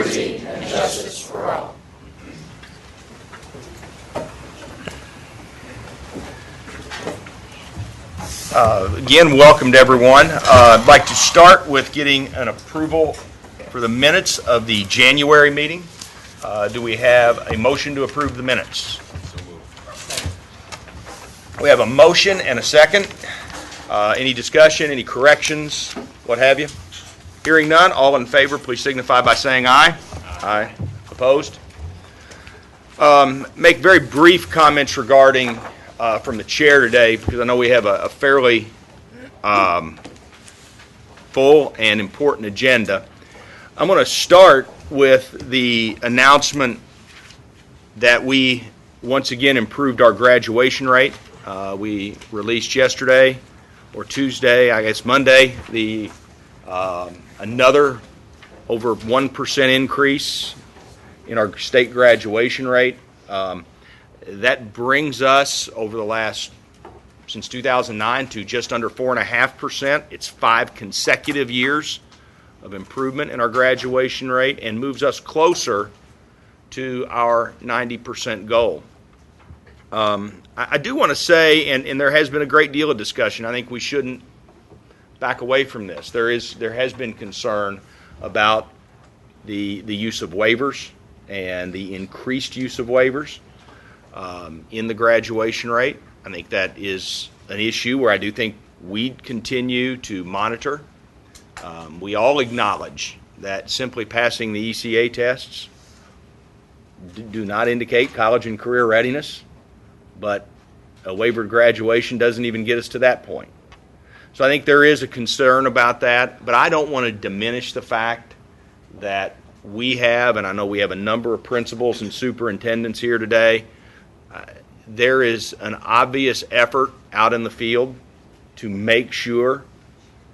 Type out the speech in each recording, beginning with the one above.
liberty and justice for all. Again, welcome to everyone. I'd like to start with getting an approval for the minutes of the January meeting. Do we have a motion to approve the minutes? We have a motion and a second. Any discussion, any corrections, what have you? Hearing none, all in favor, please signify by saying aye. Aye. Opposed? Make very brief comments regarding from the chair today, because I know we have a fairly full and important agenda. I'm going to start with the announcement that we once again improved our graduation rate. We released yesterday, or Tuesday, I guess Monday, the another over 1% increase in our state graduation rate. That brings us over the last, since 2009, to just under 4.5%. It's 5 consecutive years of improvement in our graduation rate and moves us closer to our 90% goal. I do want to say, and there has been a great deal of discussion, I think we shouldn't back away from this. There has been concern about the use of waivers and the increased use of waivers in the graduation rate. I think that is an issue where I do think we continue to monitor. We all acknowledge that simply passing the ECA tests do not indicate college and career readiness, but a waivered graduation doesn't even get us to that point. So I think there is a concern about that, but I don't want to diminish the fact that we have, and I know we have a number of principals and superintendents here today, there is an obvious effort out in the field to make sure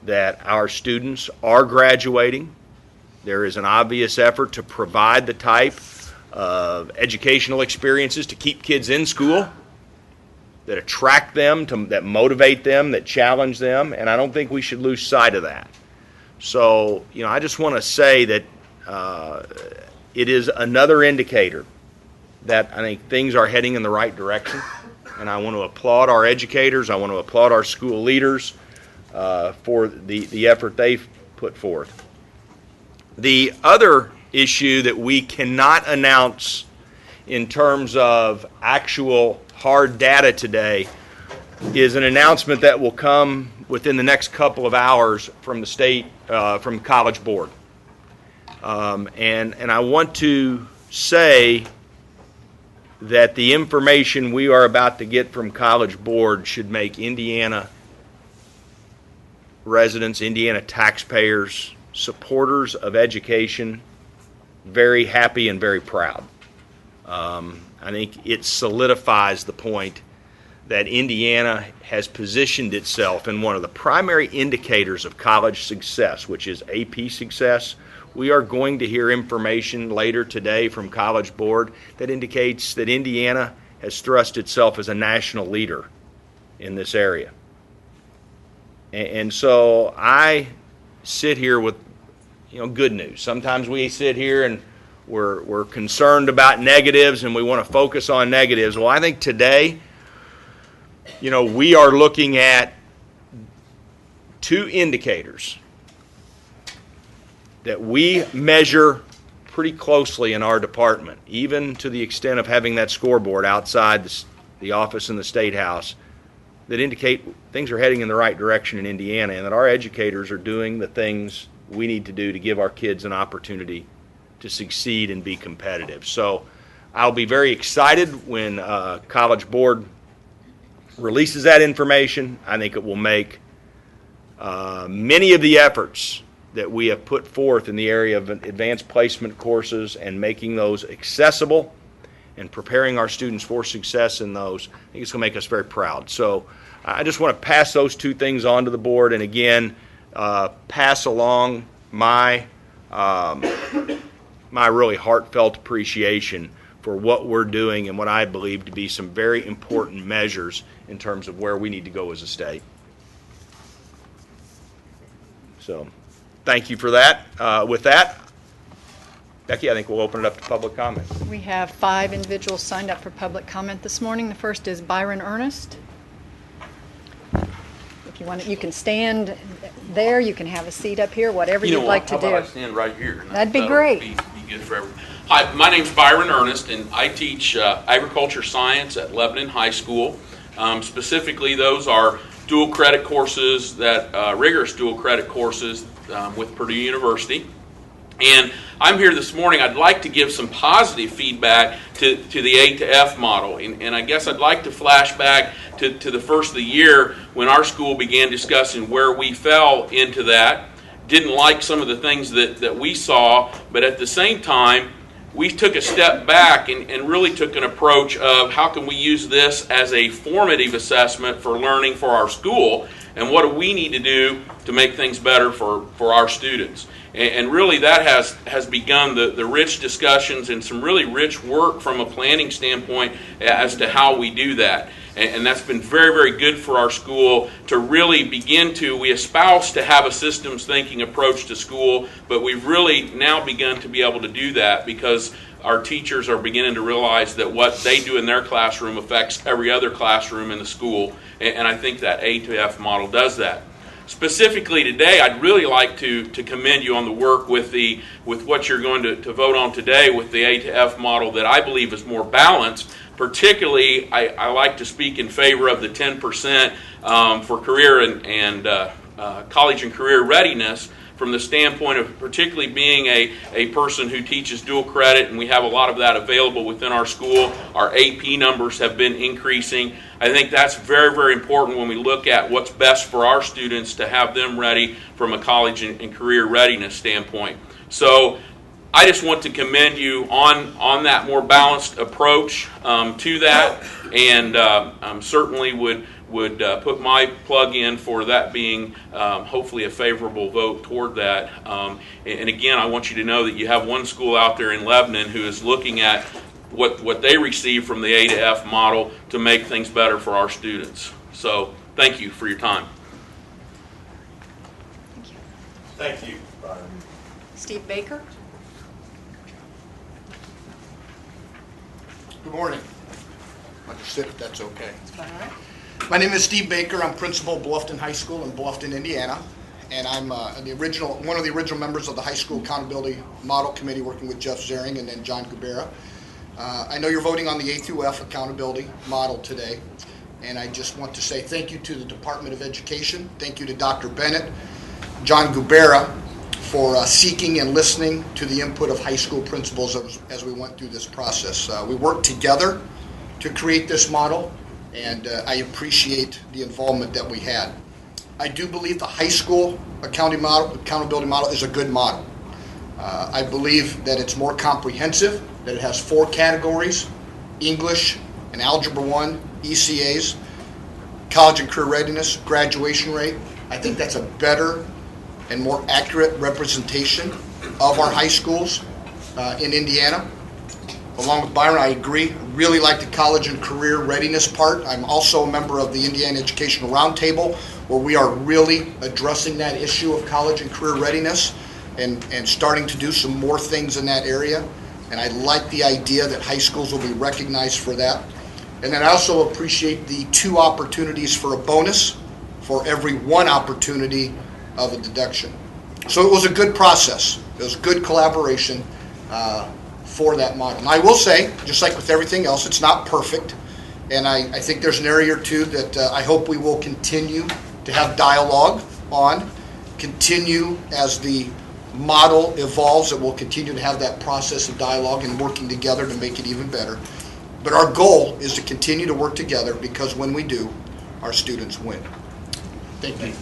that our students are graduating. There is an obvious effort to provide the type of educational experiences to keep kids in school, that attract them, that motivate them, that challenge them, and I don't think we should lose sight of that. So, I just want to say that it is another indicator that I think things are heading in the right direction, and I want to applaud our educators, I want to applaud our school leaders for the effort they've put forth. The other issue that we cannot announce in terms of actual hard data today is an announcement that will come within the next couple of hours from the state, from College Board. And I want to say that the information we are about to get from College Board should make Indiana residents, Indiana taxpayers, supporters of education very happy and very proud. I think it solidifies the point that Indiana has positioned itself in one of the primary indicators of college success, which is AP success. We are going to hear information later today from College Board that indicates that Indiana has thrust itself as a national leader in this area. And so I sit here with good news. Sometimes we sit here and we're concerned about negatives and we want to focus on negatives. Well, I think today, we are looking at 2 indicators that we measure pretty closely in our department, even to the extent of having that scoreboard outside the office in the State House, that indicate things are heading in the right direction in Indiana and that our educators are doing the things we need to do to give our kids an opportunity to succeed and be competitive. So I'll be very excited when College Board releases that information. I think it will make many of the efforts that we have put forth in the area of advanced placement courses and making those accessible and preparing our students for success in those, I think it's going to make us very proud. So I just want to pass those 2 things on to the board, and again, pass along my really heartfelt appreciation for what we're doing and what I believe to be some very important measures in terms of where we need to go as a state. So thank you for that. With that, Becky, I think we'll open it up to public comment. We have 5 individuals signed up for public comment this morning. The first is Byron Ernest. If you want, you can stand there. You can have a seat up here, whatever you'd like to How about I do. stand right here? And That'd be that'll great. Be good for everyone. Hi, my name's Byron Ernest, and I teach agriculture science at Lebanon High School. Specifically, those are dual credit courses, rigorous dual credit courses with Purdue University. And I'm here this morning. I'd like to give some positive feedback to the A to F model. And I guess I'd like to flash back to the first of the year when our school began discussing where we fell into that. Didn't like some of the things that we saw, but at the same time, we took a step back and really took an approach of how can we use this as a formative assessment for learning for our school, and what do we need to do to make things better for our students. And really that has begun the rich discussions and some really rich work from a planning standpoint as to how we do that. And that's been very, very good for our school to really begin to, we espouse to have a systems thinking approach to school, but we've really now begun to be able to do that because our teachers are beginning to realize that what they do in their classroom affects every other classroom in the school. And I think that A to F model does that. Specifically today, I'd really like to commend you on the work with what you're going to vote on today with the A to F model that I believe is more balanced. Particularly, I like to speak in favor of the 10% for career and college and career readiness from the standpoint of particularly being a person who teaches dual credit, and we have a lot of that available within our school. Our AP numbers have been increasing. I think that's very, very important when we look at what's best for our students to have them ready from a college and career readiness standpoint. So I just want to commend you on that more balanced approach to that, and certainly would put my plug in for that being hopefully a favorable vote toward that. And again, I want you to know that you have one school out there in Lebanon who is looking at what they receive from the A to F model to make things better for our students. So thank you for your time. Thank you, Byron. Steve Baker. Good morning. I'll just sit if that's okay. All right. My name is Steve Baker. I'm principal of Bluffton High School in Bluffton, Indiana. And I'm one of the original members of the High School Accountability Model Committee working with Jeff Zering and then John Gubera. I know you're voting on the A through F accountability model today. And I just want to say thank you to the Department of Education. Thank you to Dr. Bennett, John Gubera, for seeking and listening to the input of high school principals as we went through this process. We worked together to create this model, and I appreciate the involvement that we had. I do believe the high school accountability model is a good model. I believe that it's more comprehensive, that it has 4 categories: English and Algebra 1, ECAs, college and career readiness, graduation rate. I think that's a better and more accurate representation of our high schools in Indiana. Along with Byron, I agree. I really like the college and career readiness part. I'm also a member of the Indiana Educational Roundtable, where we are really addressing that issue of college and career readiness and starting to do some more things in that area. And I like the idea that high schools will be recognized for that. And then I also appreciate the 2 opportunities for a bonus for every 1 opportunity of a deduction. So it was a good process. It was good collaboration for that model. And I will say, just like with everything else, it's not perfect. And I think there's an area or two that I hope we will continue to have dialogue on, continue as the model evolves, that we'll continue to have that process of dialogue and working together to make it even better. But our goal is to continue to work together, because when we do, our students win. Thank you.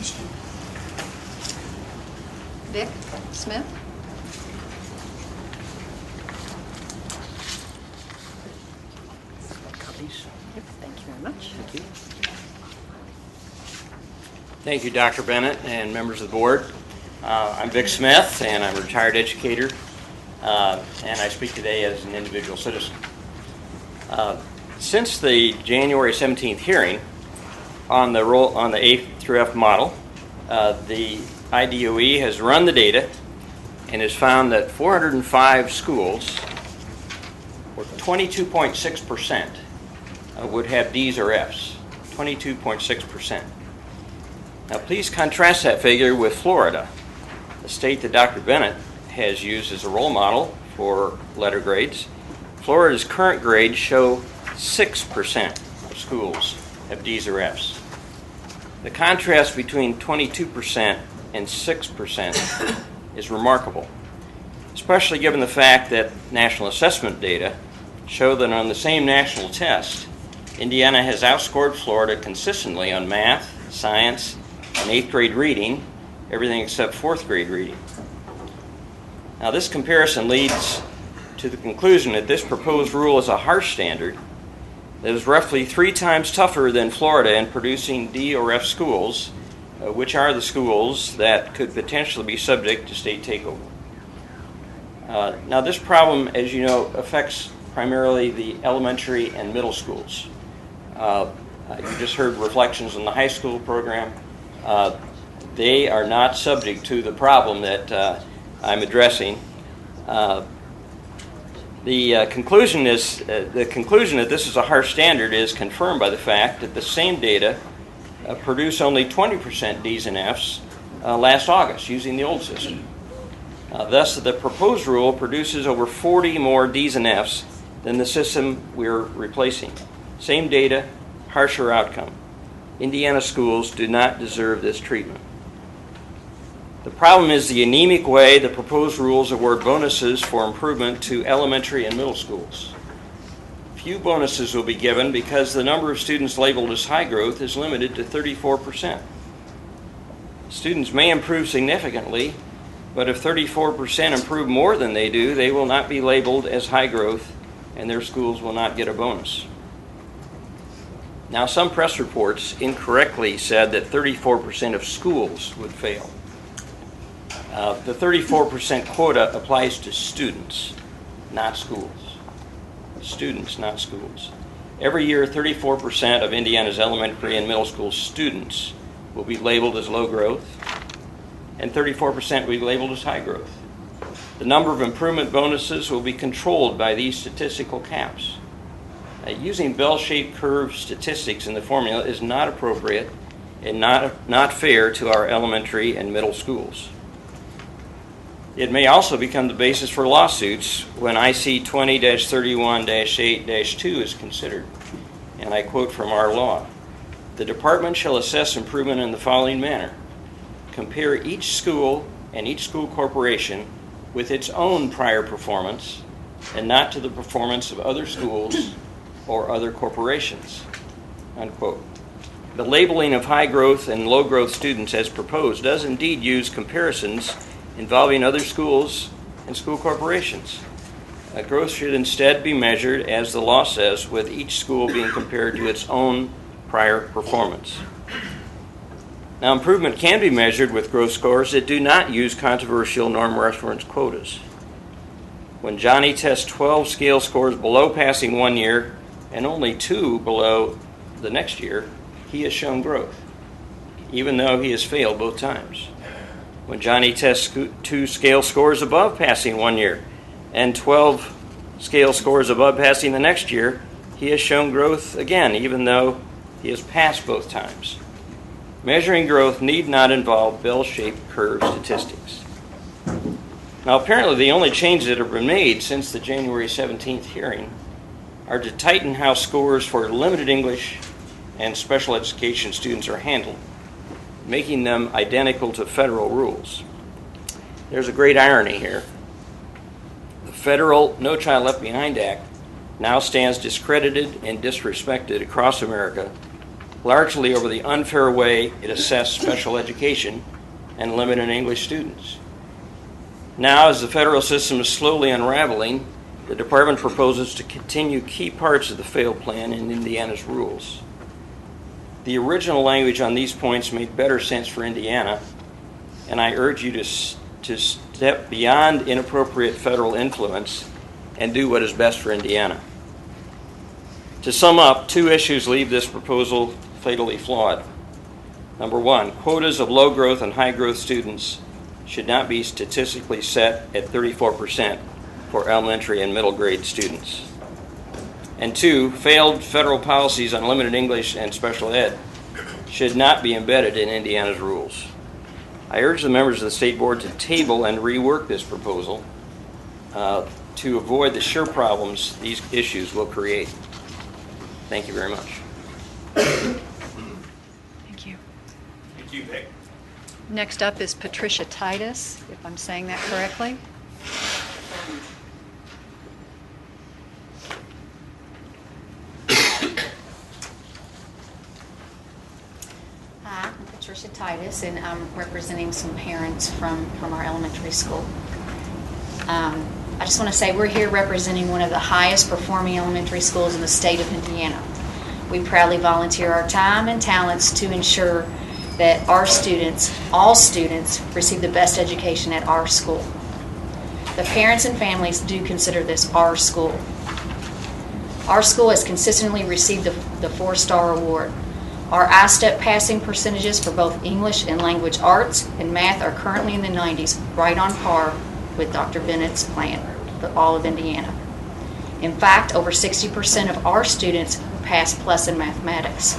Vic Smith. Copies. Yep, thank you very much. Thank you. Thank you, Dr. Bennett and members of the board. I'm Vic Smith, and I'm a retired educator, and I speak today as an individual citizen. Since the January 17th hearing on the A through F model, the IDOE has run the data and has found that 405 schools, or 22.6%, would have D's or F's. 22.6%. Now please contrast that figure with Florida, the state that Dr. Bennett has used as a role model for letter grades. Florida's current grades show 6% of schools have D's or F's. The contrast between 22% and 6% is remarkable, especially given the fact that national assessment data show that on the same national test, Indiana has outscored Florida consistently on math, science, and 8th grade reading, everything except 4th grade reading. Now this comparison leads to the conclusion that this proposed rule is a harsh standard that is roughly 3 times tougher than Florida in producing D or F schools, which are the schools that could potentially be subject to state takeover. Now this problem, as you know, affects primarily the elementary and middle schools. You just heard reflections on the high school program. They are not subject to the problem that I'm addressing. The conclusion that this is a harsh standard is confirmed by the fact that the same data produced only 20% D's and F's last August using the old system. Thus, the proposed rule produces over 40 more D's and F's than the system we're replacing. Same data, harsher outcome. Indiana schools do not deserve this treatment. The problem is the anemic way the proposed rules award bonuses for improvement to elementary and middle schools. Few bonuses will be given because the number of students labeled as high growth is limited to 34%. Students may improve significantly, but if 34% improve more than they do, they will not be labeled as high growth and their schools will not get a bonus. Now, some press reports incorrectly said that 34% of schools would fail. The 34% quota applies to students, not schools. Students, not schools. Every year, 34% of Indiana's elementary and middle school students will be labeled as low growth, and 34% will be labeled as high growth. The number of improvement bonuses will be controlled by these statistical caps. Using bell-shaped curve statistics in the formula is not appropriate and not fair to our elementary and middle schools. It may also become the basis for lawsuits when IC 20-31-8-2 is considered. And I quote from our law, "The department shall assess improvement in the following manner. Compare each school and each school corporation with its own prior performance and not to the performance of other schools or other corporations," unquote. The labeling of high growth and low growth students as proposed does indeed use comparisons involving other schools and school corporations. Growth should instead be measured, as the law says, with each school being compared to its own prior performance. Now, improvement can be measured with growth scores that do not use controversial norm reference quotas. When Johnny tests 12 scale scores below passing one year and only 2 below the next year, he has shown growth, even though he has failed both times. When Johnny tests 2 scale scores above passing one year and 12 scale scores above passing the next year, he has shown growth again, even though he has passed both times. Measuring growth need not involve bell-shaped curve statistics. Now, apparently the only changes that have been made since the January 17th hearing are to tighten how scores for limited English and special education students are handled, making them identical to federal rules. There's a great irony here. The federal No Child Left Behind Act now stands discredited and disrespected across America, largely over the unfair way it assessed special education and limited English students. Now, as the federal system is slowly unraveling, the department proposes to continue key parts of the failed plan in Indiana's rules. The original language on these points made better sense for Indiana, and I urge you to step beyond inappropriate federal influence and do what is best for Indiana. To sum up, 2 issues leave this proposal fatally flawed. Number 1, quotas of low growth and high growth students should not be statistically set at 34% for elementary and middle grade students. And 2, failed federal policies on limited English and special ed should not be embedded in Indiana's rules. I urge the members of the State Board to table and rework this proposal to avoid the sure problems these issues will create. Thank you very much. Thank you. Thank you, Vic. Next up is Patricia Titus, if I'm saying that correctly. Hi, I'm Patricia Titus, and I'm representing some parents from our elementary school. I just want to say we're here representing one of the highest performing elementary schools in the state of Indiana. We proudly volunteer our time and talents to ensure that our students, all students, receive the best education at our school. The parents and families do consider this our school. Our school has consistently received the 4-star award. Our I-STEP passing percentages for both English and language arts and math are currently in the 90s, right on par with Dr. Bennett's plan for all of Indiana. In fact, over 60% of our students passed plus in mathematics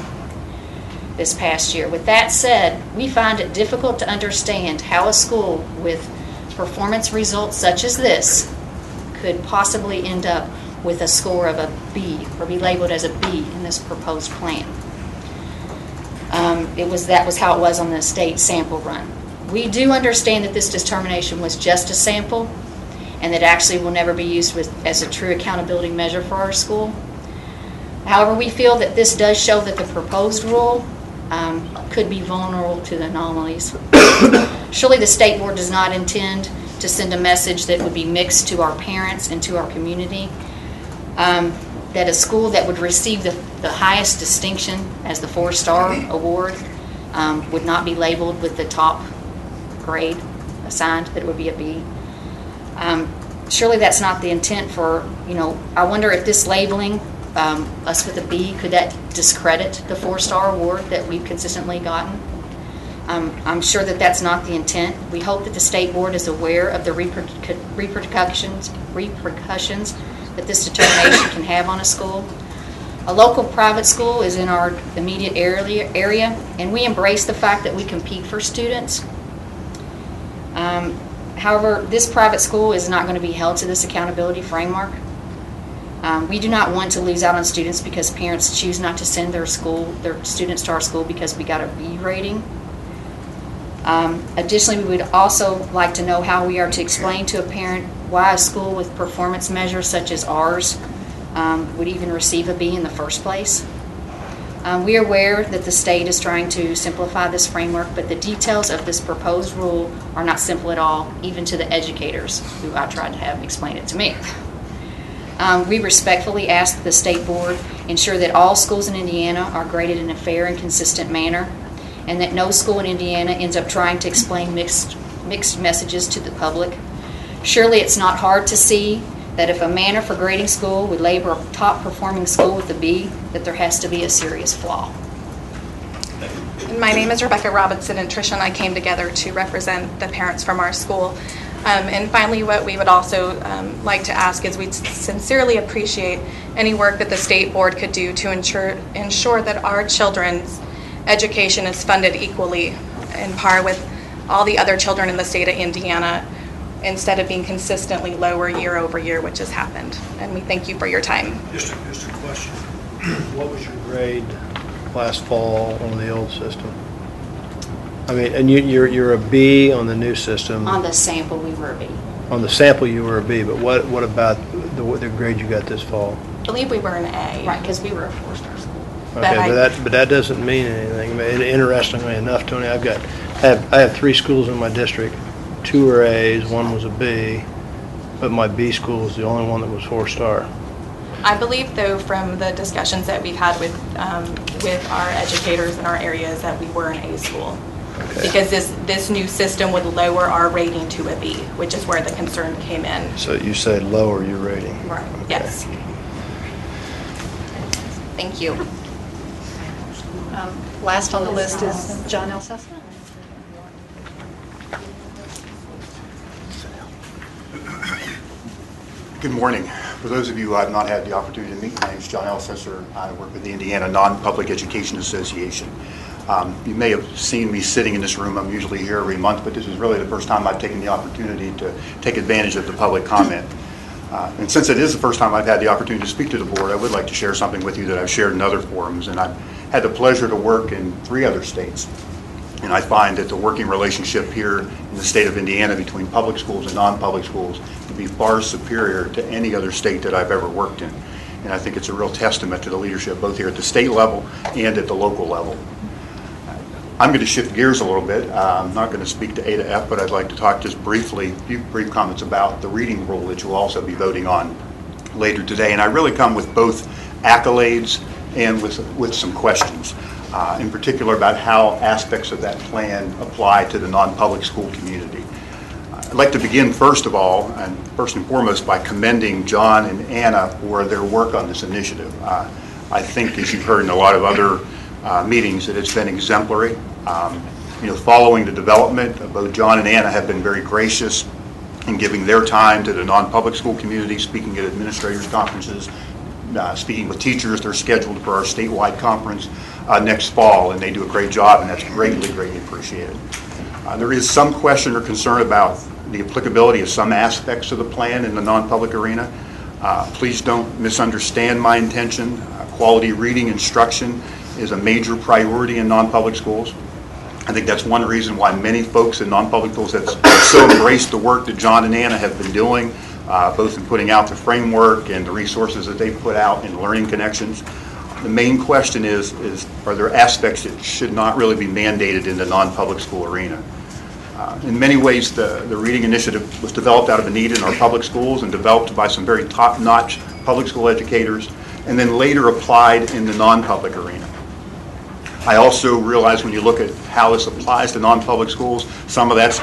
this past year. With that said, we find it difficult to understand how a school with performance results such as this could possibly end up with a score of a B or be labeled as a B in this proposed plan. That was how it was on the state sample run. We do understand that this determination was just a sample and that actually will never be used as a true accountability measure for our school. However, we feel that this does show that the proposed rule could be vulnerable to the anomalies. Surely the state board does not intend to send a message that would be mixed to our parents and to our community, that a school that would receive the highest distinction as the 4-star award would not be labeled with the top grade assigned, that it would be a B. Surely that's not the intent for, I wonder if this labeling us with a B, could that discredit the 4-star award that we've consistently gotten? I'm sure that that's not the intent. We hope that the state board is aware of the repercussions that this determination can have on a school. A local private school is in our immediate area, and we embrace the fact that we compete for students. However, this private school is not going to be held to this accountability framework. We do not want to lose out on students because parents choose not to send their students to our school because we got a B rating. Additionally, we would also like to know how we are to explain to a parent why a school with performance measures such as ours would even receive a B in the first place. We are aware that the state is trying to simplify this framework, but the details of this proposed rule are not simple at all, even to the educators who I tried to have explain it to me. We respectfully ask the state board ensure that all schools in Indiana are graded in a fair and consistent manner, and that no school in Indiana ends up trying to explain mixed messages to the public. Surely it's not hard to see that if a manner for grading school would label a top performing school with a B, that there has to be a serious flaw. My name is Rebecca Robinson, and Tricia and I came together to represent the parents from our school. And finally, what we would also like to ask is we'd sincerely appreciate any work that the state board could do to ensure that our children's education is funded equally in par with all the other children in the state of Indiana, instead of being consistently lower year over year, which has happened. And we thank you for your time. Just a question. What was your grade last fall on the old system? I mean, and you're a B on the new system. On the sample, we were a B. On the sample, you were a B, but what about the grade you got this fall? I believe we were an A. Right, because we were a 4-star school. Okay, but that doesn't mean anything. I mean, interestingly enough, Tony, I have 3 schools in my district. 2 are A's, 1 was a B, but my B school is the only one that was 4-star. I believe, though, from the discussions that we've had with our educators in our areas, that we were an A school. Okay. Because this new system would lower our rating to a B, which is where the concern came in. So you said lower your rating. Right. Okay. Yes. Thank you. Last on the list is John Elsesser. Good morning. For those of you who I've not had the opportunity to meet, my name is John Elsesser. I work with the Indiana Non-Public Education Association. You may have seen me sitting in this room. I'm usually here every month, but this is really the first time I've taken the opportunity to take advantage of the public comment. And since it is the first time I've had the opportunity to speak to the board, I would like to share something with you that I've shared in other forums. And I've had the pleasure to work in 3 other states. And I find that the working relationship here in the state of Indiana between public schools and non-public schools to be far superior to any other state that I've ever worked in. And I think it's a real testament to the leadership both here at the state level and at the local level. I'm going to shift gears a little bit. I'm not going to speak to A to F, but I'd like to talk just briefly, a few brief comments about the reading rule that you'll also be voting on later today. And I really come with both accolades and with some questions. In particular about how aspects of that plan apply to the non-public school community. I'd like to begin first of all, and first and foremost, by commending John and Anna for their work on this initiative. I think, as you've heard in a lot of other meetings, that it's been exemplary. Following the development, both John and Anna have been very gracious in giving their time to the non-public school community, speaking at administrators' conferences, speaking with teachers. They're scheduled for our statewide conference next fall, and they do a great job, and that's greatly, greatly appreciated. There is some question or concern about the applicability of some aspects of the plan in the non-public arena. Please don't misunderstand my intention. Quality reading instruction is a major priority in non-public schools. I think that's one reason why many folks in non-public schools have so embraced the work that John and Anna have been doing, both in putting out the framework and the resources that they've put out in Learning Connections. The main question is are there aspects that should not really be mandated in the non-public school arena? In many ways, the reading initiative was developed out of a need in our public schools and developed by some very top-notch public school educators, and then later applied in the non-public arena. I also realize when you look at how this applies to non-public schools, some of that's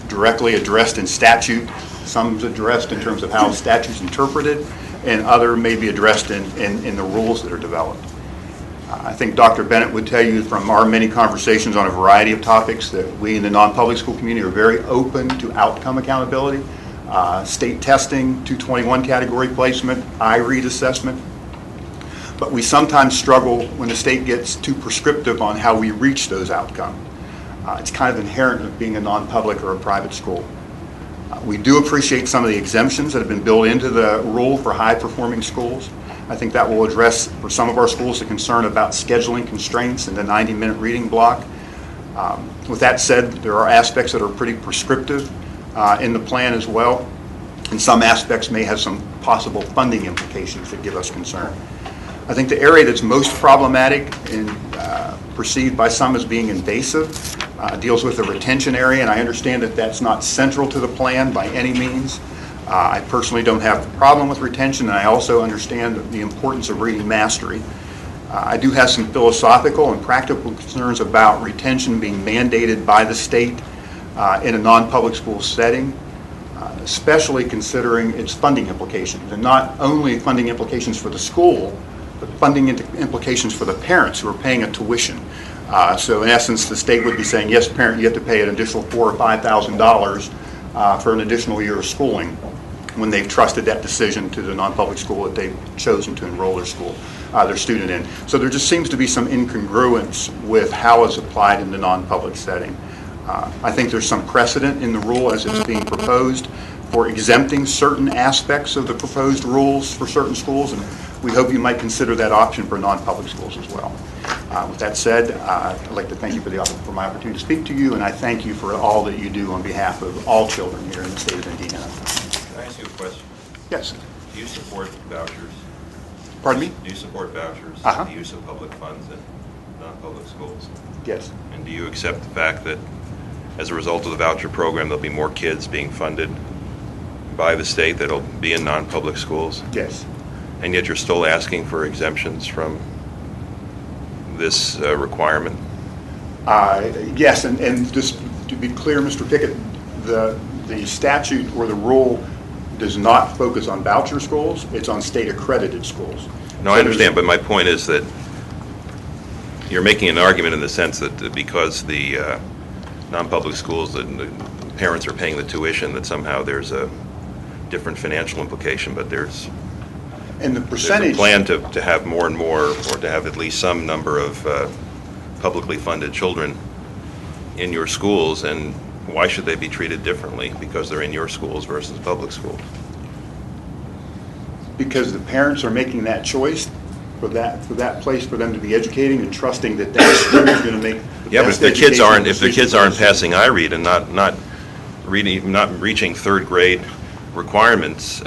directly addressed in statute, some is addressed in terms of how statute's interpreted, and other may be addressed in the rules that are developed. I think Dr. Bennett would tell you from our many conversations on a variety of topics that we in the non-public school community are very open to outcome accountability, state testing, 221 category placement, I-read assessment. But we sometimes struggle when the state gets too prescriptive on how we reach those outcomes. It's kind of inherent of being a non-public or a private school. We do appreciate some of the exemptions that have been built into the rule for high-performing schools. I think that will address, for some of our schools, the concern about scheduling constraints and the 90-minute reading block. With that said, there are aspects that are pretty prescriptive in the plan as well, and some aspects may have some possible funding implications that give us concern. I think the area that's most problematic and perceived by some as being invasive deals with the retention area, and I understand that that's not central to the plan by any means. I personally don't have a problem with retention, and I also understand the importance of reading mastery. I do have some philosophical and practical concerns about retention being mandated by the state in a non-public school setting, especially considering its funding implications, and not only funding implications for the school, but funding implications for the parents who are paying a tuition. So in essence, the state would be saying, yes, parent, you have to pay an additional $4,000 or $5,000 for an additional year of schooling when they've trusted that decision to the non-public school that they've chosen to enroll their student in. So there just seems to be some incongruence with how it's applied in the non-public setting. I think there's some precedent in the rule as it's being proposed for exempting certain aspects of the proposed rules for certain schools, and we hope you might consider that option for non-public schools as well. With that said, I'd like to thank you for my opportunity to speak to you, and I thank you for all that you do on behalf of all children here in the state of Indiana. Can I ask you a question? Yes. Do you support vouchers? Pardon me? Do you support vouchers, Uh-huh. the use of public funds in non-public schools? Yes. And do you accept the fact that as a result of the voucher program, there'll be more kids being funded by the state that'll be in non-public schools? Yes. And yet you're still asking for exemptions from this requirement? Yes, and just to be clear, Mr. Pickett, the statute or the rule does not focus on voucher schools. It's on state-accredited schools. No, I understand, but my point is that you're making an argument in the sense that because the non-public schools, the parents are paying the tuition, that somehow there's a different financial implication, but there's And the a percentage. plan to have more and more, or to have at least some number of publicly funded children in your schools, and why should they be treated differently because they're in your schools versus public schools? Because the parents are making that choice for that place for them to be educating and trusting that that school is going to make the Yeah, but best if the kids educational aren't, if the decision kids for aren't their passing iRead and not reaching third grade requirements,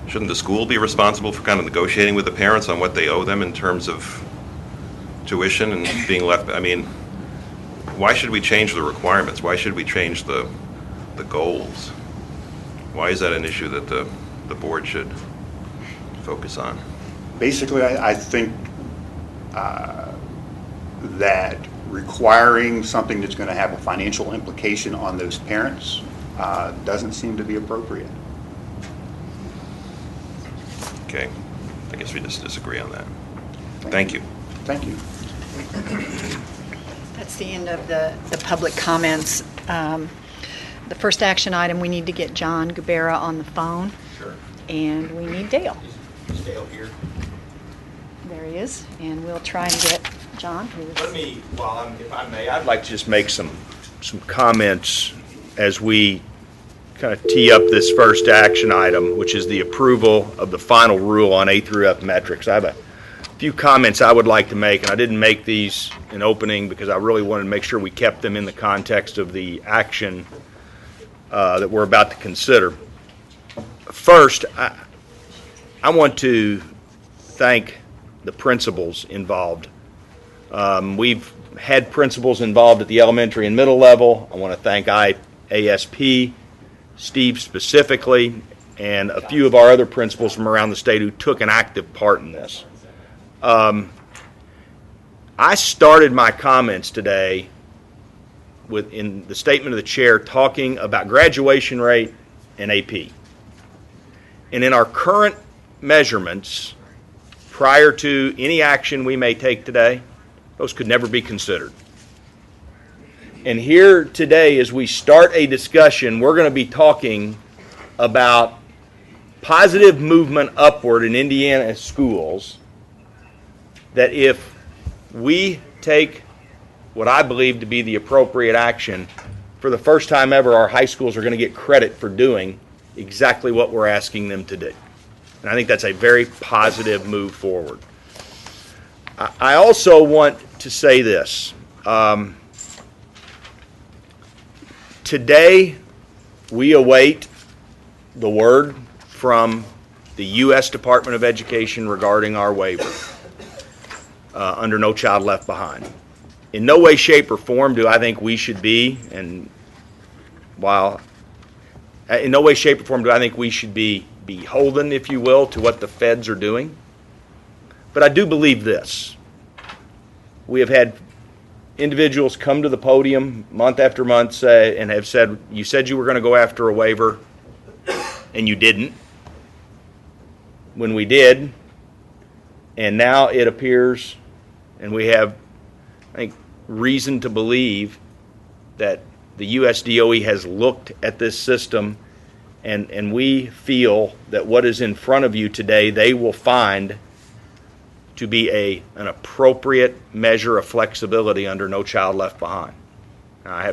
shouldn't the school be responsible for kind of negotiating with the parents on what they owe them in terms of tuition and being left? I mean, why should we change the requirements? Why should we change the goals? Why is that an issue that the board should focus on? Basically, I think that requiring something that's going to have a financial implication on those parents doesn't seem to be appropriate. Okay, I guess we just disagree on that. Thank you. Thank you. That's the end of the public comments. The first action item, we need to get John Gubera on the phone. Sure. And we need Dale. Is Dale here? There he is. And we'll try and get John. Let me, if I may, I'd like to just make some comments as we kind of tee up this first action item, which is the approval of the final rule on A through F metrics. I have a few comments I would like to make, and I didn't make these in opening because I really wanted to make sure we kept them in the context of the action that we're about to consider. First, I want to thank the principals involved. We've had principals involved at the elementary and middle level. I want to thank IASP, Steve specifically, and a few of our other principals from around the state who took an active part in this. I started my comments today in the statement of the chair talking about graduation rate and AP. And in our current measurements, prior to any action we may take today, those could never be considered. And here today, as we start a discussion, we're going to be talking about positive movement upward in Indiana schools, that if we take what I believe to be the appropriate action, for the first time ever, our high schools are going to get credit for doing exactly what we're asking them to do. And I think that's a very positive move forward. I also want to say this. Today, we await the word from the U.S. Department of Education regarding our waiver under No Child Left Behind. In no way, shape, or form do I think we should be, in no way, shape, or form do I think we should be beholden, if you will, to what the feds are doing. But I do believe this. We have had individuals come to the podium month after month and have said, you said you were going to go after a waiver, and you didn't. When we did, and now it appears, and we have, I think, reason to believe that the USDOE has looked at this system, and we feel that what is in front of you today, they will find to be an appropriate measure of flexibility under No Child Left Behind. Now, I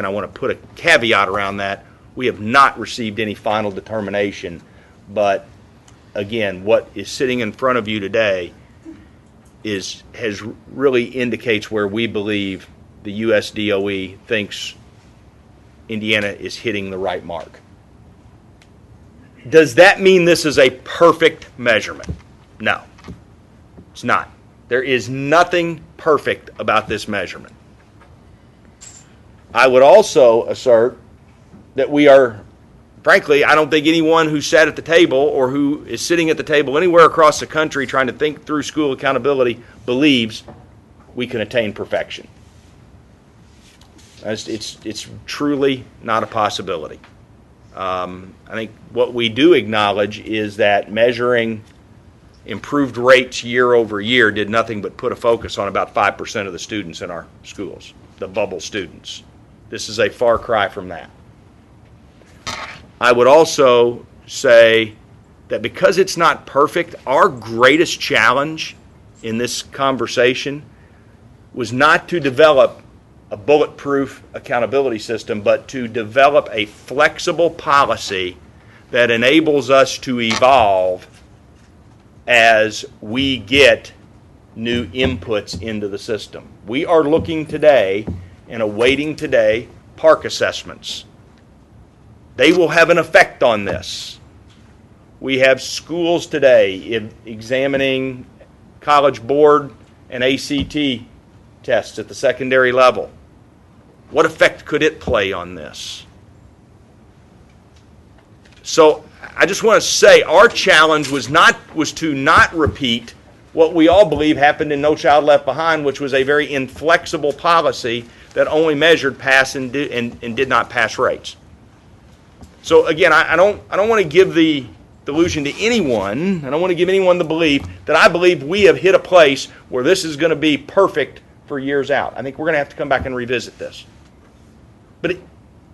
want to put a caveat around that. We have not received any final determination, but again, what is sitting in front of you today really indicates where we believe the USDOE thinks Indiana is hitting the right mark. Does that mean this is a perfect measurement? No, it's not. There is nothing perfect about this measurement. I would also assert that we are, frankly, I don't think anyone who sat at the table or who is sitting at the table anywhere across the country trying to think through school accountability believes we can attain perfection. It's truly not a possibility. I think what we do acknowledge is that measuring improved rates year over year did nothing but put a focus on about 5% of the students in our schools, the bubble students. This is a far cry from that. I would also say that because it's not perfect, our greatest challenge in this conversation was not to develop a bulletproof accountability system, but to develop a flexible policy that enables us to evolve as we get new inputs into the system. We are looking today and awaiting today park assessments. They will have an effect on this. We have schools today examining College Board and ACT tests at the secondary level. What effect could it play on this? So I just want to say our challenge was to not repeat what we all believe happened in No Child Left Behind, which was a very inflexible policy that only measured pass and did not pass rates. So again, I don't want to give the delusion to anyone. I don't want to give anyone the belief that I believe we have hit a place where this is going to be perfect for years out. I think we're going to have to come back and revisit this. But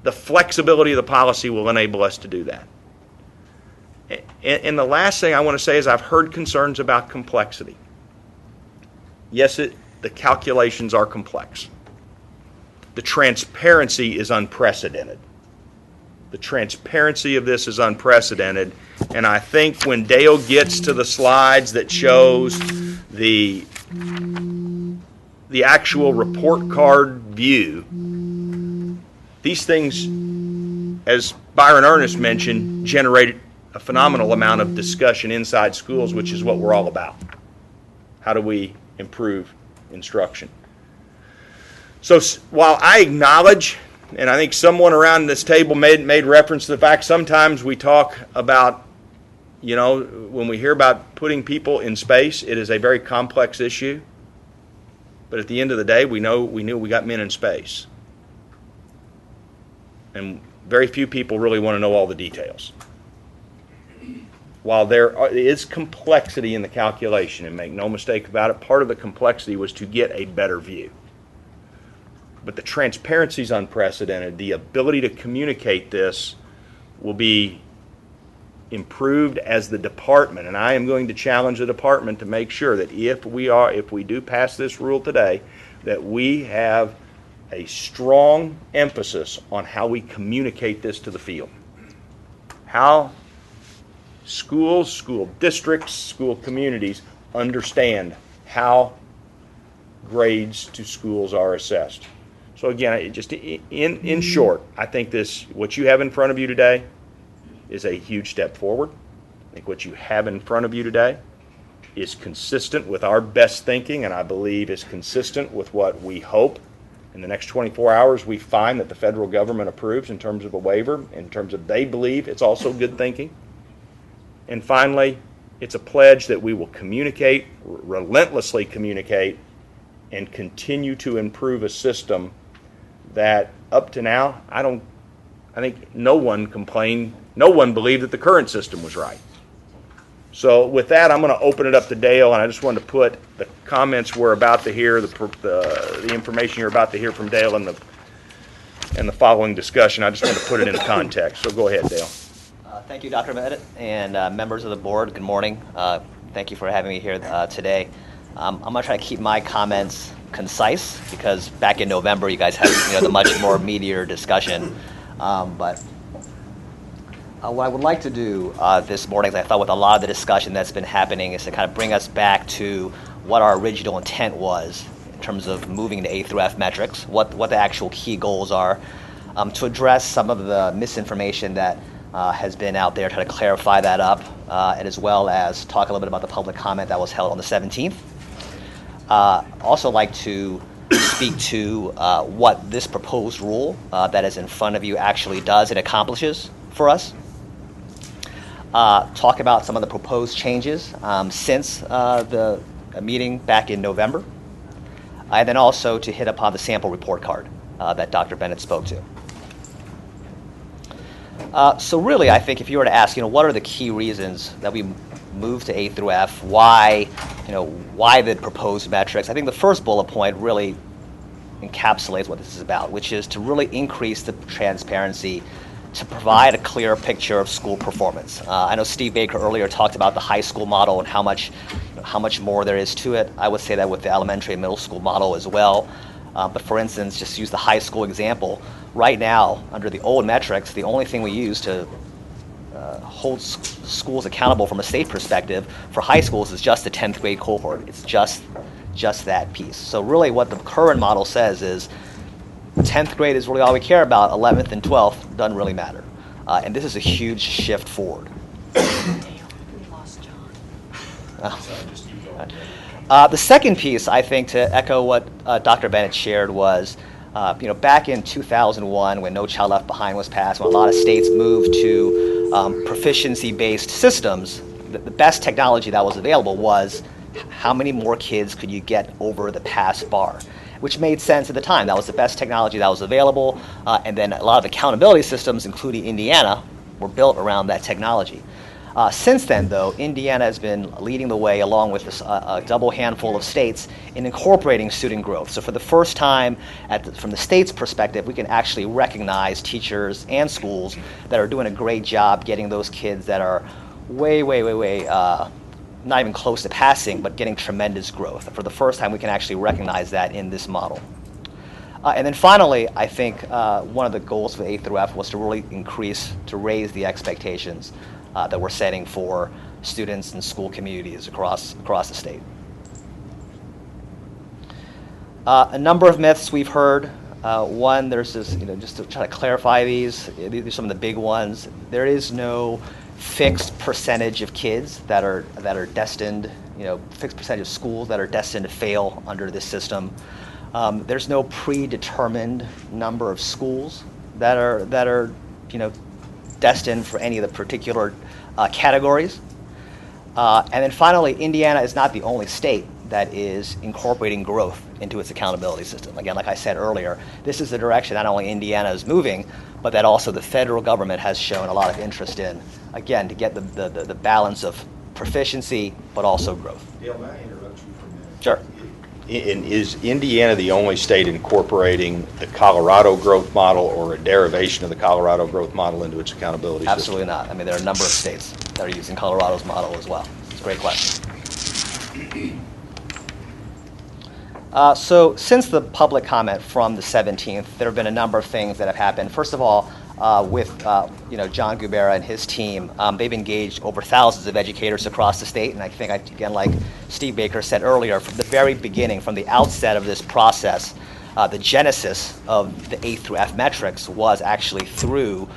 the flexibility of the policy will enable us to do that. And the last thing I want to say is I've heard concerns about complexity. Yes, the calculations are complex. The transparency is unprecedented. The transparency of this is unprecedented. And I think when Dale gets to the slides that shows the actual report card view, these things, as Byron Ernest mentioned, generated a phenomenal amount of discussion inside schools, which is what we're all about. How do we improve instruction? So while I acknowledge, and I think someone around this table made reference to the fact sometimes we talk about, when we hear about putting people in space, it is a very complex issue. But at the end of the day, we knew we got men in space. And very few people really want to know all the details. While there is complexity in the calculation, and make no mistake about it, part of the complexity was to get a better view. But the transparency is unprecedented. The ability to communicate this will be improved as the department, and I am going to challenge the department to make sure that if we do pass this rule today, that we have a strong emphasis on how we communicate this to the field. How schools, school districts, school communities understand how grades to schools are assessed. So again, just in short, I think what you have in front of you today is a huge step forward. I think what you have in front of you today is consistent with our best thinking, and I believe is consistent with what we hope in the next 24 hours we find that the federal government approves in terms of a waiver, in terms of they believe it's also good thinking. And finally, it's a pledge that we will communicate, relentlessly communicate, and continue to improve a system that up to now, I think no one complained, no one believed that the current system was right. So with that, I'm going to open it up to Dale, and I just wanted to put the comments we're about to hear, the information you're about to hear from Dale and the following discussion. I just want to put it in context. So go ahead, Dale. Thank you, Dr. Medit, and members of the board. Good morning. Thank you for having me here today. I'm going to try to keep my comments concise because back in November you guys had the much more meatier discussion. But what I would like to do this morning, as I thought with a lot of the discussion that's been happening, is to kind of bring us back to what our original intent was in terms of moving to A through F metrics, what the actual key goals are, to address some of the misinformation that has been out there, try to clarify that up, and as well as talk a little bit about the public comment that was held on the 17th. Also like to speak to what this proposed rule that is in front of you actually does and accomplishes for us. Talk about some of the proposed changes since the meeting back in November. And then also to hit upon the sample report card that Dr. Bennett spoke to. So really, I think if you were to ask, what are the key reasons that we moved to A through F? Why the proposed metrics? I think the first bullet point really encapsulates what this is about, which is to really increase the transparency to provide a clear picture of school performance. I know Steve Baker earlier talked about the high school model and how much more there is to it. I would say that with the elementary and middle school model as well. But for instance, just use the high school example. Right now, under the old metrics, the only thing we use to hold schools accountable from a state perspective for high schools is just the 10th grade cohort. It's just that piece. So really what the current model says is 10th grade is really all we care about. 11th and 12th doesn't really matter. And this is a huge shift forward. The second piece, I think, to echo what Dr. Bennett shared was, back in 2001 when No Child Left Behind was passed, when a lot of states moved to proficiency-based systems, the best technology that was available was how many more kids could you get over the pass bar, which made sense at the time. That was the best technology that was available, and then a lot of accountability systems, including Indiana, were built around that technology. Since then, though, Indiana has been leading the way, along with a double handful of states, in incorporating student growth. So for the first time, from the state's perspective, we can actually recognize teachers and schools that are doing a great job getting those kids that are way, not even close to passing, but getting tremendous growth. For the first time, we can actually recognize that in this model. And then finally, I think one of the goals for A through F was to really raise the expectations that we're setting for students and school communities across the state. A number of myths we've heard. One, there's this, just to try to clarify these are some of the big ones. There is no fixed percentage of kids that are destined, fixed percentage of schools that are destined to fail under this system. There's no predetermined number of schools that are destined for any of the particular categories. And then finally, Indiana is not the only state that is incorporating growth into its accountability system. Again, like I said earlier, this is the direction not only Indiana is moving, but that also the federal government has shown a lot of interest in, again, to get the balance of proficiency, but also growth. Dale, may I interrupt you for a minute? Sure. Is Indiana the only state incorporating the Colorado growth model or a derivation of the Colorado growth model into its accountability system? Absolutely not. I mean, there are a number of states that are using Colorado's model as well. It's a great question. So since the public comment from the 17th, there have been a number of things that have happened. First of all, with John Gubera and his team, they've engaged over thousands of educators across the state, and I think, again, like Steve Baker said earlier, from the very beginning, from the outset of this process, the genesis of the A through F metrics was actually through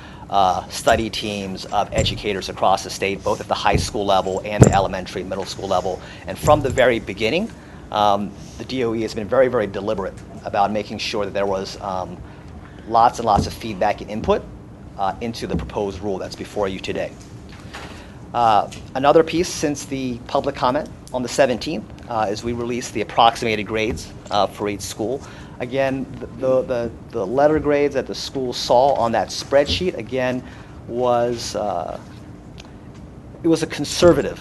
study teams of educators across the state, both at the high school level and the elementary and middle school level. And from the very beginning, the DOE has been very, very deliberate about making sure that there was lots and lots of feedback and input into the proposed rule that's before you today. Another piece since the public comment on the 17th is we released the approximated grades for each school. Again, the letter grades that the schools saw on that spreadsheet, again, was it was a conservative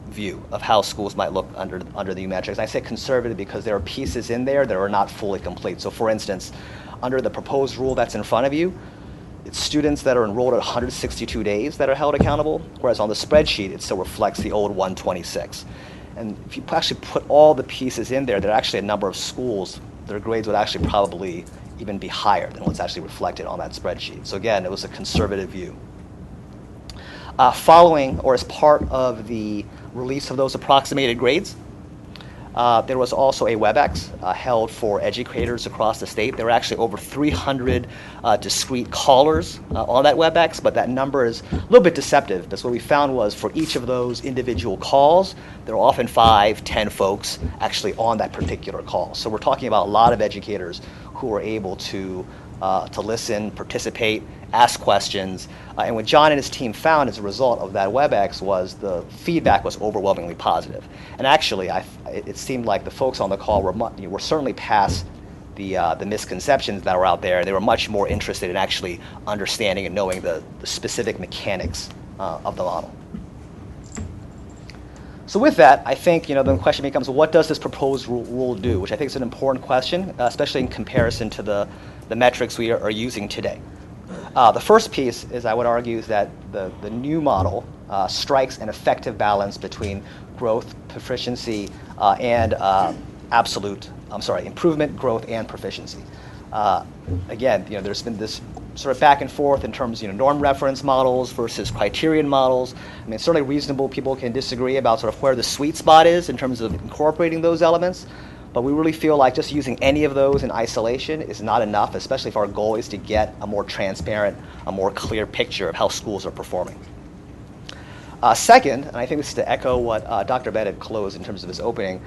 view of how schools might look under the new metrics. And I say conservative because there are pieces in there that are not fully complete. So for instance, under the proposed rule that's in front of you, it's students that are enrolled at 162 days that are held accountable, whereas on the spreadsheet it still reflects the old 126. And if you actually put all the pieces in there, there are actually a number of schools, their grades would actually probably even be higher than what's actually reflected on that spreadsheet. So again, it was a conservative view. Following, or as part of the release of those approximated grades, there was also a WebEx held for educators across the state. There were actually over 300 discrete callers on that WebEx, but that number is a little bit deceptive. That's what we found was for each of those individual calls, there were often 5, 10 folks actually on that particular call. So we're talking about a lot of educators who were able to listen, participate, ask questions. And what John and his team found as a result of that WebEx was the feedback was overwhelmingly positive. And actually, it seemed like the folks on the call were certainly past the misconceptions that were out there. They were much more interested in actually understanding and knowing the specific mechanics of the model. So with that, I think the question becomes, what does this proposed rule do? Which I think is an important question, especially in comparison to the metrics we are using today. The first piece is, I would argue, is that the new model strikes an effective balance between growth, proficiency, and improvement, growth, and proficiency. Again, there's been this sort of back and forth in terms of norm reference models versus criterion models. I mean, certainly reasonable people can disagree about sort of where the sweet spot is in terms of incorporating those elements, but we really feel like just using any of those in isolation is not enough, especially if our goal is to get a more transparent, a more clear picture of how schools are performing. Second, and I think this is to echo what Dr. Bennett closed in terms of his opening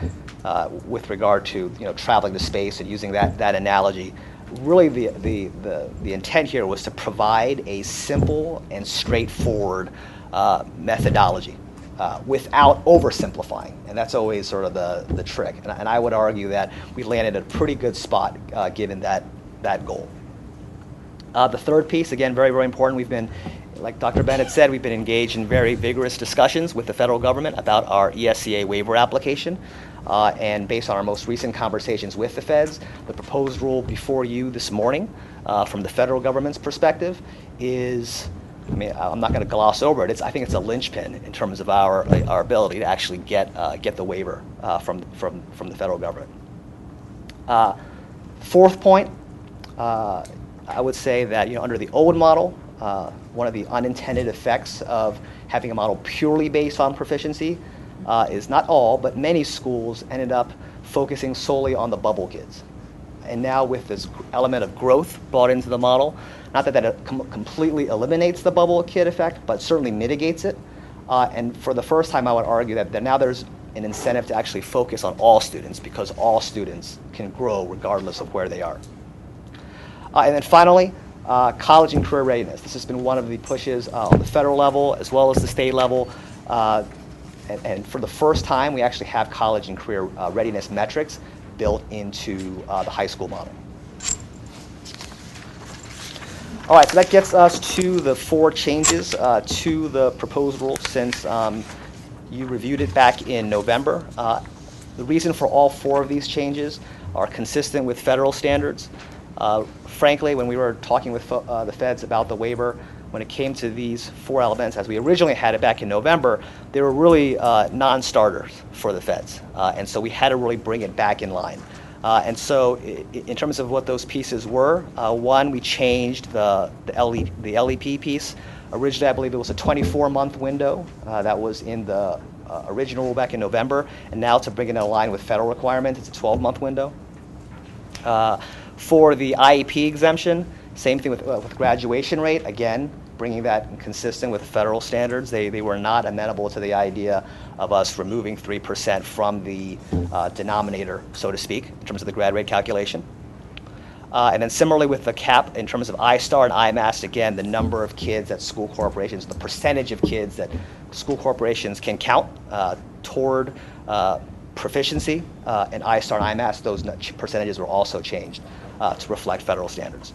with regard to traveling to space and using that analogy. Really, the intent here was to provide a simple and straightforward methodology without oversimplifying, and that's always sort of the trick. And I would argue that we landed at a pretty good spot given that goal. The third piece, again, very, very important. We've been, like Dr. Bennett said, we've been engaged in very vigorous discussions with the federal government about our ESCA waiver application. And based on our most recent conversations with the feds, the proposed rule before you this morning from the federal government's perspective is, I'm not going to gloss over it. I think it's a linchpin in terms of our ability to actually get the waiver from the federal government. Fourth point, I would say that under the old model, one of the unintended effects of having a model purely based on proficiency is not all, but many schools ended up focusing solely on the bubble kids. And now with this element of growth brought into the model, not that it completely eliminates the bubble kid effect, but certainly mitigates it. And for the first time, I would argue that now there's an incentive to actually focus on all students, because all students can grow regardless of where they are. And then finally, college and career readiness. This has been one of the pushes on the federal level as well as the state level. And for the first time, we actually have college and career readiness metrics built into the high school model. All right, so that gets us to the 4 changes to the proposed rule since you reviewed it back in November. The reason for all 4 of these changes are consistent with federal standards. Frankly, when we were talking with the feds about the waiver, when it came to these 4 elements, as we originally had it back in November, they were really non-starters for the feds. And so we had to really bring it back in line. And so in terms of what those pieces were, one, we changed the LEP piece. Originally, I believe it was a 24-month window that was in the original rule back in November. And now to bring it in line with federal requirements, it's a 12-month window. For the IEP exemption, same thing with graduation rate. Again, bringing that consistent with federal standards. They were not amenable to the idea of us removing 3% from the denominator, so to speak, in terms of the grad rate calculation. And then similarly with the cap in terms of I-STAR and IMAST, again, the number of kids that school corporations, the percentage of kids that school corporations can count toward proficiency, and I-STAR and IMAST, those percentages were also changed to reflect federal standards.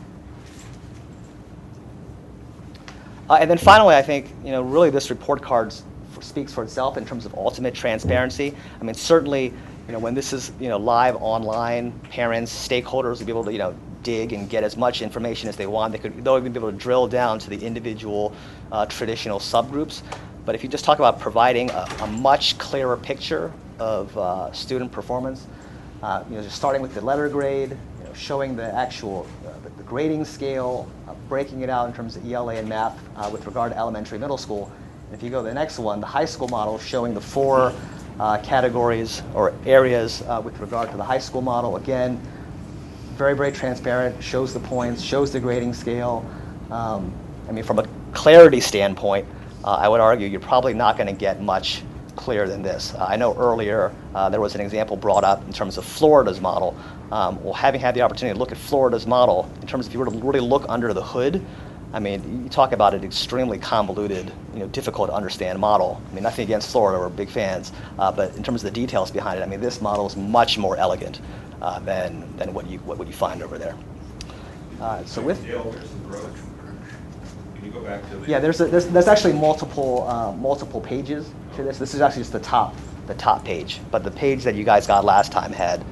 And then finally, I think, really this report card speaks for itself in terms of ultimate transparency. I mean, certainly, when this is, live online, parents, stakeholders will be able to, dig and get as much information as they want. They'll even be able to drill down to the individual traditional subgroups. But if you just talk about providing a much clearer picture of student performance, just starting with the letter grade, showing the actual the grading scale, breaking it out in terms of ELA and math with regard to elementary, middle school. And if you go to the next one, the high school model, showing the 4 categories or areas with regard to the high school model. Again, very, very transparent, shows the points, shows the grading scale. From a clarity standpoint, I would argue you're probably not going to get much clearer than this. I know earlier there was an example brought up in terms of Florida's model. Having had the opportunity to look at Florida's model, in terms of if you were to really look under the hood, you talk about an extremely convoluted, difficult to understand model. Nothing against Florida, we're big fans, but in terms of the details behind it, this model is much more elegant than what you find over there. So with Dale, where's the growth? Can you go back to the... Yeah, there's actually multiple pages to this. This is actually just the top page, but the page that you guys got last time had,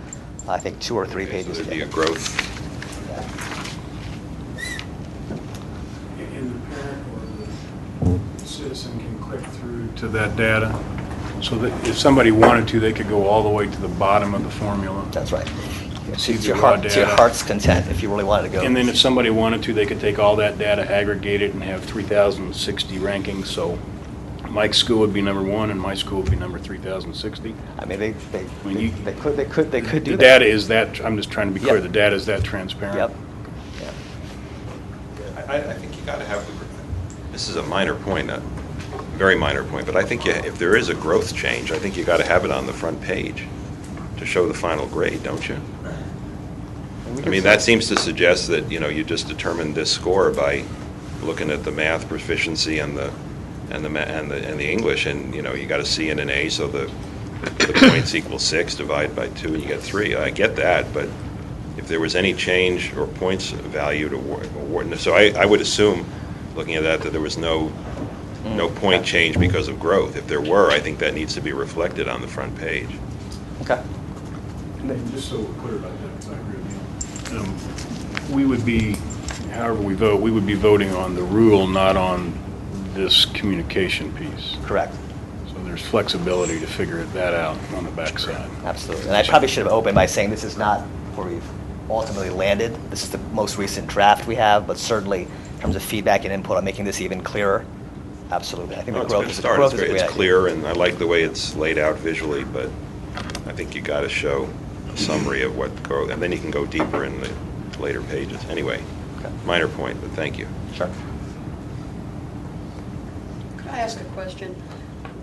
I think, 2 or 3 pages. So there'd be a growth. citizen can click through to that data, so that if somebody wanted to, they could go all the way to the bottom of the formula. That's right. See It's the your, raw to your data. heart's content if you really wanted to go. And then if somebody wanted to, they could take all that data, aggregate it, and have 3,060 rankings. So Mike's school would be number 1, and my school would be number 3,060. I mean, they could The do that. data is that, I'm just trying to be clear, Yep. the data is that transparent? Yep. I think you got to have, this is a minor point, a very minor point, but I think if there is a growth change, I think you got to have it on the front page to show the final grade, don't you? I mean, that seems to suggest that, you just determined this score by looking at the math proficiency and the English, and, you got a C and an A, so the points equal 6, divide by 2, and you get 3. I get that, but if there was any change or points value to award, so I would assume, looking at that there was no point change because of growth. If there were, I think that needs to be reflected on the front page. Okay. And just so we're clear about that, because I agree with you. We would be, however we vote, we would be voting on the rule, not on this communication piece. Correct. So there's flexibility to figure that out on the backside. Absolutely. And I probably should have opened by saying this is not where we've ultimately landed. This is the most recent draft we have, but certainly in terms of feedback and input on making this even clearer, absolutely. I think the growth is a great idea. It's clear, and I like the way it's laid out visually, but I think you got to show a summary of what growth, and then you can go deeper in the later pages. Anyway, minor point, but thank you. Sure. Could I ask a question?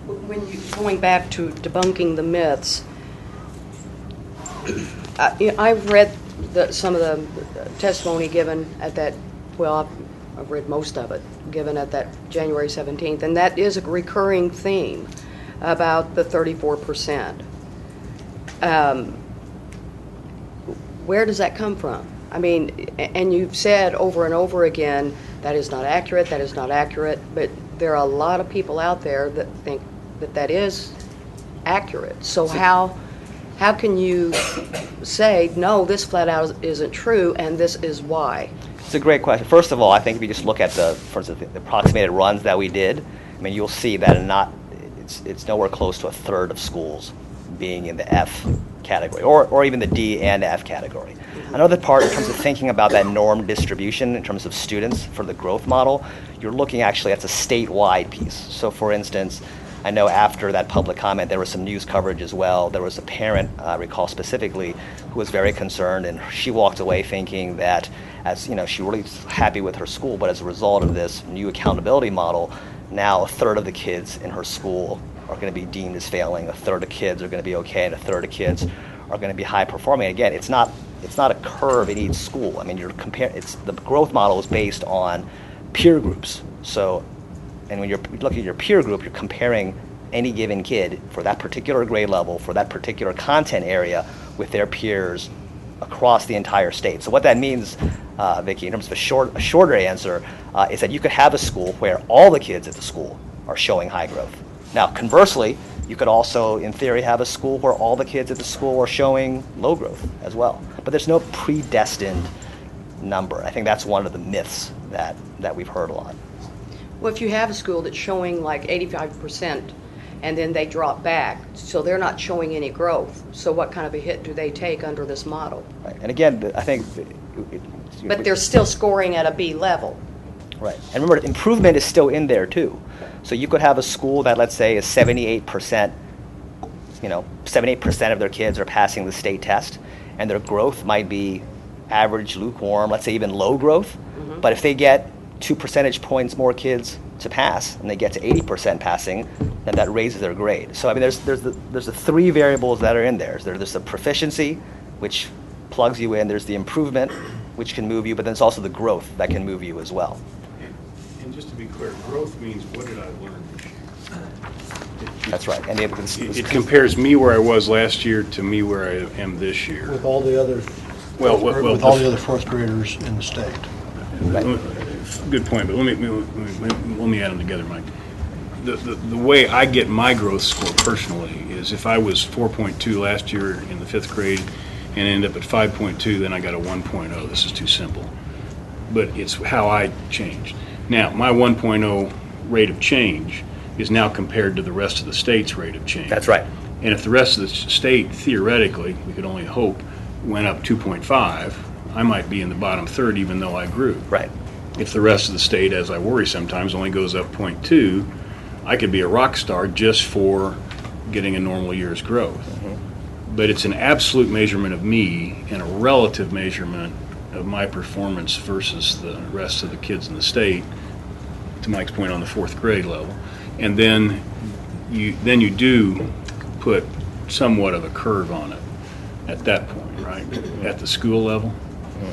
When you going back to debunking the myths, I've read some of the testimony given at that. Well, I've read most of it given at that January 17th, and that is a recurring theme about the 34%. Where does that come from? I mean, and you've said over and over again that is not accurate, that is not accurate, but there are a lot of people out there that think that that is accurate. So how can you say, no, this flat out isn't true, and this is why? It's a great question. First of all, I think if you just look at the approximated runs that we did, I mean, you'll see that it's nowhere close to a third of schools being in the F category, or even the D and F category. Another part in terms of thinking about that norm distribution in terms of students for the growth model, you're looking actually at a statewide piece. So for instance, I know after that public comment, there was some news coverage as well. There was a parent, I recall specifically, who was very concerned, and she walked away thinking that, as she really happy with her school, but as a result of this new accountability model, now a third of the kids in her school are going to be deemed as failing, a third of kids are going to be okay, and a third of kids are going to be high performing. Again, it's not a curve in each school. I mean, the growth model is based on peer groups. So, and when you're looking at your peer group, you're comparing any given kid for that particular grade level, for that particular content area with their peers across the entire state. So what that means, Vicki, in terms of a shorter answer, is that you could have a school where all the kids at the school are showing high growth. Now, conversely, you could also, in theory, have a school where all the kids at the school are showing low growth as well. But there's no predestined number. I think that's one of the myths that we've heard a lot. Well, if you have a school that's showing like 85%, and then they drop back, so they're not showing any growth, so what kind of a hit do they take under this model? Right. And again, I think... But they're still scoring at a B level. Right. And remember, improvement is still in there, too. So you could have a school that, let's say, is 78%, 78% of their kids are passing the state test, and their growth might be average, lukewarm, let's say even low growth. Mm-hmm. But if they get 2 percentage points more kids to pass, and they get to 80% passing, then that raises their grade. So I mean, there's the three variables that are in there. There's the proficiency, which plugs you in. There's the improvement, which can move you, but then it's also the growth that can move you as well. And just to be clear, growth means what did I learn this year? That's right. And it compares me where I was last year to me where I am this year. With all the other, with all the other fourth graders in the state. Right. Good point, but let me add them together, Mike. The way I get my growth score personally is if I was 4.2 last year in the 5th grade and end up at 5.2, then I got a 1.0. This is too simple. But it's how I changed. Now, my 1.0 rate of change is now compared to the rest of the state's rate of change. That's right. And if the rest of the state, theoretically, we could only hope, went up 2.5, I might be in the bottom third even though I grew. Right. If the rest of the state, as I worry sometimes, only goes up 0.2, I could be a rock star just for getting a normal year's growth. But it's an absolute measurement of me and a relative measurement of my performance versus the rest of the kids in the state, to Mike's point, on the fourth grade level. And then you do put somewhat of a curve on it at that point, right? At the school level.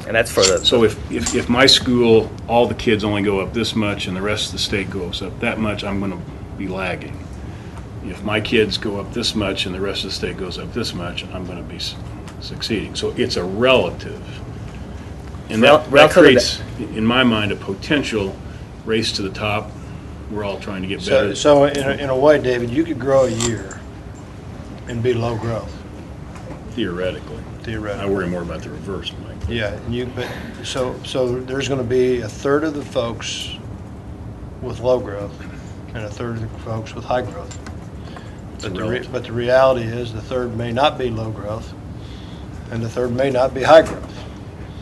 And that's for the... So if my school, all the kids only go up this much and the rest of the state goes up that much, I'm going to be lagging. If my kids go up this much and the rest of the state goes up this much, I'm going to be succeeding. So it's a relative. And that creates, in my mind, a potential race to the top. We're all trying to get better. So in a way, David, you could grow a year and be low growth. Theoretically. I worry more about the reverse, Mike. Yeah, so there's going to be a third of the folks with low growth and a third of the folks with high growth. But the reality is the third may not be low growth, and the third may not be high growth.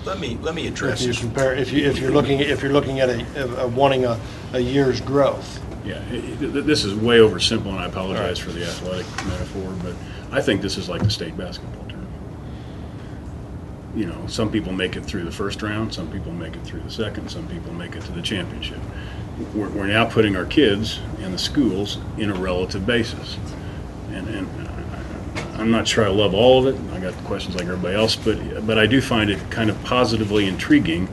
Let me address If you compare, if you're looking at wanting a year's growth. Yeah, this is way oversimple, and I apologize for the athletic metaphor, but I think this is like the state basketball tournament. You know, some people make it through the first round, some people make it through the second, some people make it to the championship. We're now putting our kids and the schools in a relative basis. And I'm not sure I love all of it. I got questions like everybody else, but I do find it kind of positively intriguing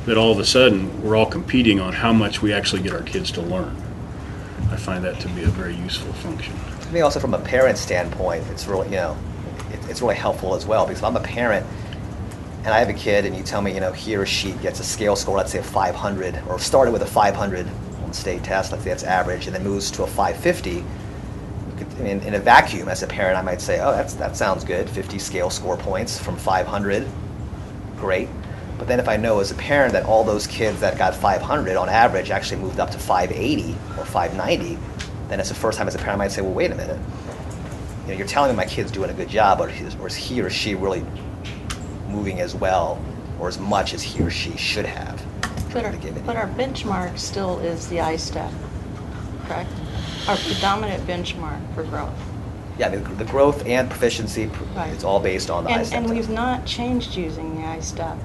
that all of a sudden we're all competing on how much we actually get our kids to learn. I find that to be a very useful function. I think also from a parent standpoint, it's really, it's really helpful as well, because if I'm a parent and I have a kid and you tell me, he or she gets a scale score, let's say a 500, or started with a 500 on the state test, let's say that's average, and then moves to a 550, in a vacuum, as a parent, I might say, oh, that sounds good, 50 scale score points from 500, great. But then if I know as a parent that all those kids that got 500 on average actually moved up to 580 or 590, then it's the first time as a parent I might say, well, wait a minute. You're telling me my kid's doing a good job, or is he or she really moving as well or as much as he or she should have? But our benchmark still is the I-STEP, correct? Our predominant benchmark for growth. Yeah, the growth and proficiency, it's all based on the I-STEP. And we've not changed using the I-STEP,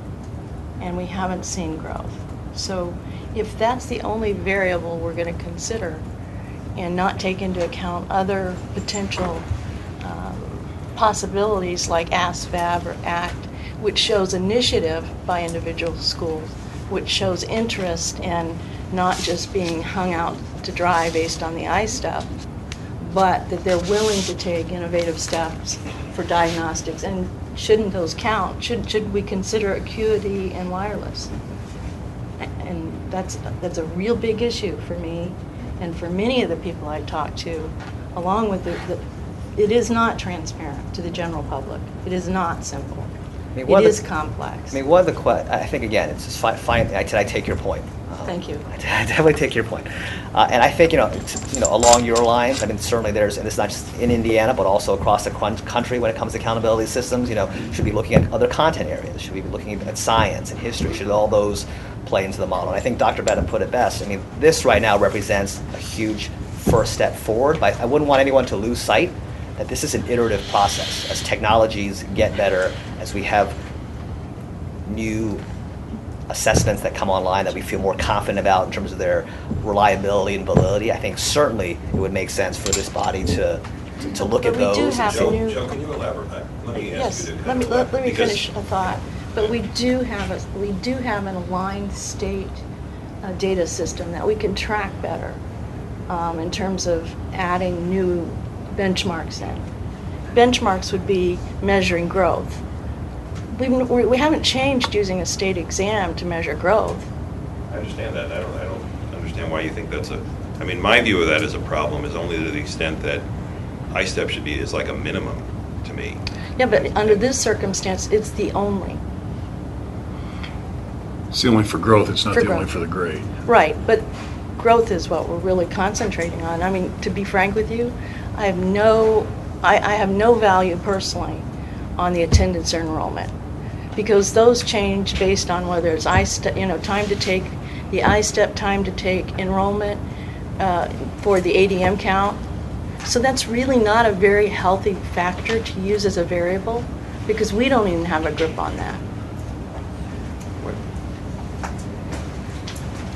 and we haven't seen growth. So if that's the only variable we're going to consider and not take into account other potential possibilities like ASVAB or ACT, which shows initiative by individual schools, which shows interest in not just being hung out to dry based on the I-STEP, but that they're willing to take innovative steps for diagnostics. And shouldn't those count? Should we consider acuity and wireless? And that's a real big issue for me and for many of the people I talk to, along with it is not transparent to the general public. It is not simple. It is complex. One of the I think, again, it's just fine. I take your point. Thank you. I definitely take your point. And I think, along your lines, certainly and it's not just in Indiana, but also across the country when it comes to accountability systems, should be looking at other content areas, should be looking at science and history, should all those play into the model. And I think Dr. Bennett put it best. This right now represents a huge first step forward, but I wouldn't want anyone to lose sight that this is an iterative process. As technologies get better, as we have new assessments that come online that we feel more confident about in terms of their reliability and validity, I think certainly it would make sense for this body to look at those. Joe, can you elaborate? Let me ask you to let me finish a thought. But we do have an aligned state data system that we can track better in terms of adding new benchmarks in. Benchmarks would be measuring growth. We haven't changed using a state exam to measure growth. I understand that. I don't understand why you think that's my view of that as a problem is only to the extent that I-STEP is like a minimum to me. Yeah, but under this circumstance, it's the only. It's the only for growth, it's not the only for the grade. Right, but growth is what we're really concentrating on. I mean, to be frank with you, I have no value personally on the attendance or enrollment, because those change based on whether it's time to take the I-STEP, time to take enrollment for the ADM count. So that's really not a very healthy factor to use as a variable, because we don't even have a grip on that.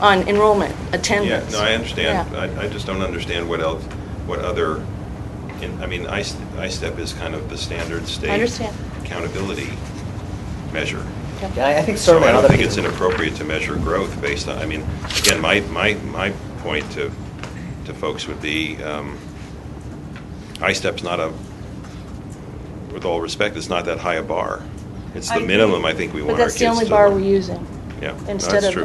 On enrollment, attendance. Yeah, no, I understand. Yeah. I just don't understand what else, what other, I mean, I-STEP is kind of the standard state I understand. accountability measure. Yeah, I think So certainly I don't other think it's people- inappropriate to measure growth based on, I mean, again, my point to folks would be, I-STEP's not with all respect, it's not that high a bar. It's the minimum I think we want But our that's kids the only to bar learn. we're using. Yeah, no, Instead that's of true.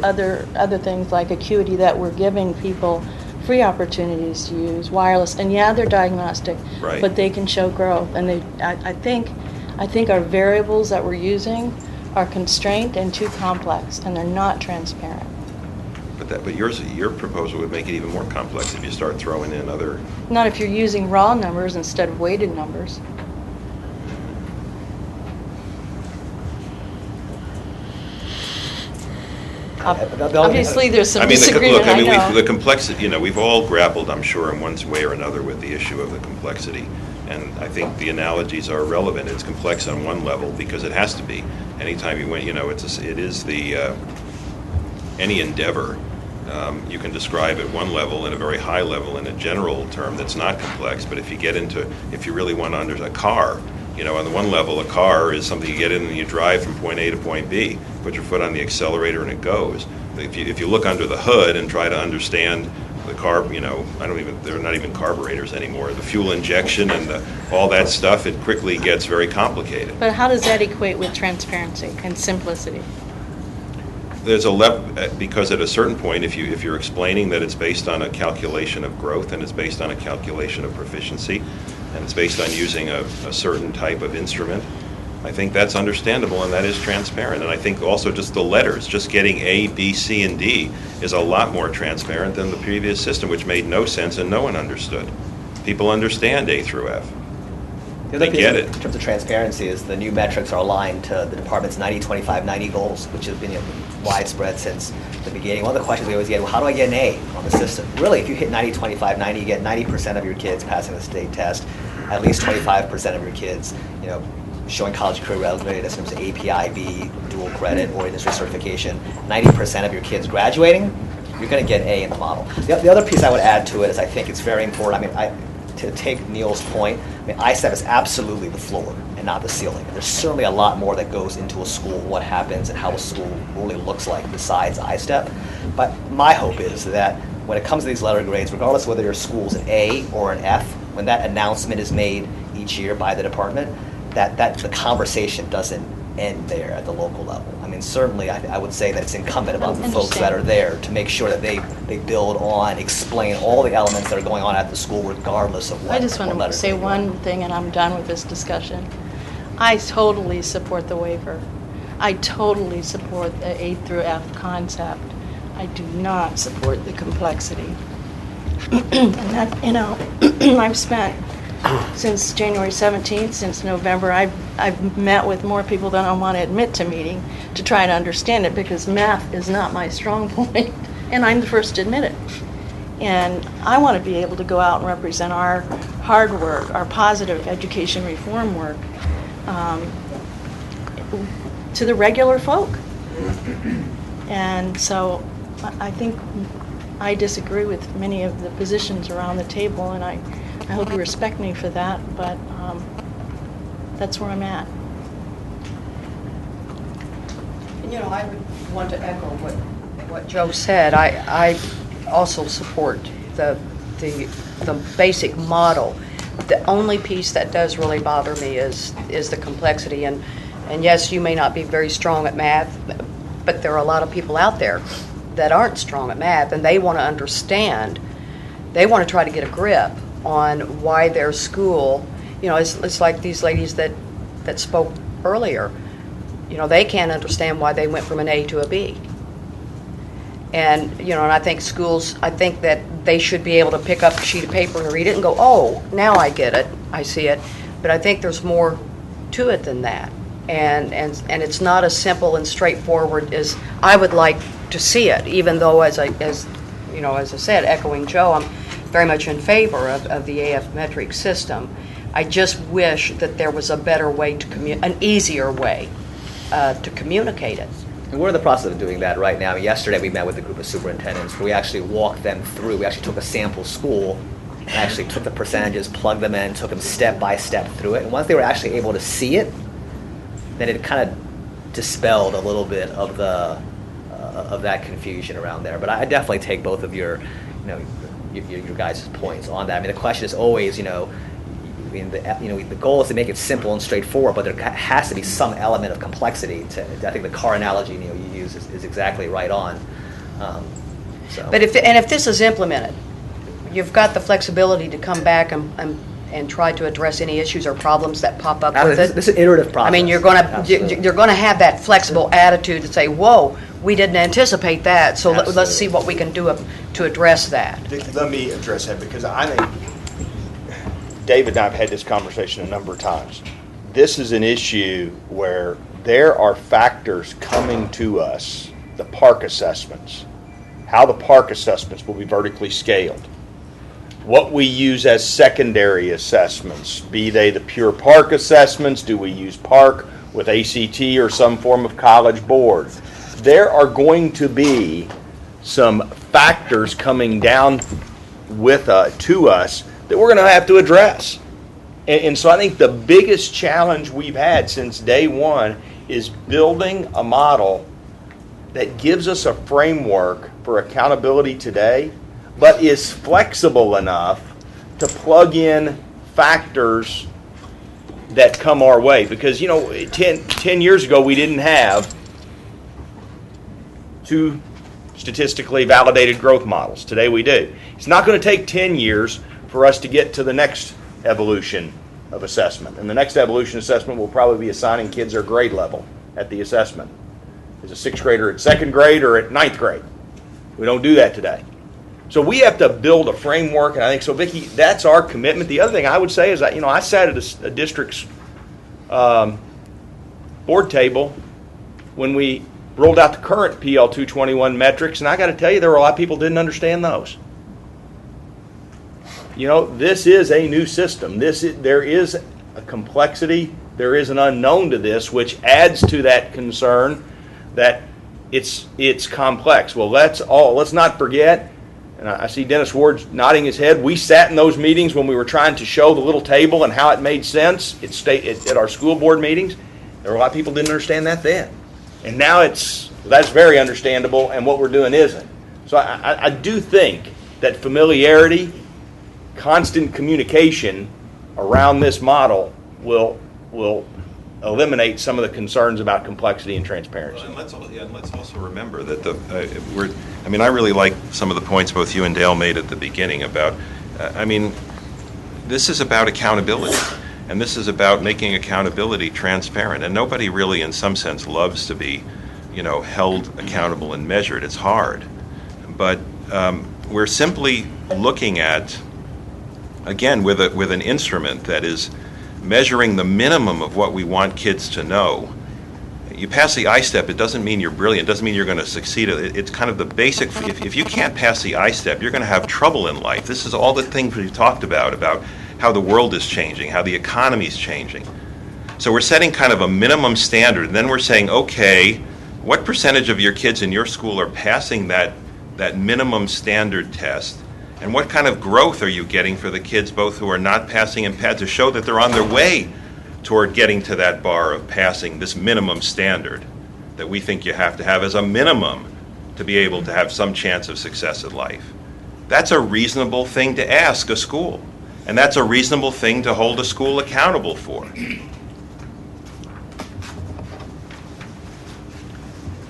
other things like acuity that we're giving people free opportunities to use, wireless, and yeah, they're diagnostic, Right. but they can show growth. And I think our variables that we're using are constrained and too complex, and they're not transparent. But your proposal would make it even more complex if you start throwing in other. Not if you're using raw numbers instead of weighted numbers. Obviously, there's some disagreement, I mean, I know. the complexity, we've all grappled, I'm sure, in one way or another with the issue of the complexity. And I think the analogies are relevant. It's complex on one level because it has to be. Anytime you went, any endeavor, you can describe at one level, at a very high level, in a general term that's not complex. But if you really want to understand a car, on the one level, a car is something you get in and you drive from point A to point B. Put your foot on the accelerator and it goes. If you look under the hood and try to understand the car, they're not even carburetors anymore. The fuel injection and all that stuff, it quickly gets very complicated. But how does that equate with transparency and simplicity? There's a level, because at a certain point, if you're explaining that it's based on a calculation of growth and it's based on a calculation of proficiency and it's based on using a certain type of instrument, I think that's understandable and that is transparent. And I think also just the letters, just getting A, B, C, and D is a lot more transparent than the previous system, which made no sense and no one understood. People understand A through F. The other They piece get in it. terms of transparency is the new metrics are aligned to the department's 90-25-90 goals, which have been widespread since the beginning. One of the questions we always get, well, how do I get an A on the system? Really, if you hit 90-25-90, you get 90% of your kids passing the state test, at least 25% of your kids, showing college career eligibility in terms of APIB, dual credit, or industry certification. 90% of your kids graduating, you're going to get A in the model. The other piece I would add to it is I think it's very important. To take Neil's point, I-STEP is absolutely the floor and not the ceiling. And there's certainly a lot more that goes into a school, what happens, and how a school really looks like besides I-STEP. But my hope is that when it comes to these letter grades, regardless of whether your school's an A or an F, when that announcement is made each year by the department, that the conversation doesn't end there at the local level. Certainly I would say that it's incumbent upon the folks that are there to make sure that they build on, explain all the elements that are going on at the school regardless of what I just want to letters say they go. one thing, and I'm done with this discussion. I totally support the waiver. I totally support the A through F concept. I do not support the complexity. And that, I've spent since January 17th, since November, I've met with more people than I want to admit to meeting to try to understand it, because math is not my strong point, and I'm the first to admit it. And I want to be able to go out and represent our hard work, our positive education reform work, to the regular folk. And so I think I disagree with many of the positions around the table, and I hope you respect me for that, but that's where I'm at. I would want to echo what Joe said. I also support the basic model. The only piece that does really bother me is the complexity. And yes, you may not be very strong at math, but there are a lot of people out there that aren't strong at math, and they want to understand. They want to try to get a grip on why their school, it's like these ladies that spoke earlier. They can't understand why they went from an A to a B. And, and I think schools, I think that they should be able to pick up a sheet of paper and read it and go, oh, now I get it, I see it. But I think there's more to it than that. And it's not as simple and straightforward as I would like to see it, even though, as I said, echoing Joe, I'm very much in favor of the AF metric system. I just wish that there was a better way to an easier way to communicate it. And we're in the process of doing that right now. Yesterday we met with a group of superintendents where we actually walked them through. We actually took a sample school and actually took the percentages, plugged them in, took them step by step through it. And once they were actually able to see it, then it kind of dispelled a little bit of the of that confusion around there. But I definitely take both of your guys' points on that. I mean, the question is always, the goal is to make it simple and straightforward, but there has to be some element of complexity to it. I think the car analogy you use is exactly right on. But if this is implemented, you've got the flexibility to come back and try to address any issues or problems that pop up with it. This is an iterative process. I mean, you're going to have that flexible attitude to say, whoa, we didn't anticipate that, so let's see what we can do to address that. Let me address that, because I think David and I have had this conversation a number of times. This is an issue where there are factors coming to us, the park assessments, how the park assessments will be vertically scaled, what we use as secondary assessments, be they the pure park assessments, do we use park with ACT or some form of college board. There are going to be some factors coming down to us that we're going to have to address. And so I think the biggest challenge we've had since day one is building a model that gives us a framework for accountability today, but is flexible enough to plug in factors that come our way. Because, 10 years ago we didn't have 2 statistically validated growth models. Today we do. It's not going to take 10 years for us to get to the next evolution of assessment. And the next evolution assessment will probably be assigning kids their grade level at the assessment. Is a 6th grader at 2nd grade or at 9th grade? We don't do that today. So we have to build a framework, and I think, so Vicki, that's our commitment. The other thing I would say is that, I sat at a district's board table when we rolled out the current PL 221 metrics, and I got to tell you, there were a lot of people who didn't understand those. This is a new system. There is a complexity, there is an unknown to this, which adds to that concern that it's complex. Well, let's not forget, and I see Dennis Ward nodding his head, we sat in those meetings when we were trying to show the little table and how it made sense at our school board meetings. There were a lot of people who didn't understand that then. And now that's very understandable, and what we're doing isn't. So I do think that familiarity, constant communication around this model will eliminate some of the concerns about complexity and transparency. And let's also remember that I really like some of the points both you and Dale made at the beginning about, this is about accountability. And this is about making accountability transparent. And nobody really, in some sense, loves to be, held accountable and measured. It's hard. But we're simply looking at, again, with an instrument that is measuring the minimum of what we want kids to know. You pass the I-STEP, it doesn't mean you're brilliant. It doesn't mean you're going to succeed. It's kind of the basic, if you can't pass the I-STEP, you're going to have trouble in life. This is all the things we've talked about how the world is changing, how the economy is changing. So we're setting kind of a minimum standard, and then we're saying, okay, what percentage of your kids in your school are passing that minimum standard test? And what kind of growth are you getting for the kids both who are not passing and to show that they're on their way toward getting to that bar of passing this minimum standard that we think you have to have as a minimum to be able to have some chance of success in life? That's a reasonable thing to ask a school. And that's a reasonable thing to hold a school accountable for.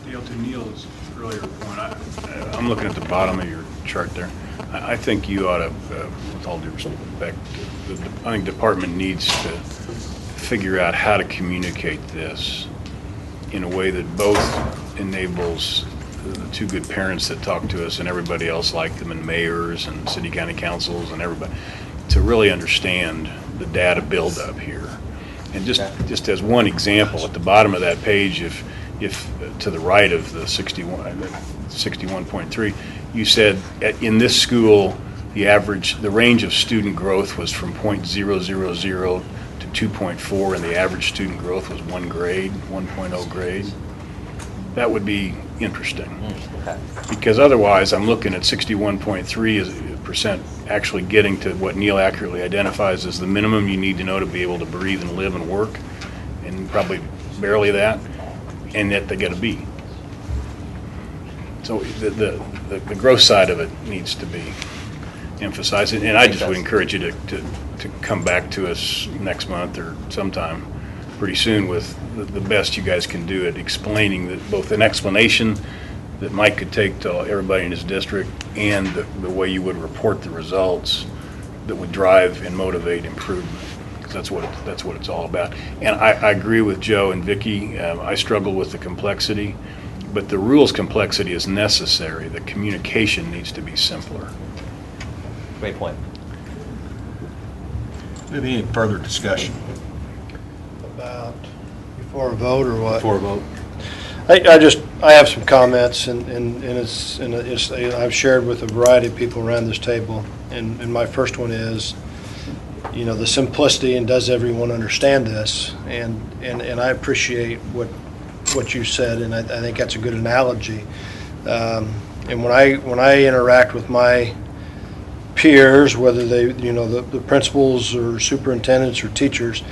Dale, to Neil's earlier point, I'm looking at the bottom of your chart there. I think you ought to, with all due respect, I think the department needs to figure out how to communicate this in a way that both enables the two good parents that talk to us and everybody else like them, and mayors and city county councils and everybody, to really understand the data buildup here. And just as one example, at the bottom of that page, if to the right of the 61.3, you said in this school, the range of student growth was from .000 to 2.4, and the average student growth was 1.0 grade. That would be interesting. Because otherwise, I'm looking at 61.3% actually getting to what Neil accurately identifies as the minimum you need to know to be able to breathe and live and work, and probably barely that, and yet they get a B. So the growth side of it needs to be emphasized, and I just would encourage you to come back to us next month or sometime pretty soon with the best you guys can do at explaining that, both an explanation that Mike could take to everybody in his district, and the way you would report the results that would drive and motivate improvement. Because that's what it's all about. And I agree with Joe and Vicki. I struggle with the complexity, but the rules complexity is necessary. The communication needs to be simpler. Great point. Maybe any further discussion? About before a vote or what? Before a vote. I have some comments, and I've shared with a variety of people around this table, and my first one is, the simplicity, and does everyone understand this? And I appreciate what you said, and I think that's a good analogy. And when I interact with my peers, whether they, the principals or superintendents or teachers,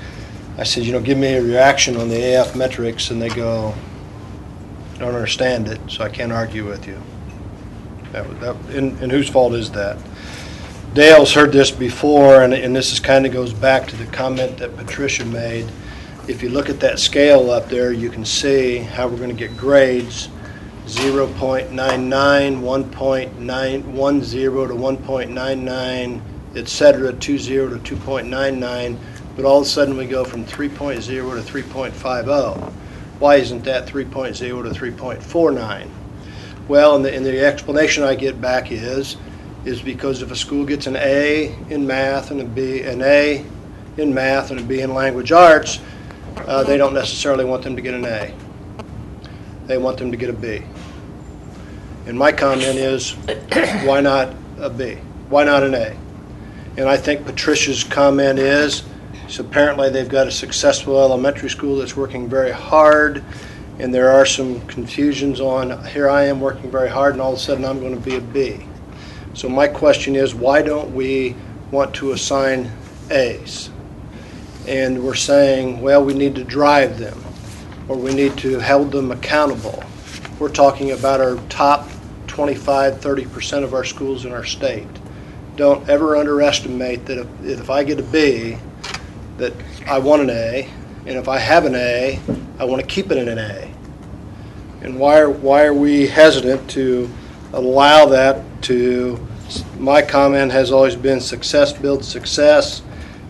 I said, give me a reaction on the AF metrics, and they go, I don't understand it, so I can't argue with you. And whose fault is that? Dale's heard this before, and this kind of goes back to the comment that Patricia made. If you look at that scale up there, you can see how we're going to get grades: 0.99, 1.910 to 1.99, etc., 20 to 2.99. But all of a sudden we go from 3.0 to 3.50. Why isn't that 3.0 to 3.49? Well, and the explanation I get back is because if a school gets an A in math and an A in math and a B in language arts, they don't necessarily want them to get an A. They want them to get a B. And my comment is, why not a B? Why not an A? And I think Patricia's comment is, so apparently they've got a successful elementary school that's working very hard, and there are some confusions on, here I am working very hard, and all of a sudden I'm going to be a B. So my question is, why don't we want to assign A's? And we're saying, well, we need to drive them, or we need to hold them accountable. We're talking about our top 25, 30% of our schools in our state. Don't ever underestimate that if I get a B, that I want an A, and if I have an A, I want to keep it in an A. And why are we hesitant to allow that to? My comment has always been success builds success,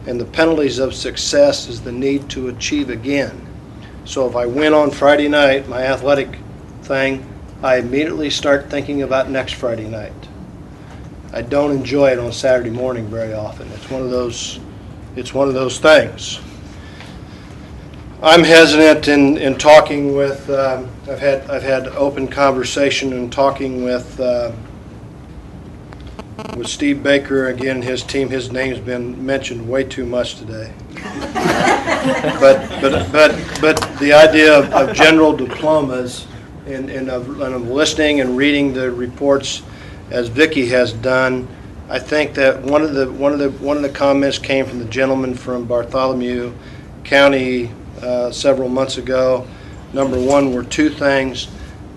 and the penalties of success is the need to achieve again. So if I win on Friday night, my athletic thing, I immediately start thinking about next Friday night. I don't enjoy it on Saturday morning very often. It's one of those things. I'm hesitant in talking with. I've had open conversation and talking with Steve Baker. Again, his team. His name's been mentioned way too much today. but the idea of general diplomas and of listening and reading the reports, as Vicki has done. I think that one of the comments came from the gentleman from Bartholomew County several months ago. Number one were two things.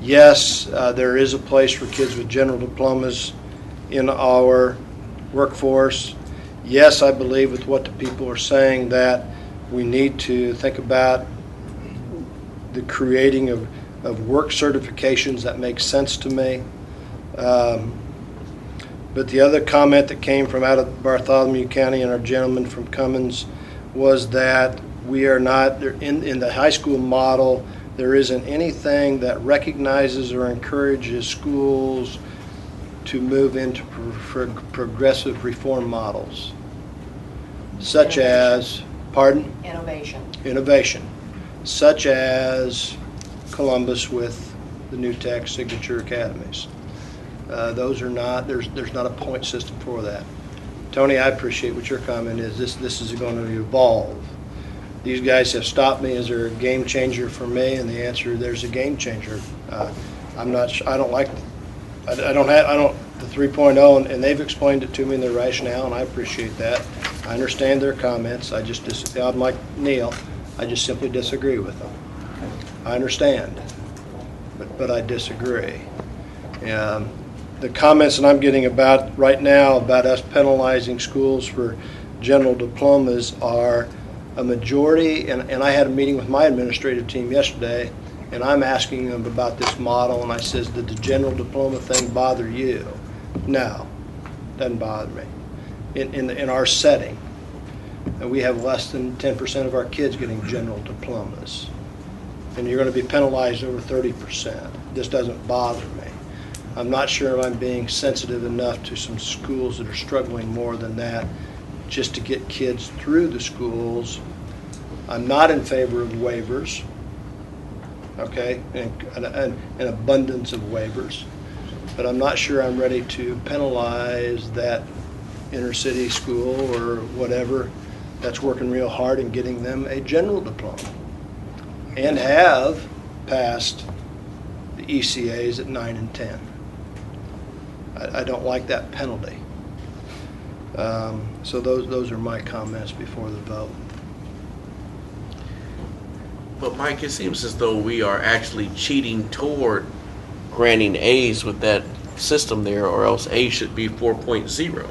Yes, there is a place for kids with general diplomas in our workforce. Yes, I believe with what the people are saying that we need to think about the creating of work certifications that make sense to me. But the other comment that came from out of Bartholomew County and our gentleman from Cummins was that we are not, in the high school model, there isn't anything that recognizes or encourages schools to move into progressive reform models, such as, pardon? Innovation, such as Columbus with the New Tech Signature Academies. Those are not, there's not a point system for that. Tony, I appreciate what your comment is. This is going to evolve. These guys have stopped me. Is there a game changer for me? And the answer, there's a game changer. I'm not. I don't like. I don't the 3.0, and they've explained it to me in their rationale, and I appreciate that. I understand their comments. I'm like Neil. I just simply disagree with them. I understand, but I disagree. The comments that I'm getting about right now about us penalizing schools for general diplomas are a majority, and I had a meeting with my administrative team yesterday, and I'm asking them about this model, and I says, did the general diploma thing bother you? No, doesn't bother me. In our setting, and we have less than 10% of our kids getting general diplomas, and you're going to be penalized over 30%. This doesn't bother me. I'm not sure I'm being sensitive enough to some schools that are struggling more than that, just to get kids through the schools. I'm not in favor of waivers, okay, and an abundance of waivers, but I'm not sure I'm ready to penalize that inner city school or whatever that's working real hard and getting them a general diploma and have passed the ECAs at 9 and 10. I don't like that penalty. So those are my comments before the vote. But Mike, it seems as though we are actually cheating toward granting A's with that system there, or else A should be 4.0.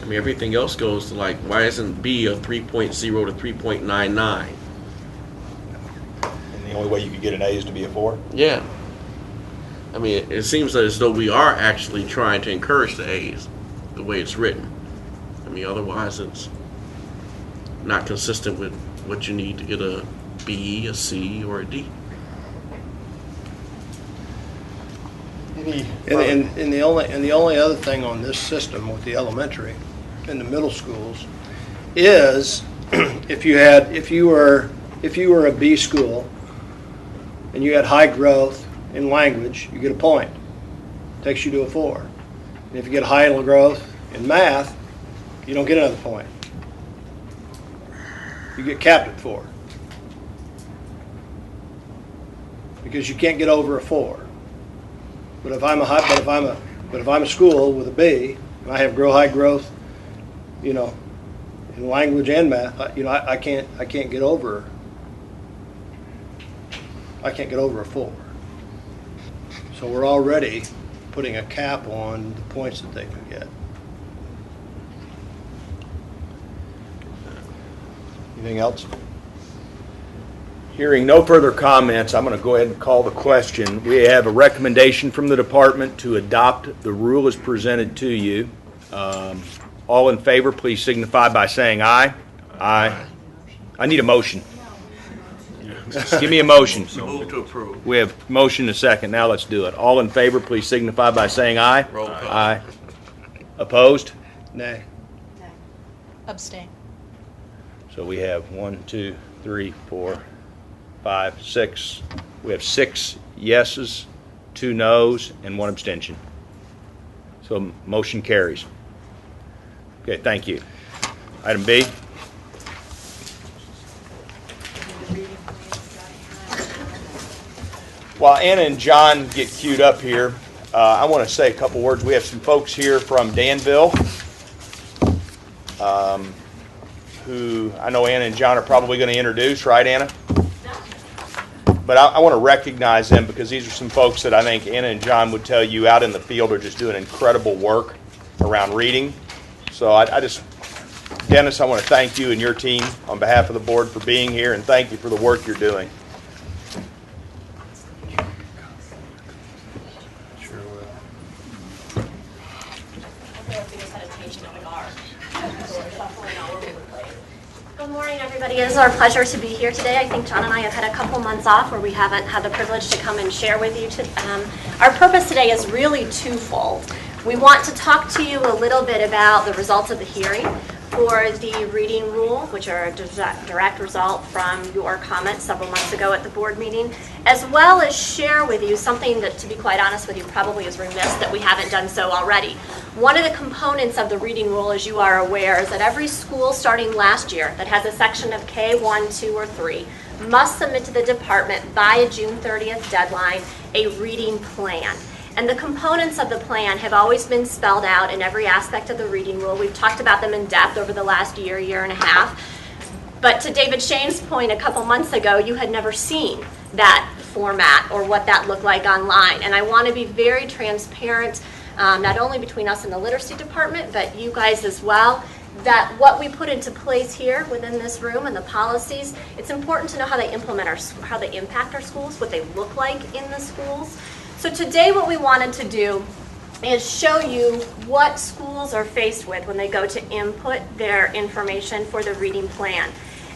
I mean, everything else goes to, like, why isn't B a 3.0 to 3.99? And the only way you could get an A is to be a 4? Yeah. I mean, it seems as though we are actually trying to encourage the A's the way it's written. I mean, otherwise it's not consistent with what you need to get a B, a C, or a D. And the only other thing on this system with the elementary and the middle schools is if you were a B school and you had high growth in language, you get a point. Takes you to a 4. And if you get high growth in math, you don't get another point. You get capped at 4. Because you can't get over a 4. But if I'm a school with a B and I have high growth, in language and math, I can't get over a 4. So we're already putting a cap on the points that they can get. Anything else? Hearing no further comments, I'm going to go ahead and call the question. We have a recommendation from the department to adopt the rule as presented to you. All in favor, please signify by saying aye. Aye. I need a motion. Give me a motion. Move to approve. We have motion and a second. Now let's do it. All in favor, please signify by saying aye. Roll call. Aye. Opposed? Nay. Abstain. So we have 1, 2, 3, 4, 5, 6. We have 6 yeses, 2 noes, and 1 abstention. So motion carries. Okay, thank you. Item B. While Anna and John get queued up here, I want to say a couple words. We have some folks here from Danville who I know Anna and John are probably going to introduce, right, Anna? But I want to recognize them because these are some folks that I think Anna and John would tell you out in the field are just doing incredible work around reading. So Dennis, I want to thank you and your team on behalf of the board for being here, and thank you for the work you're doing. Good morning, everybody. everybody. It is our pleasure to be here today. I think John and I have had a couple months off where we haven't had the privilege to come and share with you. Our purpose today is really twofold. We want to talk to you a little bit about the results of the hearing for the reading rule, which are a direct result from your comments several months ago at the board meeting, as well as share with you something that, to be quite honest with you, probably is remiss that we haven't done so already. One of the components of the reading rule, as you are aware, is that every school starting last year that has a section of K1, 2, or 3 must submit to the department by a June 30th deadline a reading plan. And the components of the plan have always been spelled out in every aspect of the reading rule. We've talked about them in depth over the last year and a half. But to David Shane's point a couple months ago, you had never seen that format or what that looked like online. And I want to be very transparent, not only between us and the literacy department, but you guys as well, that what we put into place here within this room and the policies, it's important to know how they how they impact our schools, what they look like in the schools. So today what we wanted to do is show you what schools are faced with when they go to input their information for the reading plan.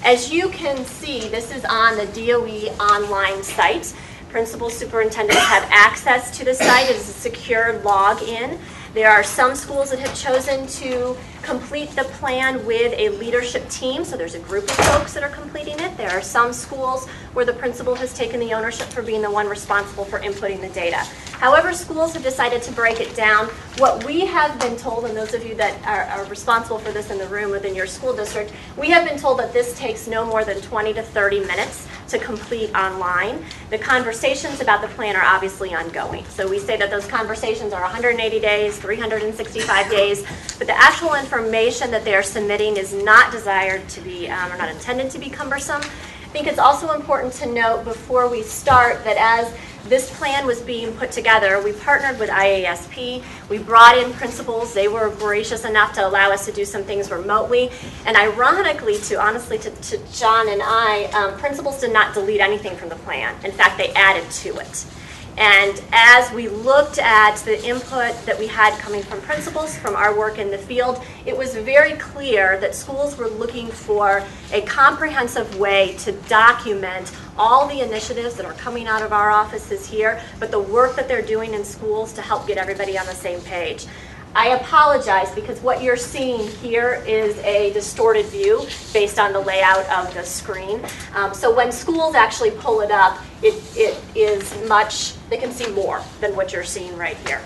As you can see, this is on the DOE online site. Principals, superintendents have access to the site. It is a secure login. There are some schools that have chosen to complete the plan with a leadership team, so there's a group of folks that are completing it. There are some schools where the principal has taken the ownership for being the one responsible for inputting the data. However, schools have decided to break it down. What we have been told, and those of you that are responsible for this in the room within your school district, we have been told that this takes no more than 20 to 30 minutes to complete online. The conversations about the plan are obviously ongoing. So we say that those conversations are 180 days, 365 days, but the actual information that they are submitting is not desired to be, or not intended to be cumbersome. I think it's also important to note before we start that as this plan was being put together, we partnered with IASP. We brought in principals. They were gracious enough to allow us to do some things remotely. And ironically, to John and I, principals did not delete anything from the plan. In fact, they added to it. And as we looked at the input that we had coming from principals, from our work in the field, it was very clear that schools were looking for a comprehensive way to document all the initiatives that are coming out of our offices here, but the work that they're doing in schools to help get everybody on the same page. I apologize because what you're seeing here is a distorted view based on the layout of the screen. So when schools actually pull it up, it is much, they can see more than what you're seeing right here.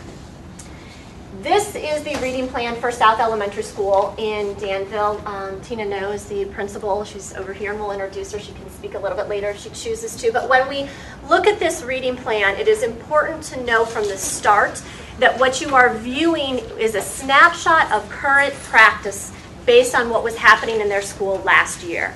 This is the reading plan for South Elementary School in Danville. Tina knows the principal. She's over here and we'll introduce her. She can speak a little bit later if she chooses to. But when we look at this reading plan, it is important to know from the start that what you are viewing is a snapshot of current practice based on what was happening in their school last year.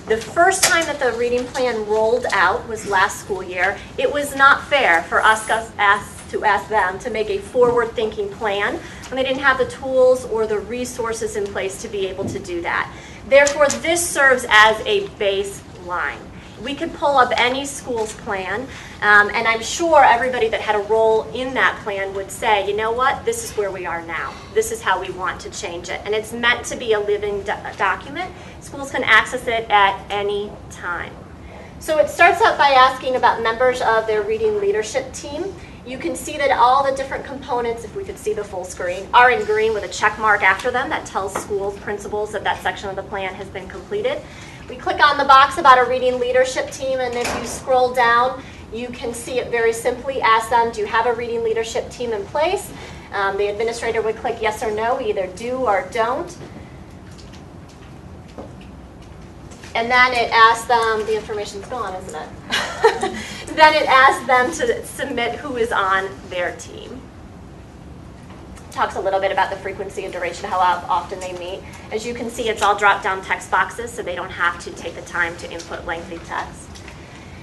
The first time that the reading plan rolled out was last school year. It was not fair for us to ask them to make a forward-thinking plan when they didn't have the tools or the resources in place to be able to do that. Therefore, this serves as a baseline. We could pull up any school's plan, and I'm sure everybody that had a role in that plan would say, you know what, this is where we are now. This is how we want to change it. And it's meant to be a living document. Schools can access it at any time. So it starts out by asking about members of their reading leadership team. You can see that all the different components, if we could see the full screen, are in green with a check mark after them. That tells schools, principals that that section of the plan has been completed. We click on the box about a reading leadership team, and if you scroll down, you can see it very simply. Ask them, do you have a reading leadership team in place? The administrator would click yes or no, we either do or don't. And then it asks them, the information's gone, isn't it? Then it asks them to submit who is on their team. Talks a little bit about the frequency and duration, how often they meet. As you can see, it's all drop-down text boxes, so they don't have to take the time to input lengthy text.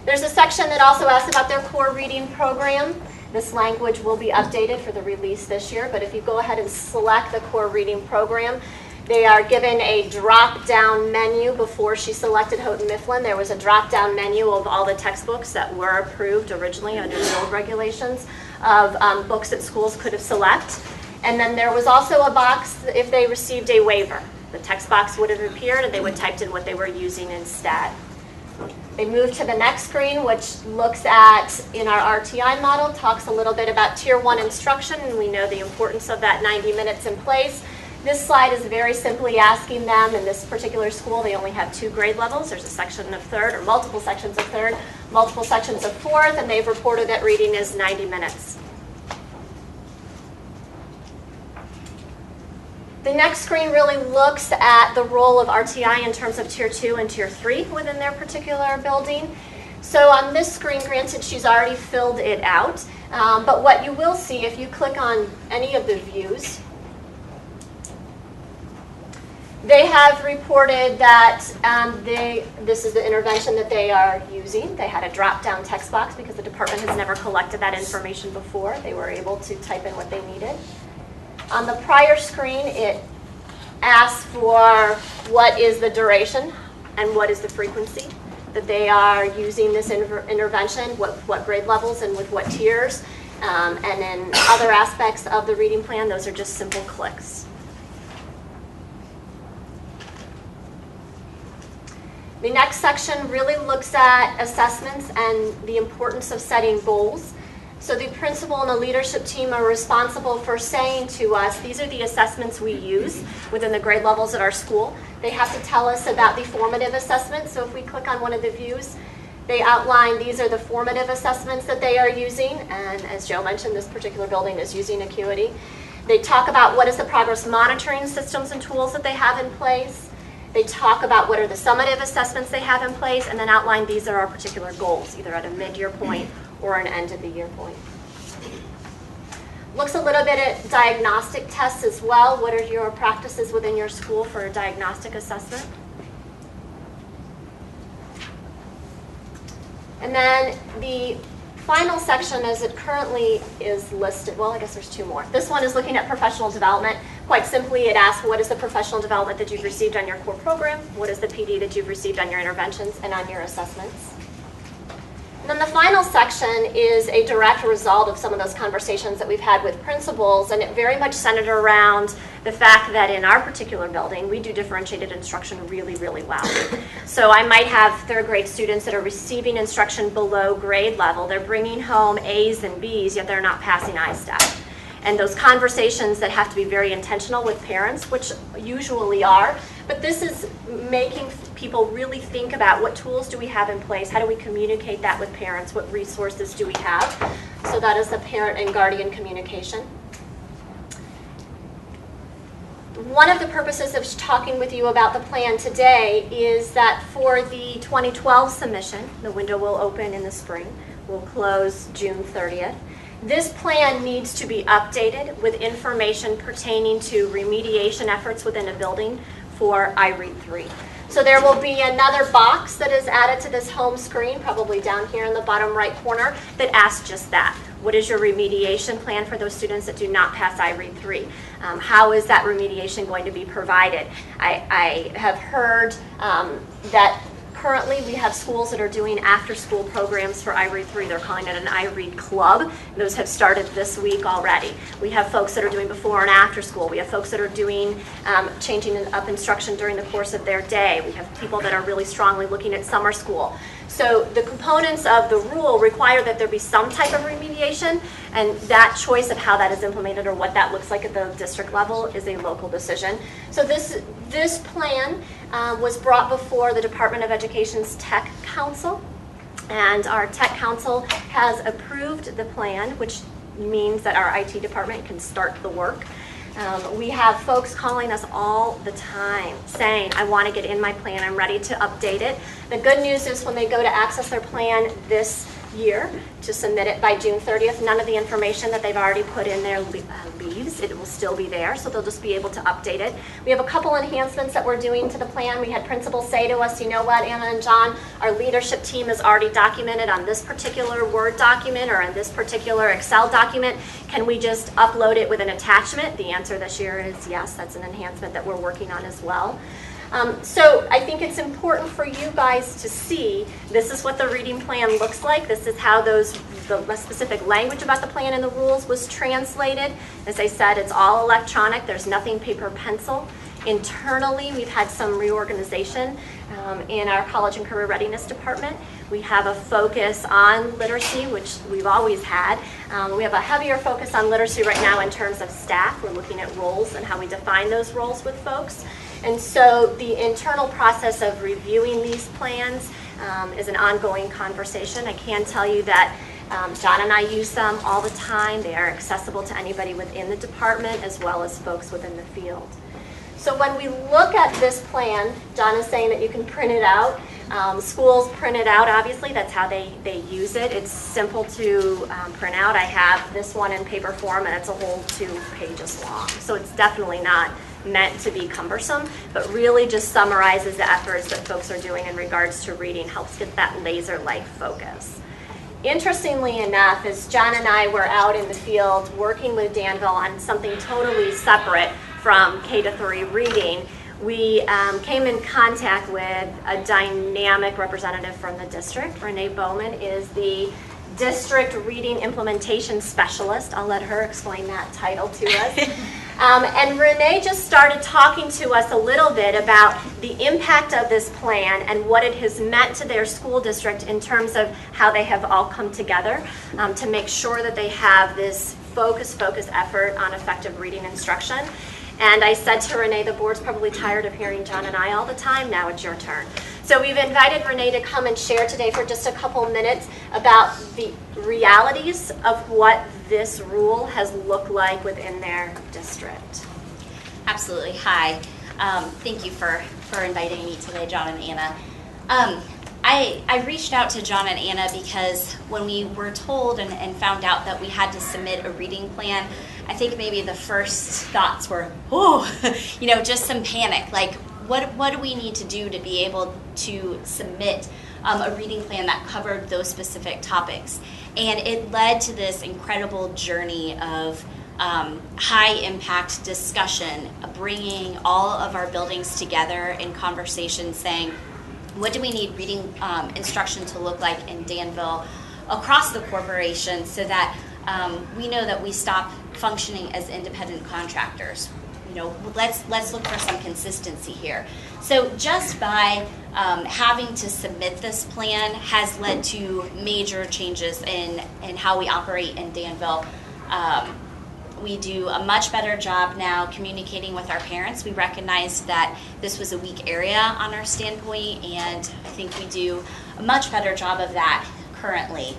There's a section that also asks about their core reading program. This language will be updated for the release this year, but if you go ahead and select the core reading program, they are given a drop-down menu. Before she selected Houghton Mifflin, there was a drop-down menu of all the textbooks that were approved originally under the old regulations of books that schools could have selected. And then there was also a box if they received a waiver. The text box would have appeared and they would typed in what they were using instead. They moved to the next screen, which looks at, in our RTI model, talks a little bit about Tier 1 instruction, and we know the importance of that 90 minutes in place. This slide is very simply asking them, in this particular school, they only have 2 grade levels. There's a section of third, or multiple sections of third, multiple sections of fourth, and they've reported that reading is 90 minutes. The next screen really looks at the role of RTI in terms of Tier 2 and Tier 3 within their particular building. So on this screen, granted, she's already filled it out, but what you will see if you click on any of the views, they have reported that this is the intervention that they are using. They had a drop-down text box because the department has never collected that information before. They were able to type in what they needed. On the prior screen, it asks for what is the duration and what is the frequency that they are using this intervention, what grade levels and with what tiers, and then other aspects of the reading plan. Those are just simple clicks. The next section really looks at assessments and the importance of setting goals. So the principal and the leadership team are responsible for saying to us, these are the assessments we use within the grade levels at our school. They have to tell us about the formative assessments. So if we click on one of the views, they outline these are the formative assessments that they are using. And as Joe mentioned, this particular building is using Acuity. They talk about what is the progress monitoring systems and tools that they have in place. They talk about what are the summative assessments they have in place, and then outline these are our particular goals, either at a mid-year point or an end-of-the-year point. Looks a little bit at diagnostic tests as well. What are your practices within your school for a diagnostic assessment? And then the final section as it currently is listed, well, I guess there's 2 more. This one is looking at professional development. Quite simply, it asks what is the professional development that you've received on your core program, what is the PD that you've received on your interventions and on your assessments. And then the final section is a direct result of some of those conversations that we've had with principals, and it very much centered around the fact that in our particular building, we do differentiated instruction really, really well. So I might have 3rd grade students that are receiving instruction below grade level. They're bringing home A's and B's, yet they're not passing I-STEP. And those conversations that have to be very intentional with parents, which usually are, but this is making people really think about what tools do we have in place, how do we communicate that with parents, what resources do we have. So that is the parent and guardian communication. One of the purposes of talking with you about the plan today is that for the 2012 submission, the window will open in the spring, will close June 30th. This plan needs to be updated with information pertaining to remediation efforts within a building for IREAD 3. So there will be another box that is added to this home screen, probably down here in the bottom right corner, that asks just that. What is your remediation plan for those students that do not pass IREAD 3? How is that remediation going to be provided? I have heard that currently we have schools that are doing after-school programs for IREAD 3. They're calling it an IREAD club. Those have started this week already. We have folks that are doing before and after school. We have folks that are doing changing up instruction during the course of their day. We have people that are really strongly looking at summer school. So the components of the rule require that there be some type of remediation, and that choice of how that is implemented or what that looks like at the district level is a local decision. So this plan was brought before the Department of Education's Tech Council, and our Tech Council has approved the plan, which means that our IT department can start the work. We have folks calling us all the time saying, I want to get in my plan, I'm ready to update it. The good news is when they go to access their plan this year to submit it by June 30th, none of the information that they've already put in there leaves. It will still be there, so they'll just be able to update it. We have a couple enhancements that we're doing to the plan. We had principals say to us, you know what, Anna and John, our leadership team is already documented on this particular Word document or in this particular Excel document. Can we just upload it with an attachment? The answer this year is yes, that's an enhancement that we're working on as well. So I think it's important for you guys to see this is what the reading plan looks like. This is how the specific language about the plan and the rules was translated. As I said, it's all electronic. There's nothing paper pencil. Internally, we've had some reorganization in our college and career readiness department. We have a focus on literacy, which we've always had. We have a heavier focus on literacy right now in terms of staff. We're looking at roles and how we define those roles with folks. And so the internal process of reviewing these plans is an ongoing conversation. I can tell you that John and I use them all the time. They are accessible to anybody within the department as well as folks within the field. So when we look at this plan, John is saying that you can print it out. Schools print it out, obviously. That's how they use it. It's simple to print out. I have this one in paper form, and it's a whole 2 pages long. So it's definitely not meant to be cumbersome, but really just summarizes the efforts that folks are doing in regards to reading, helps get that laser-like focus. Interestingly enough, as John and I were out in the field working with Danville on something totally separate from K-3 reading, we came in contact with a dynamic representative from the district. Renee Bowman is the District Reading Implementation Specialist. I'll let her explain that title to us. And Renee just started talking to us a little bit about the impact of this plan and what it has meant to their school district in terms of how they have all come together to make sure that they have this focused effort on effective reading instruction. And I said to Renee, the board's probably tired of hearing John and I all the time. Now it's your turn. So we've invited Renee to come and share today for just a couple minutes about the realities of what this rule has looked like within their district. Absolutely. Hi. Thank you for inviting me today, John and Anna. I reached out to John and Anna because when we were told and found out that we had to submit a reading plan, I think maybe the first thoughts were, just some panic. Like, what do we need to do to be able to submit a reading plan that covered those specific topics? And it led to this incredible journey of high impact discussion, bringing all of our buildings together in conversation, saying, what do we need reading instruction to look like in Danville across the corporation so that we know that we stop functioning as independent contractors? Let's look for some consistency here. So just by having to submit this plan has led to major changes in how we operate in Danville. We do a much better job now communicating with our parents. We recognize that this was a weak area on our standpoint, and I think we do a much better job of that currently.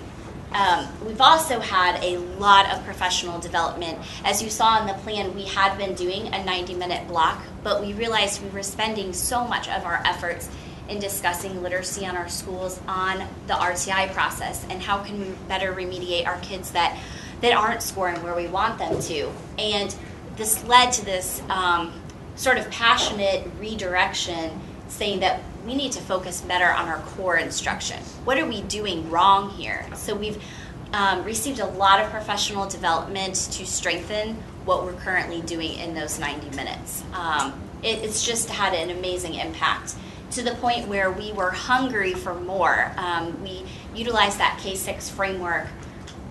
We've also had a lot of professional development. As you saw in the plan, we had been doing a 90-minute block, but we realized we were spending so much of our efforts in discussing literacy on our schools on the RTI process and how can we better remediate our kids that aren't scoring where we want them to. And this led to this sort of passionate redirection saying that we need to focus better on our core instruction. What are we doing wrong here? So we've received a lot of professional development to strengthen what we're currently doing in those 90 minutes. It's just had an amazing impact to the point where we were hungry for more. We utilized that K-6 framework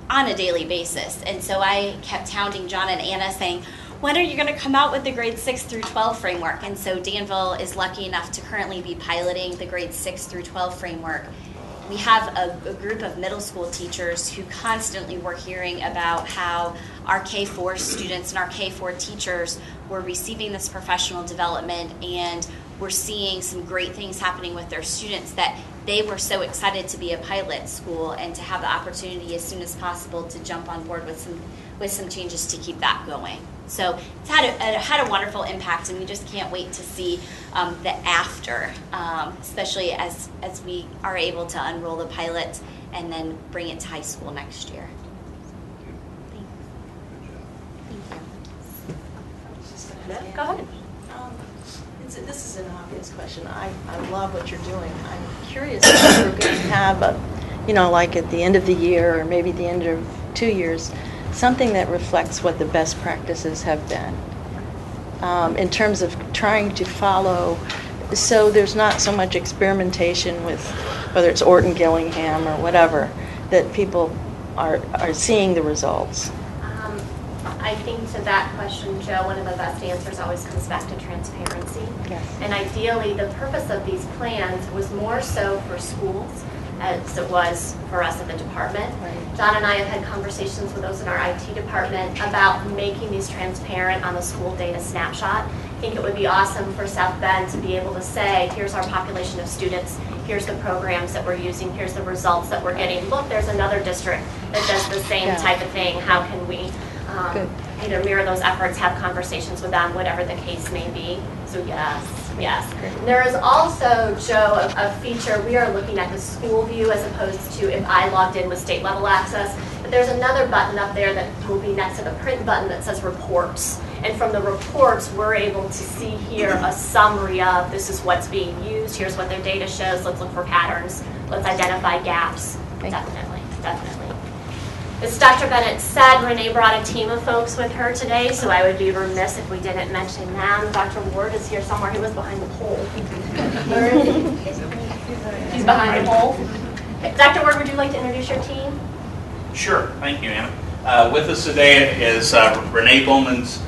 on a daily basis. And so I kept hounding John and Anna saying, when are you going to come out with the grade 6 through 12 framework? And so Danville is lucky enough to currently be piloting the grade 6 through 12 framework. We have a group of middle school teachers who constantly were hearing about how our K-4 students and our K-4 teachers were receiving this professional development, and we're seeing some great things happening with their students that they were so excited to be a pilot school and to have the opportunity as soon as possible to jump on board with some changes to keep that going. So it's had a wonderful impact, and we just can't wait to see the after, especially as we are able to unroll the pilot and then bring it to high school next year. Go ahead. This is an obvious question. I love what you're doing. I'm curious if you're going to have like at the end of the year or maybe the end of 2 years, something that reflects what the best practices have been in terms of trying to follow, so there's not so much experimentation with whether it's Orton Gillingham or whatever, that people are seeing the results. I think to that question, Joe, one of the best answers always comes back to transparency. Yes. And ideally, the purpose of these plans was more so for schools as it was for us at the department. Right. John and I have had conversations with those in our IT department about making these transparent on the school data snapshot. I think it would be awesome for South Bend to be able to say, here's our population of students, here's the programs that we're using, here's the results that we're getting. Look, there's another district that does the same type of thing. How can we either mirror those efforts, have conversations with them, whatever the case may be. So yes. There is also, Joe, a feature, we are looking at the school view as opposed to if I logged in with state level access. But there's another button up there that will be next to the print button that says reports. And from the reports, we're able to see here a summary of this is what's being used, here's what their data shows, let's look for patterns, let's identify gaps. Definitely. As Dr. Bennett said, Renee brought a team of folks with her today, so I would be remiss if we didn't mention them. Dr. Ward is here somewhere. He was behind the pole. He's behind the pole. Okay. Dr. Ward, would you like to introduce your team? Sure. Thank you, Anna. With us today is Renee Bowman's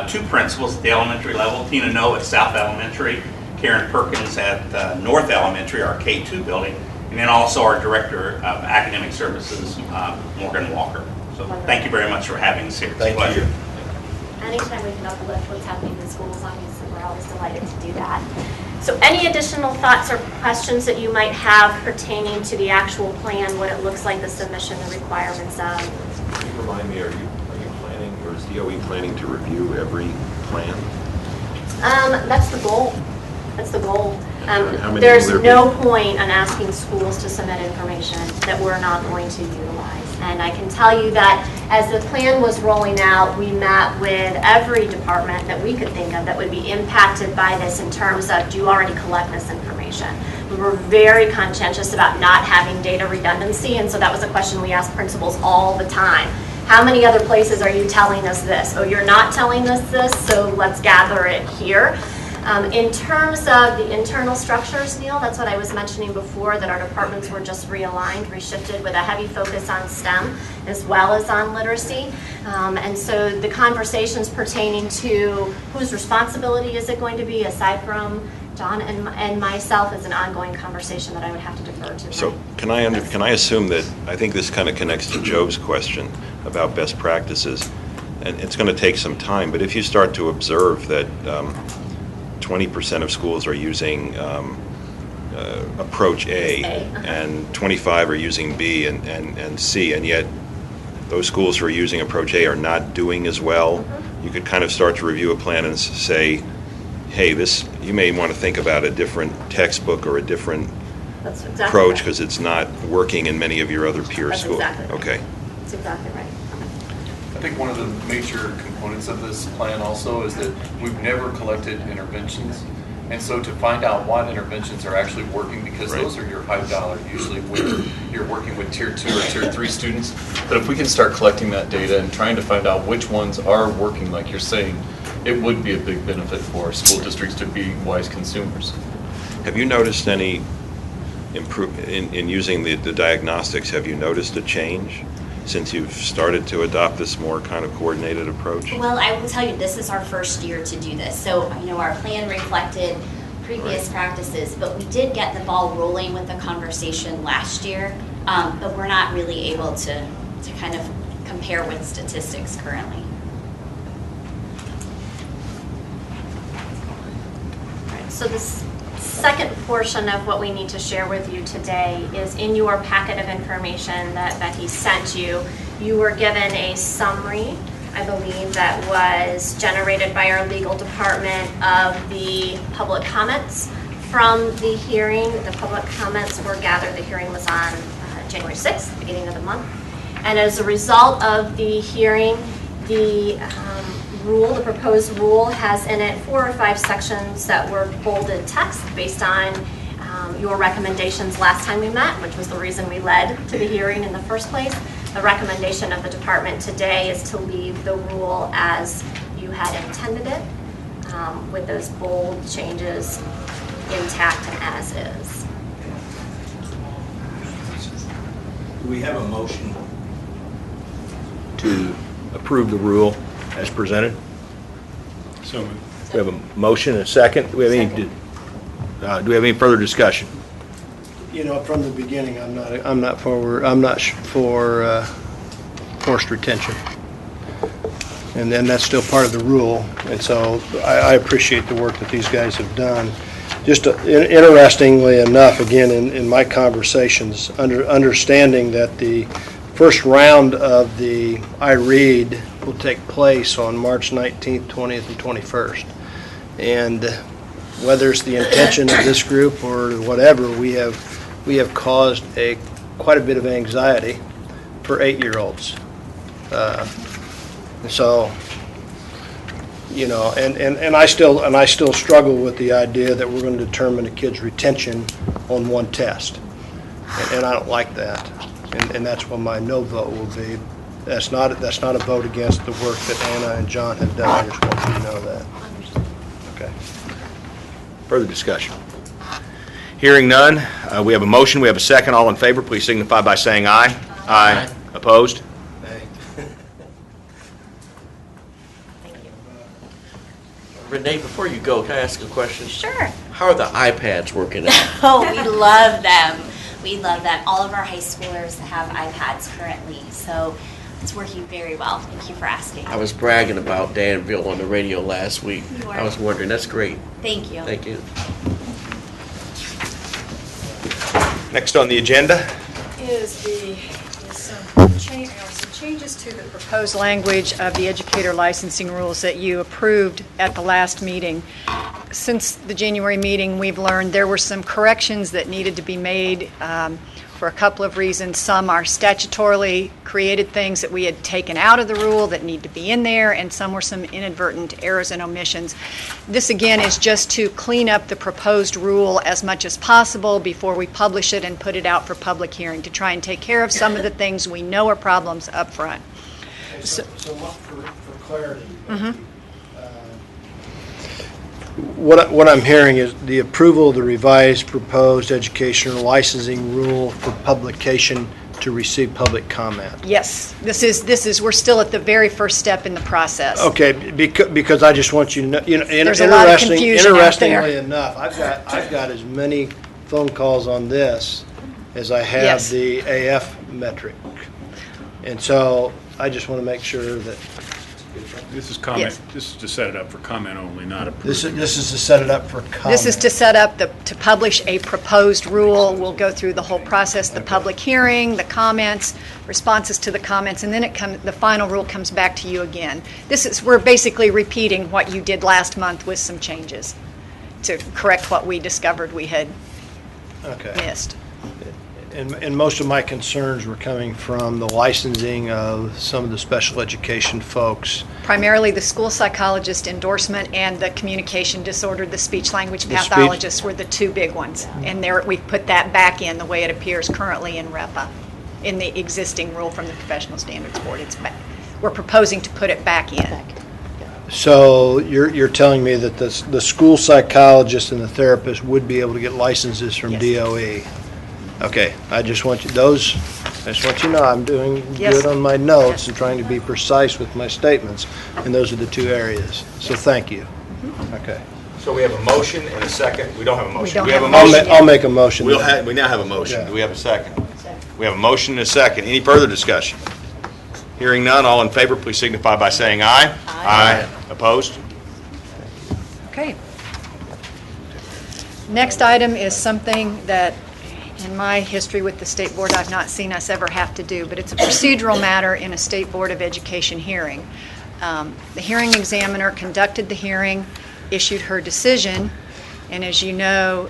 two principals at the elementary level, Tina Noe at South Elementary, Karen Perkins at North Elementary, our K2 building, and then also our Director of Academic Services, Morgan Walker. So thank you very much for having us here. It's a pleasure. Anytime we can uplift what's happening in schools, obviously we're always delighted to do that. So any additional thoughts or questions that you might have pertaining to the actual plan, what it looks like, the submission, the requirements of? Can you remind me, are you planning, or is DOE planning to review every plan? That's the goal. That's the goal. How many There's will there no be? point on asking schools to submit information that we're not going to utilize. And I can tell you that as the plan was rolling out, we met with every department that we could think of that would be impacted by this in terms of, do you already collect this information? We were very conscientious about not having data redundancy, and so that was a question we asked principals all the time. How many other places are you telling us this? Oh, you're not telling us this, so let's gather it here. In terms of the internal structures, Neil, that's what I was mentioning before, that our departments were just realigned, reshifted with a heavy focus on STEM as well as on literacy. And so the conversations pertaining to whose responsibility is it going to be, aside from John and myself, is an ongoing conversation that I would have to defer to. So can I assume that, I think this kind of connects to Joe's question about best practices, and it's going to take some time, but if you start to observe that 20% of schools are using approach A, and 25 are using B and C, and yet those schools who are using approach A are not doing as well, you could kind of start to review a plan and say, hey, you may want to think about a different textbook or a different approach because it's not working in many of your other peer schools. Exactly right. Okay. That's exactly right. I think one of the major components of this plan also is that we've never collected interventions. And so to find out what interventions are actually working, because those are your high dollar, usually when you're working with tier 2 or tier 3 students. But if we can start collecting that data and trying to find out which ones are working, like you're saying, it would be a big benefit for our school districts to be wise consumers. Have you noticed any improvement in using the diagnostics? Have you noticed a change since you've started to adopt this more kind of coordinated approach? Well, I will tell you, this is our first year to do this. So, our plan reflected previous practices, but we did get the ball rolling with the conversation last year, but we're not really able to kind of compare with statistics currently. So this second portion of what we need to share with you today is in your packet of information that Becky sent you. You were given a summary, I believe, that was generated by our legal department of the public comments from the hearing. The public comments were gathered. The hearing was on January 6th, beginning of the month. And as a result of the hearing, the proposed rule has in it 4 or 5 sections that were bolded text based on your recommendations last time we met, which was the reason we led to the hearing in the first place. The recommendation of the department today is to leave the rule as you had intended it, with those bold changes intact and as is. Do we have a motion to approve the rule as presented? So moved. We have a motion and a second. Do we have any, do we have any further discussion? You know, from the beginning, I'm not for forced retention. And then that's still part of the rule. And so I appreciate the work that these guys have done. Just interestingly enough, again, in my conversations, understanding that the first round of the IREAD will take place on March 19th, 20th, and 21st. And whether it's the intention of this group or whatever, we have caused quite a bit of anxiety for 8-year-olds. So, you know, and I still struggle with the idea that we're going to determine a kid's retention on one test, and I don't like that, and that's what my no vote will be. That's not a vote against the work that Anna and John have done. I just want you to know that. Okay. Further discussion? Hearing none, we have a motion, we have a second. All in favor, please signify by saying aye. Aye. Opposed? Renee, before you go, can I ask a question? Sure. How are the iPads working out? Oh, we love them. We love them. All of our high schoolers have iPads currently, so it's working very well. Thank you for asking. I was bragging about Danville on the radio last week. You were. I was wondering, that's great. Thank you. Thank you. Next on the agenda. Is some changes to the proposed language of the educator licensing rules that you approved at the last meeting. Since the January meeting, we've learned there were some corrections that needed to be made for a couple of reasons. Some are statutorily created things that we had taken out of the rule that need to be in there, and some were some inadvertent errors and omissions. This, again, is just to clean up the proposed rule as much as possible before we publish it and put it out for public hearing, to try and take care of some of the things we know are problems up front. So for clarity, what I'm hearing is the approval of the revised proposed educational licensing rule for publication to receive public comment. Yes, this is we're still at the very first step in the process. Okay, because I just want you to know, There's a lot of confusion out there. interestingly enough, I've got as many phone calls on this as I have Yes. the AF metric. And so I just want to make sure that This is comment, Yes. this is to set it up for comment only, not approval. this is to set it up for comment. This is to set up to publish a proposed rule. We'll go through the whole process, the public hearing, the comments, responses to the comments, and then the final rule comes back to you again. We're basically repeating what you did last month with some changes to correct what we discovered we had missed. And most of my concerns were coming from the licensing of some of the special education folks. Primarily the school psychologist endorsement and the communication disorder, the speech language The speech- pathologists were the two big ones. And we've put that back in the way it appears currently in REPA, in the existing rule from the Professional Standards Board. We're proposing to put it back in. So you're telling me that the school psychologist and the therapist would be able to get licenses from DOE? Okay, I just want you to know I'm doing Yes. good on my notes and trying to be precise with my statements, and those are the two areas. So thank you. Okay. So we have a motion and a second. We don't have a motion. don't We have have a a motion. motion I'll make a motion. We now have a motion. Yeah. Do we have a second? We have a motion and a second. Any further discussion? Hearing none, all in favor, please signify by saying aye. Aye. Opposed? Okay. Next item is something that, in my history with the State Board, I've not seen us ever have to do, but it's a procedural matter in a State Board of Education hearing. The hearing examiner conducted the hearing, issued her decision, and as you know,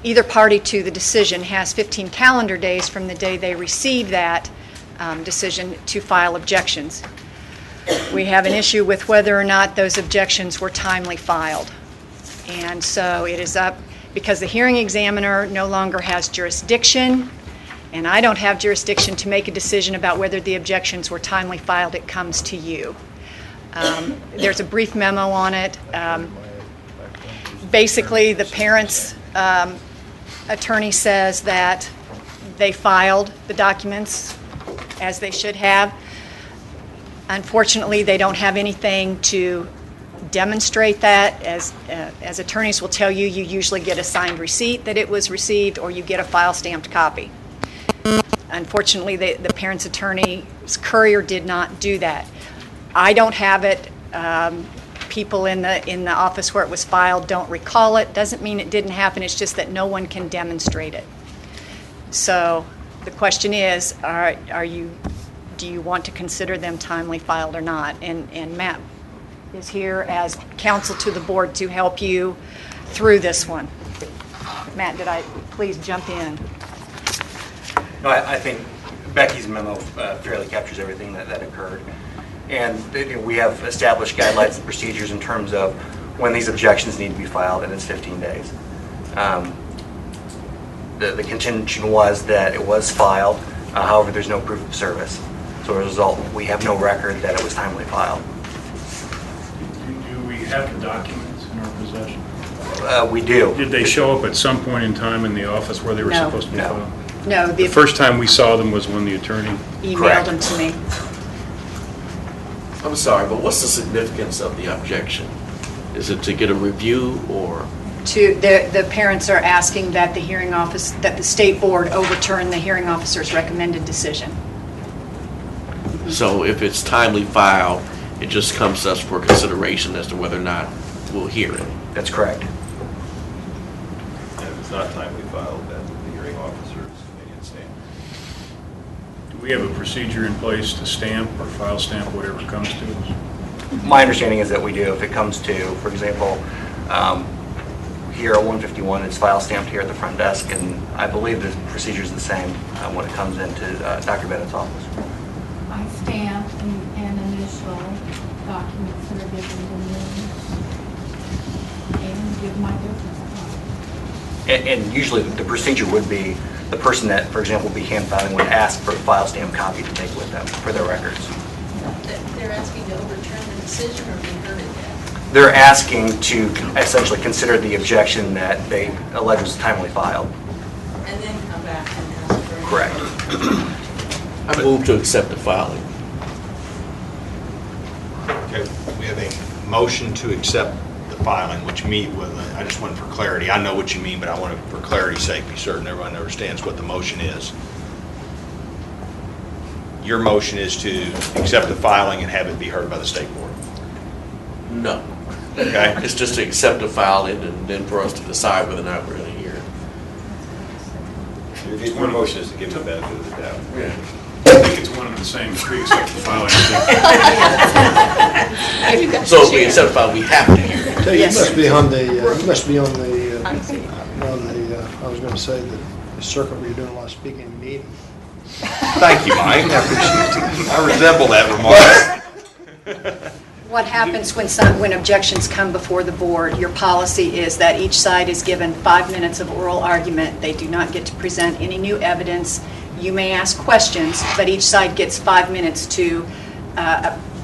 either party to the decision has 15 calendar days from the day they receive that decision to file objections. We have an issue with whether or not those objections were timely filed. And so it is up, because the hearing examiner no longer has jurisdiction, and I don't have jurisdiction to make a decision about whether the objections were timely filed. It comes to you. There's a brief memo on it. Basically, the parents' attorney says that they filed the documents as they should have. Unfortunately, they don't have anything to demonstrate that. As attorneys will tell you, you usually get a signed receipt that it was received, or you get a file stamped copy. Unfortunately, the parent's attorney's courier did not do that. I don't have it. People in the office where it was filed don't recall it. Doesn't mean it didn't happen. It's just that no one can demonstrate it. So the question is, do you want to consider them timely filed or not? And Matt is here as counsel to the board to help you through this one. Matt, please jump in. No, I think Becky's memo fairly captures everything that occurred. And we have established guidelines and procedures in terms of when these objections need to be filed, and it's 15 days. The contention was that it was filed, however, there's no proof of service. So as a result, we have no record that it was timely filed. Do we have the documents in our possession? We do. Did they show up at some point in time in the office where they were No. supposed to be No. filed? No, The first time we saw them was when the attorney... emailed them to me. I'm sorry, but what's the significance of the objection? Is it to get a review or? The parents are asking that the state board overturn the hearing officer's recommended decision. So if it's timely filed, it just comes to us for consideration as to whether or not we'll hear it. That's correct. And if it's not timely filed, then the hearing officers may get stamped. Do we have a procedure in place to stamp or file stamp whatever comes to us? My understanding is that we do. If it comes to, for example, here at 151, it's file stamped here at the front desk, and I believe the procedure is the same when it comes into Dr. Bennett's office. I stamp and initial documents that are given to me and give my business. And usually the procedure would be the person that, for example, would be hand filing would ask for a file stamp copy to take with them for their records. They're asking to overturn the decision, or we heard it yet? They're asking to essentially consider the objection that they allege was timely filed. And then come back and ask for... Correct. I move to accept the filing. Okay, we have a motion to accept the filing, which I just want for clarity. I know what you mean, but I want to, for clarity's sake, be certain everyone understands what the motion is. Your motion is to accept the filing and have it be heard by the state board. No. Okay. It's just to accept the filing and then for us to decide whether or not we're going to hear it. Your motion is to give the benefit of the doubt. Yeah. I think it's one and the same. If we accept the filing, So if we accept the file, we have to hear it. So you must be on the, I was going to say the circuit where you're doing a lot of speaking in meetings. Thank you, Mike. I resemble that remark. What happens when objections come before the board? Your policy is that each side is given 5 minutes of oral argument. They do not get to present any new evidence. You may ask questions, but each side gets 5 minutes to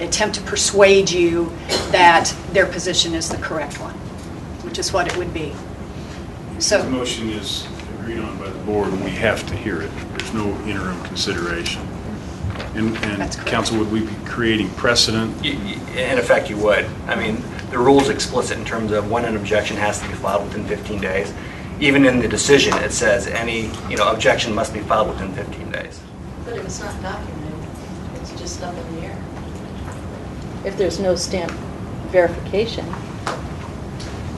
attempt to persuade you that their position is the correct one, which is what it would be. So the motion is agreed on by the board, and we have to hear it. There's no interim consideration. And council, would we be creating precedent? In effect, you would. I mean, the rule's explicit in terms of when an objection has to be filed within 15 days. Even in the decision, it says any objection must be filed within 15 days. But if it's not documented, it's just up in the air. If there's no stamp verification,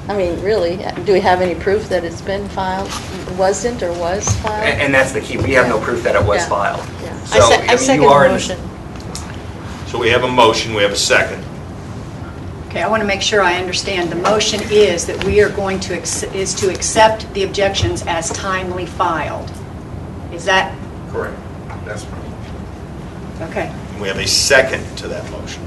I mean, really, do we have any proof that it's been filed, wasn't or was filed? And that's the key. We have no proof that it was filed. Yeah. So, I second the motion. So we have a motion, we have a second. okay, I want to make sure I understand. The motion is that we are going to accept the objections as timely filed. Is that correct? That's right. Okay. And we have a second to that motion.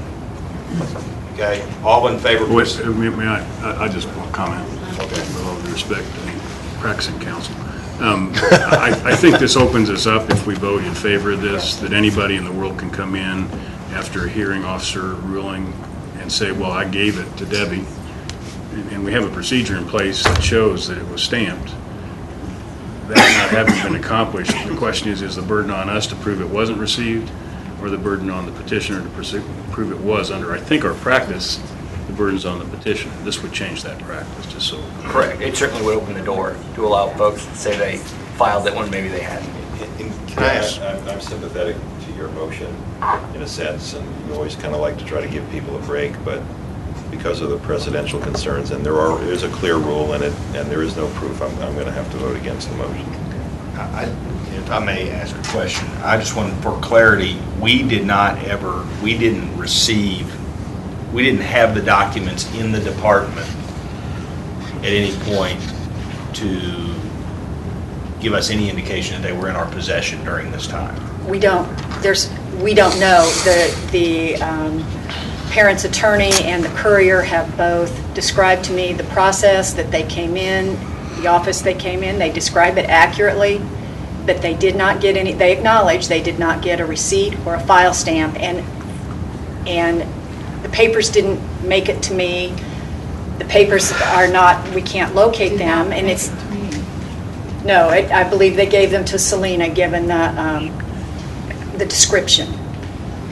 Okay, all in favor, please. May I just want to comment, with all due respect to the practicing counsel. I think this opens us up, if we vote in favor of this, that anybody in the world can come in after a hearing officer ruling and say, well, I gave it to Debbie, and we have a procedure in place that shows that it was stamped. That not having been accomplished, the question is the burden on us to prove it wasn't received, or the burden on the petitioner to prove it was under, I think, our practice, the burden's on the petitioner. This would change that practice, just so. Correct. It certainly would open the door to allow folks to say they filed it when maybe they hadn't. Can I ask? I'm sympathetic to your motion in a sense, and you always kind of like to try to give people a break, but because of the presidential concerns, and there is a clear rule in it, and there is no proof, I'm going to have to vote against the motion. If I may ask a question, I just wanted, for clarity, we didn't have the documents in the department at any point to give us any indication that they were in our possession during this time. We don't know. The parent's attorney and the courier have both described to me the process that they came in, the office they came in. They describe it accurately, but they did not get any, they acknowledge they did not get a receipt or a file stamp, and the papers didn't make it to me. The papers are not, we can't locate them, and it's, no, I believe they gave them to Selena, given the description.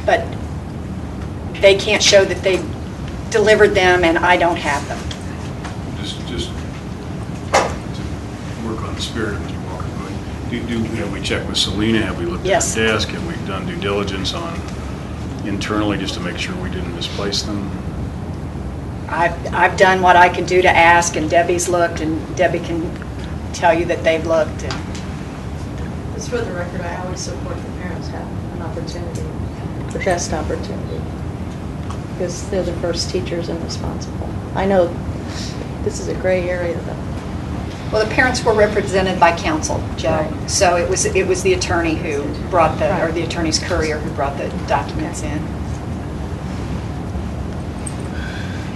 But they can't show that they delivered them, and I don't have them. Just to work on the spirit of Mr. Walker, have we checked with Selena? Have we looked at Yes. the desk? Have we done due diligence on internally just to make sure we didn't misplace them? I've done what I can do to ask, and Debbie's looked, and Debbie can tell you that they've looked. Just for the record, I always support the parents have an opportunity, the best opportunity, because they're the first teachers and responsible. I know this is a gray area, though. Well, the parents were represented by counsel, Joe. Right. So it was the attorney who brought or the attorney's courier who brought the documents in.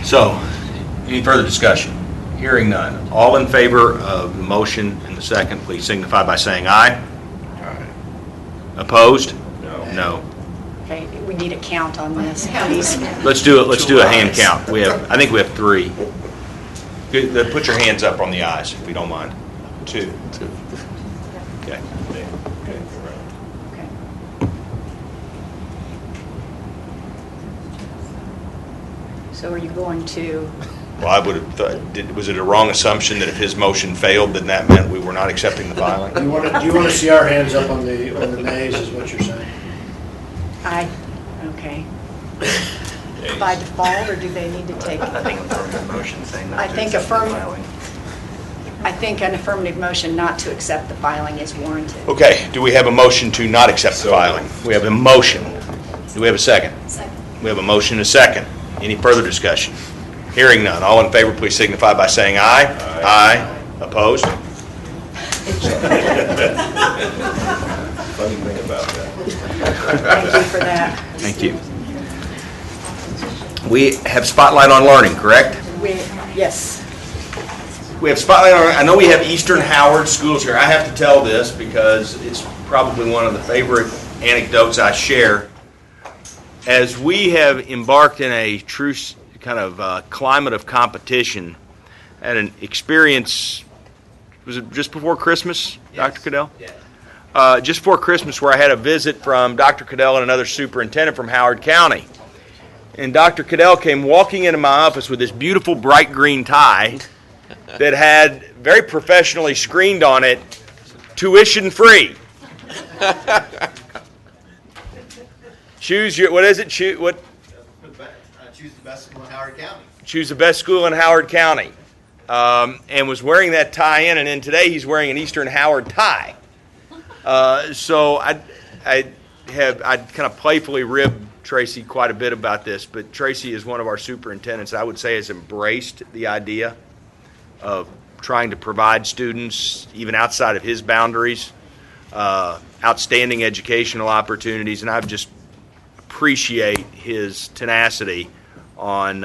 So, any further discussion? Hearing none. All in favor of the motion and the second, please signify by saying aye. Aye. Opposed? No. No. Okay, we need a count on this, please. Let's do it. Let's do a hand count. I think we have 3. Good, put your hands up on the ayes, if you don't mind. 2. Okay. So are you going to? Well, I would have thought, was it a wrong assumption that if his motion failed, then that meant we were not accepting the filing? Do you want to see our hands up on the nays, is what you're saying? Okay. By default, or do they need to take? I think affirmative motion saying not I to think accept the filing. I think an affirmative motion not to accept the filing is warranted. Okay, do we have a motion to not accept the filing? We have a motion. Do we have a second? Second. We have a motion and a second. Any further discussion? Hearing none. All in favor, please signify by saying aye. Aye. Opposed? Funny thing about that. Thank you for that. Thank you. We have Spotlight on Learning, correct? Yes. We have Spotlight on, I know we have Eastern Howard schools here. I have to tell this because it's probably one of the favorite anecdotes I share. As we have embarked in a true kind of climate of competition, had an experience, was it just before Christmas, yes. Dr. Cadell? Yeah. Just before Christmas, where I had a visit from Dr. Cadell and another superintendent from Howard County. And Dr. Cadell came walking into my office with this beautiful bright green tie that had very professionally screened on it, tuition free. Choose your, what is it? Choose the best school in Howard County. Choose the best school in Howard County. And was wearing that tie in, and then today he's wearing an Eastern Howard tie. So I kind of playfully ribbed Tracy quite a bit about this, but Tracy is one of our superintendents I would say has embraced the idea of trying to provide students, even outside of his boundaries, outstanding educational opportunities, and I just appreciate his tenacity on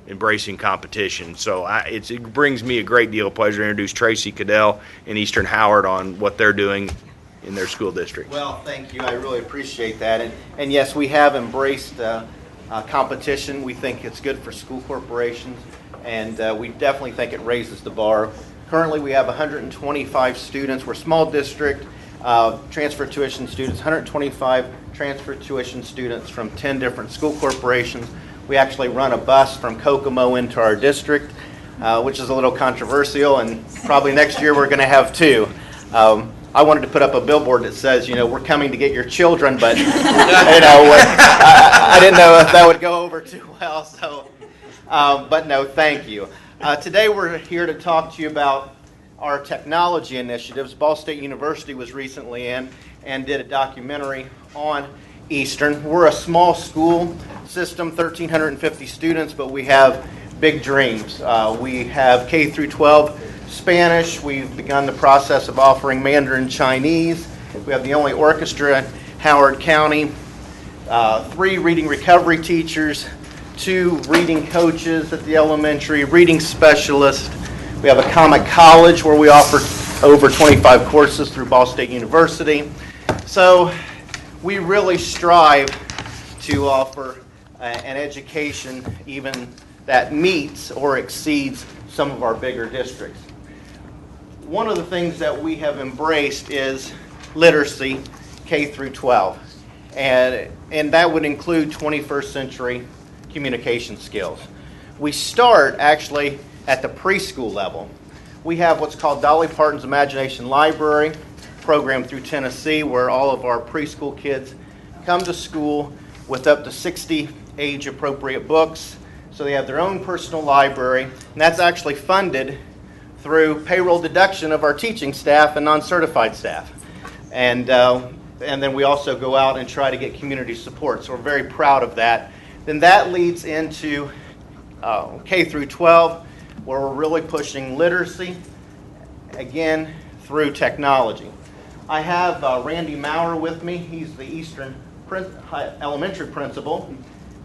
embracing competition. So it brings me a great deal of pleasure to introduce Tracy Cadell and Eastern Howard on what they're doing in their school district. Well, thank you. I really appreciate that. And yes, we have embraced competition. We think it's good for school corporations, and we definitely think it raises the bar. Currently, we have 125 students. We're a small district. transfer tuition students, 125 transfer tuition students from 10 different school corporations. We actually run a bus from Kokomo into our district, which is a little controversial, and probably next year we're going to have 2. I wanted to put up a billboard that says, we're coming to get your children, but I didn't know if that would go over too well. So, but no, thank you. Today we're here to talk to you about our technology initiatives. Ball State University was recently in and did a documentary on Eastern. We're a small school system, 1,350 students, but we have big dreams. We have K through 12 Spanish. We've begun the process of offering Mandarin Chinese. We have the only orchestra in Howard County, 3 reading recovery teachers, 2 reading coaches at the elementary, reading specialists. We have a comic college where we offer over 25 courses through Ball State University. So we really strive to offer an education even that meets or exceeds some of our bigger districts. One of the things that we have embraced is literacy, K through 12, and that would include 21st century communication skills. We start actually at the preschool level. We have what's called Dolly Parton's Imagination Library, program through Tennessee, where all of our preschool kids come to school with up to 60 age-appropriate books, so they have their own personal library, and that's actually funded through payroll deduction of our teaching staff and non-certified staff. And then we also go out and try to get community support, so we're very proud of that. Then that leads into K through 12, where we're really pushing literacy, again, through technology. I have Randy Maurer with me. He's the Eastern Elementary principal,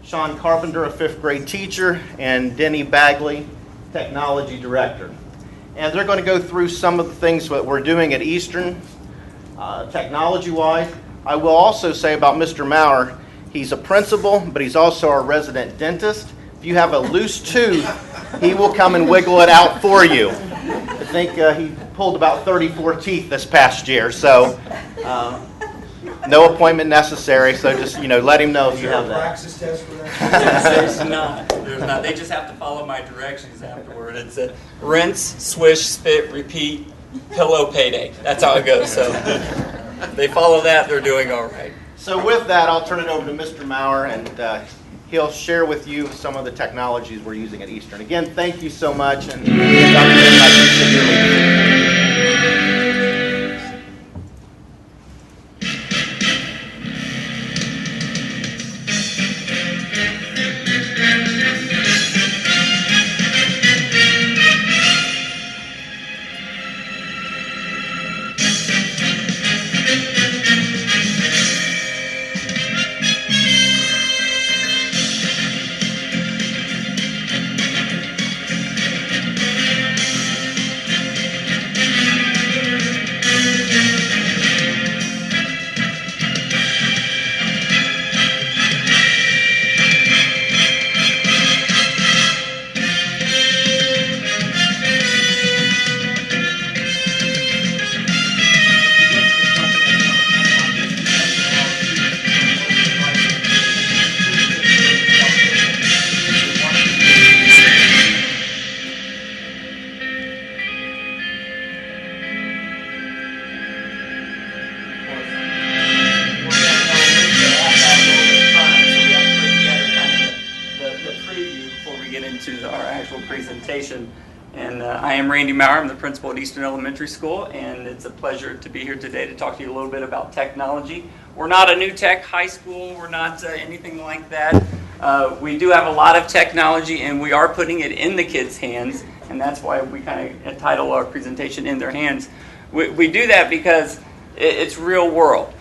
Sean Carpenter, a 5th grade teacher, and Denny Bagley, technology director. And they're going to go through some of the things that we're doing at Eastern, technology-wise. I will also say about Mr. Maurer, he's a principal, but he's also our resident dentist. If you have a loose tooth, he will come and wiggle it out for you. I think he pulled about 34 teeth this past year, so no appointment necessary, so just, let him know if you have that. Praxis test for that? There's not. They just have to follow my directions afterward. It's a rinse, swish, spit, repeat, pillow, payday. That's how it goes. So if they follow that, they're doing all right. So with that, I'll turn it over to Mr. Maurer, and he'll share with you some of the technologies we're using at Eastern. Again, thank you so much, and Dr. Lynn, I appreciate your leadership. And I am Randy Maurer. I'm the principal at Eastern Elementary School, and it's a pleasure to be here today to talk to you a little bit about technology. We're not a new tech high school. We're not anything like that. We do have a lot of technology, and we are putting it in the kids' hands, and that's why we kind of title our presentation "In Their Hands." We do that because it's real world.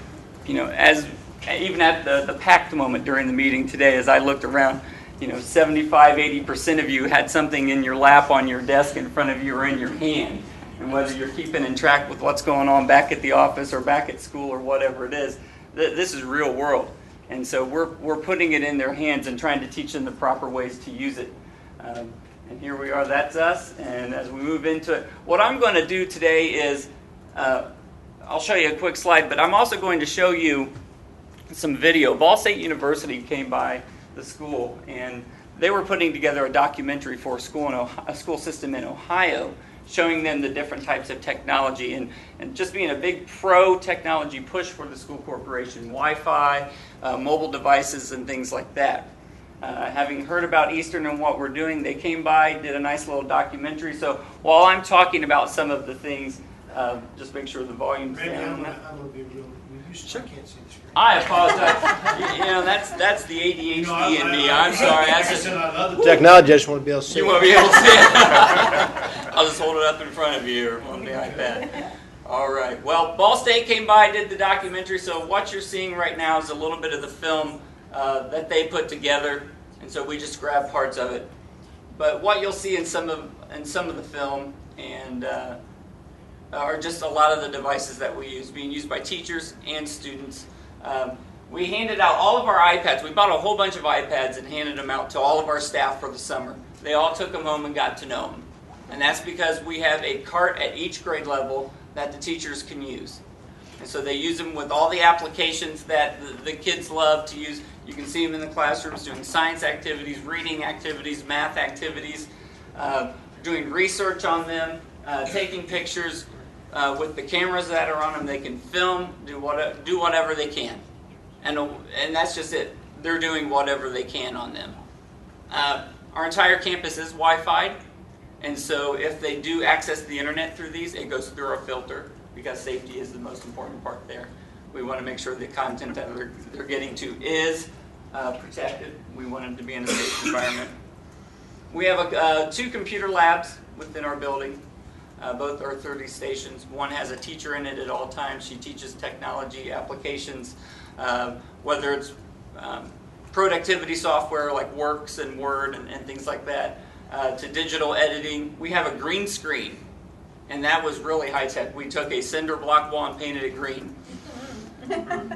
As even at the packed moment during the meeting today, as I looked around, 75-80% of you had something in your lap, on your desk, in front of you, or in your hand. And whether you're keeping in track with what's going on back at the office or back at school or whatever it is, this is real world. And so we're putting it in their hands and trying to teach them the proper ways to use it. And here we are, that's us. And as we move into it, what I'm going to do today is I'll show you a quick slide, but I'm also going to show you some video. Ball State University came by the school, and they were putting together a documentary for a school system in Ohio, showing them the different types of technology and just being a big pro-technology push for the school corporation, Wi-Fi, mobile devices, and things like that. Having heard about Eastern and what we're doing, they came by, did a nice little documentary. So while I'm talking about some of the things, just make sure the volume's down. I'm going to be real. I can't see the screen. I apologize. You know, that's the ADHD in me. I'm sorry. Technology, I just want to be able to see. You want to be able to see it? I'll just hold it up in front of you or on the iPad. All right. Well, Ball State came by, did the documentary. So what you're seeing right now is a little bit of the film that they put together, and so we just grabbed parts of it. But what you'll see in some of the film and are just a lot of the devices that we use, being used by teachers and students. We handed out all of our iPads. We bought a whole bunch of iPads and handed them out to all of our staff for the summer. They all took them home and got to know them. And that's because we have a cart at each grade level that the teachers can use. And so they use them with all the applications that the kids love to use. You can see them in the classrooms doing science activities, reading activities, math activities, doing research on them, taking pictures. With the cameras that are on them, they can film, do whatever they can. And that's just it. They're doing whatever they can on them. Our entire campus is Wi-Fi, and so if they do access the internet through these, it goes through a filter because safety is the most important part there. We want to make sure the content that they're getting to is protected. We want them to be in a safe environment. We have 2 computer labs within our building. Both are 30 stations. One has a teacher in it at all times. She teaches technology applications, whether it's productivity software like Works and Word and things like that, to digital editing. We have a green screen, and that was really high-tech. We took a cinder block wall and painted it green.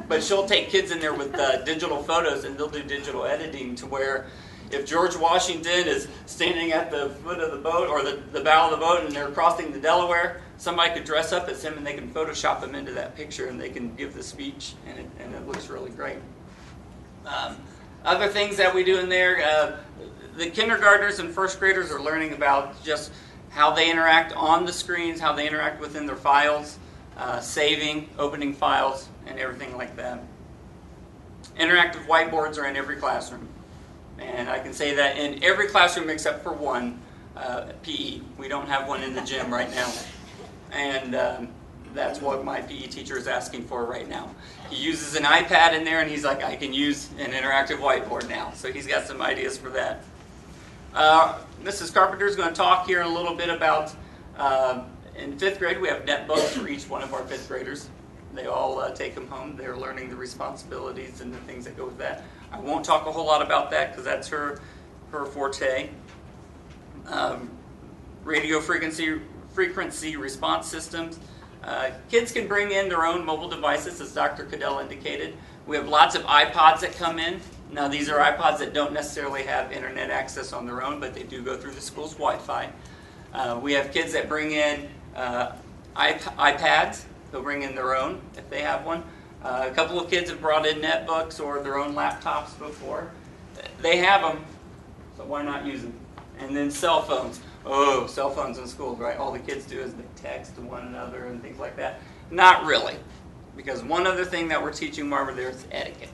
But she'll take kids in there with digital photos, and they'll do digital editing to where if George Washington is standing at the foot of the boat or the bow of the boat and they're crossing the Delaware, somebody could dress up as him and they can Photoshop him into that picture and they can give the speech, and it looks really great. Other things that we do in there, the kindergartners and first graders are learning about just how they interact on the screens, how they interact within their files, saving, opening files, and everything like that. Interactive whiteboards are in every classroom. And I can say that in every classroom except for one, PE. We don't have one in the gym right now. And that's what my PE teacher is asking for right now. He uses an iPad in there and he's like, I can use an interactive whiteboard now. So he's got some ideas for that. Mrs. Carpenter is going to talk here a little bit about, in 5th grade we have netbooks for each one of our 5th graders. They all take them home. They're learning the responsibilities and the things that go with that. I won't talk a whole lot about that because that's her forte. Radio frequency response systems. Kids can bring in their own mobile devices, as Dr. Cadell indicated. We have lots of iPods that come in. Now, these are iPods that don't necessarily have internet access on their own, but they do go through the school's Wi-Fi. We have kids that bring in iPads. They'll bring in their own if they have one. A couple of kids have brought in netbooks or their own laptops before. They have them, so why not use them? And then cell phones. Oh, cell phones in school, right? All the kids do is they text to one another and things like that. Not really, because one other thing that we're teaching them over there is etiquette.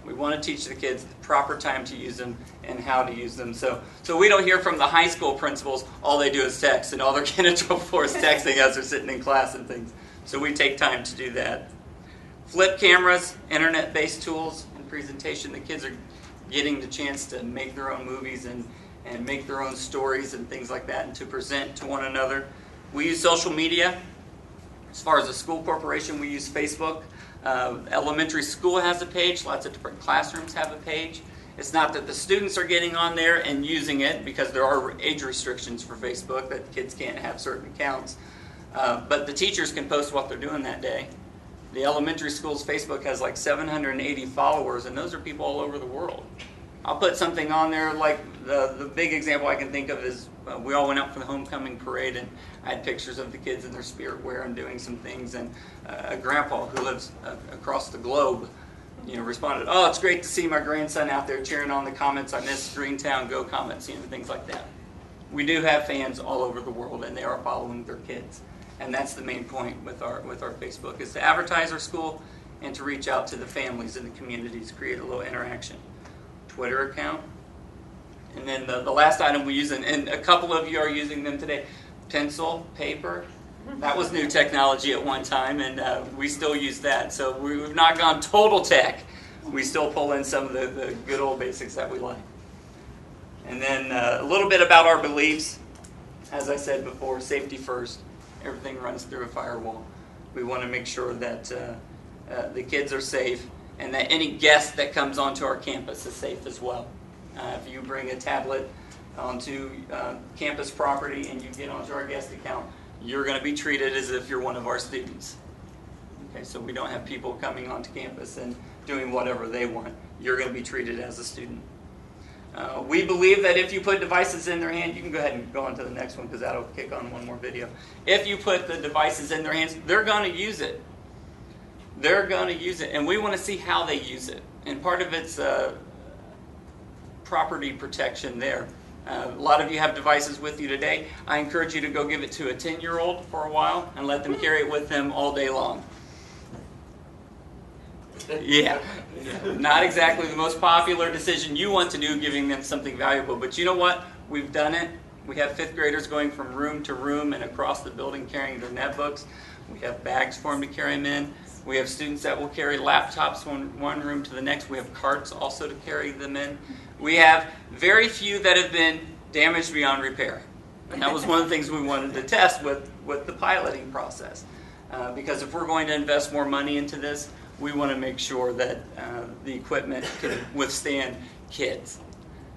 We want to teach the kids the proper time to use them and how to use them. So we don't hear from the high school principals, all they do is text, and all they're getting in trouble for is texting us or sitting in class and things. So we take time to do that. Flip cameras, internet-based tools and presentation. The kids are getting the chance to make their own movies and make their own stories and things like that and to present to one another. We use social media. As far as a school corporation, we use Facebook. Elementary school has a page. Lots of different classrooms have a page. It's not that the students are getting on there and using it because there are age restrictions for Facebook that kids can't have certain accounts. But the teachers can post what they're doing that day. The elementary school's Facebook has like 780 followers, and those are people all over the world. I'll put something on there, like the big example I can think of is we all went out for the homecoming parade, and I had pictures of the kids in their spirit wear and doing some things, and a grandpa who lives across the globe, responded, "Oh, it's great to see my grandson out there cheering on the Comets. I miss Greentown, go Comets," things like that. We do have fans all over the world, and they are following their kids, and that's the main point with our Facebook, is to advertise our school and to reach out to the families and the communities, create a little interaction. Twitter account. And then the last item we use, and a couple of you are using them today, pencil, paper. That was new technology at one time, and we still use that. So we've not gone total tech. We still pull in some of the good old basics that we like. And then a little bit about our beliefs. As I said before, safety first. Everything runs through a firewall. We want to make sure that the kids are safe, and that any guest that comes onto our campus is safe as well. If you bring a tablet onto campus property and you get onto our guest account, you're going to be treated as if you're one of our students. Okay, so we don't have people coming onto campus and doing whatever they want. You're going to be treated as a student. We believe that if you put devices in their hand, you can go ahead and go on to the next one because that'll kick on one more video. If you put the devices in their hands, they're going to use it. They're going to use it, and we want to see how they use it. And part of it's property protection there. A lot of you have devices with you today. I encourage you to go give it to a 10-year-old for a while and let them carry it with them all day long. Yeah, not exactly the most popular decision you want to do, giving them something valuable. But you know what? We've done it. We have 5th graders going from room to room and across the building carrying their netbooks. We have bags for them to carry them in. We have students that will carry laptops from one room to the next. We have carts also to carry them in. We have very few that have been damaged beyond repair. And that was one of the things we wanted to test with the piloting process. Because if we're going to invest more money into this, we want to make sure that the equipment can withstand kids,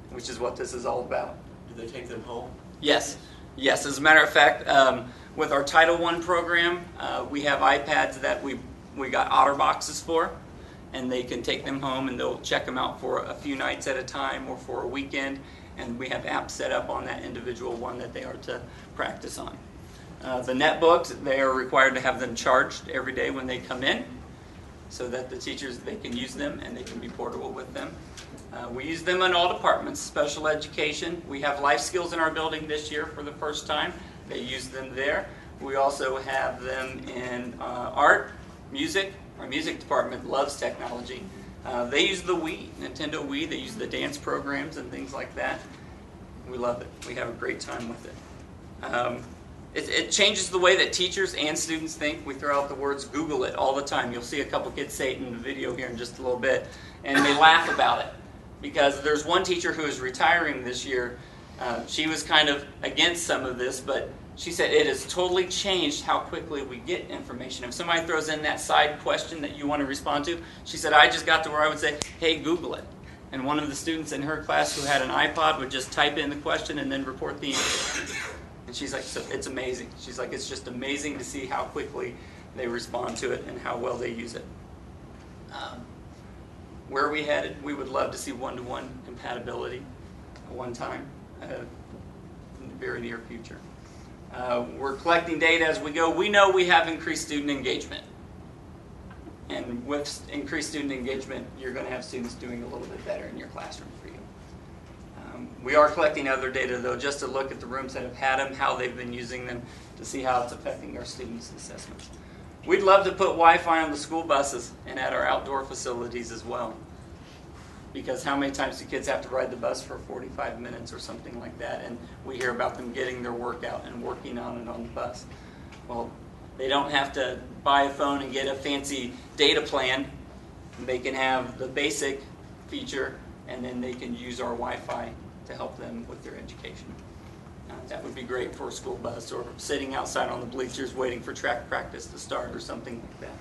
which is what this is all about. Do they take them home? Yes. Yes. As a matter of fact, with our Title I program, we have iPads that we got OtterBoxes for, and they can take them home and they'll check them out for a few nights at a time or for a weekend, and we have apps set up on that individual one that they are to practice on. The netbooks, they are required to have them charged every day when they come in so that the teachers, they can use them and they can be portable with them. We use them in all departments, special education. We have life skills in our building this year for the first time. They use them there. We also have them in art, music. Our music department loves technology. They use the Wii, Nintendo Wii. They use the dance programs and things like that. We love it. We have a great time with it. It changes the way that teachers and students think. We throw out the words Google it all the time. You'll see a couple kids say it in the video here in just a little bit, and they laugh about it. Because there's one teacher who is retiring this year. She was kind of against some of this, but she said it has totally changed how quickly we get information. If somebody throws in that side question that you want to respond to, she said, I just got to where I would say, hey, Google it. And one of the students in her class who had an iPod would just type in the question and then report the answer. And she's like, so it's amazing. She's like, it's just amazing to see how quickly they respond to it and how well they use it. Where are we headed? We would love to see one-to-one compatibility at one time in the very near future. We're collecting data as we go. We know we have increased student engagement. And with increased student engagement, you're going to have students doing a little bit better in your classroom for you. We are collecting other data, though, just to look at the rooms that have had them, how they've been using them, to see how it's affecting our students' assessments. We'd love to put Wi-Fi on the school buses and at our outdoor facilities as well. Because how many times do kids have to ride the bus for 45 minutes or something like that, and we hear about them getting their workout and working on it on the bus. Well, they don't have to buy a phone and get a fancy data plan. They can have the basic feature, and then they can use our Wi-Fi to help them with their education. That would be great for a school bus or sitting outside on the bleachers waiting for track practice to start or something like that.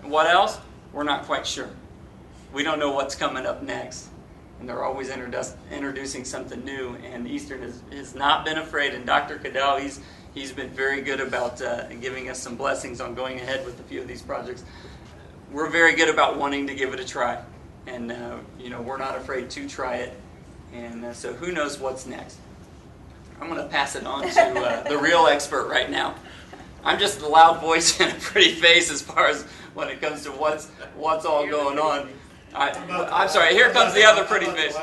And what else? We're not quite sure. We don't know what's coming up next. And they're always introducing something new. And Eastern has not been afraid. And Dr. Cadell, he's been very good about giving us some blessings on going ahead with a few of these projects. We're very good about wanting to give it a try. and we're not afraid to try it. And so who knows what's next? I'm going to pass it on to the real expert right now. I'm just a loud voice and a pretty face as far as when it comes to what's all going on. I'm sorry, here comes the other pretty face.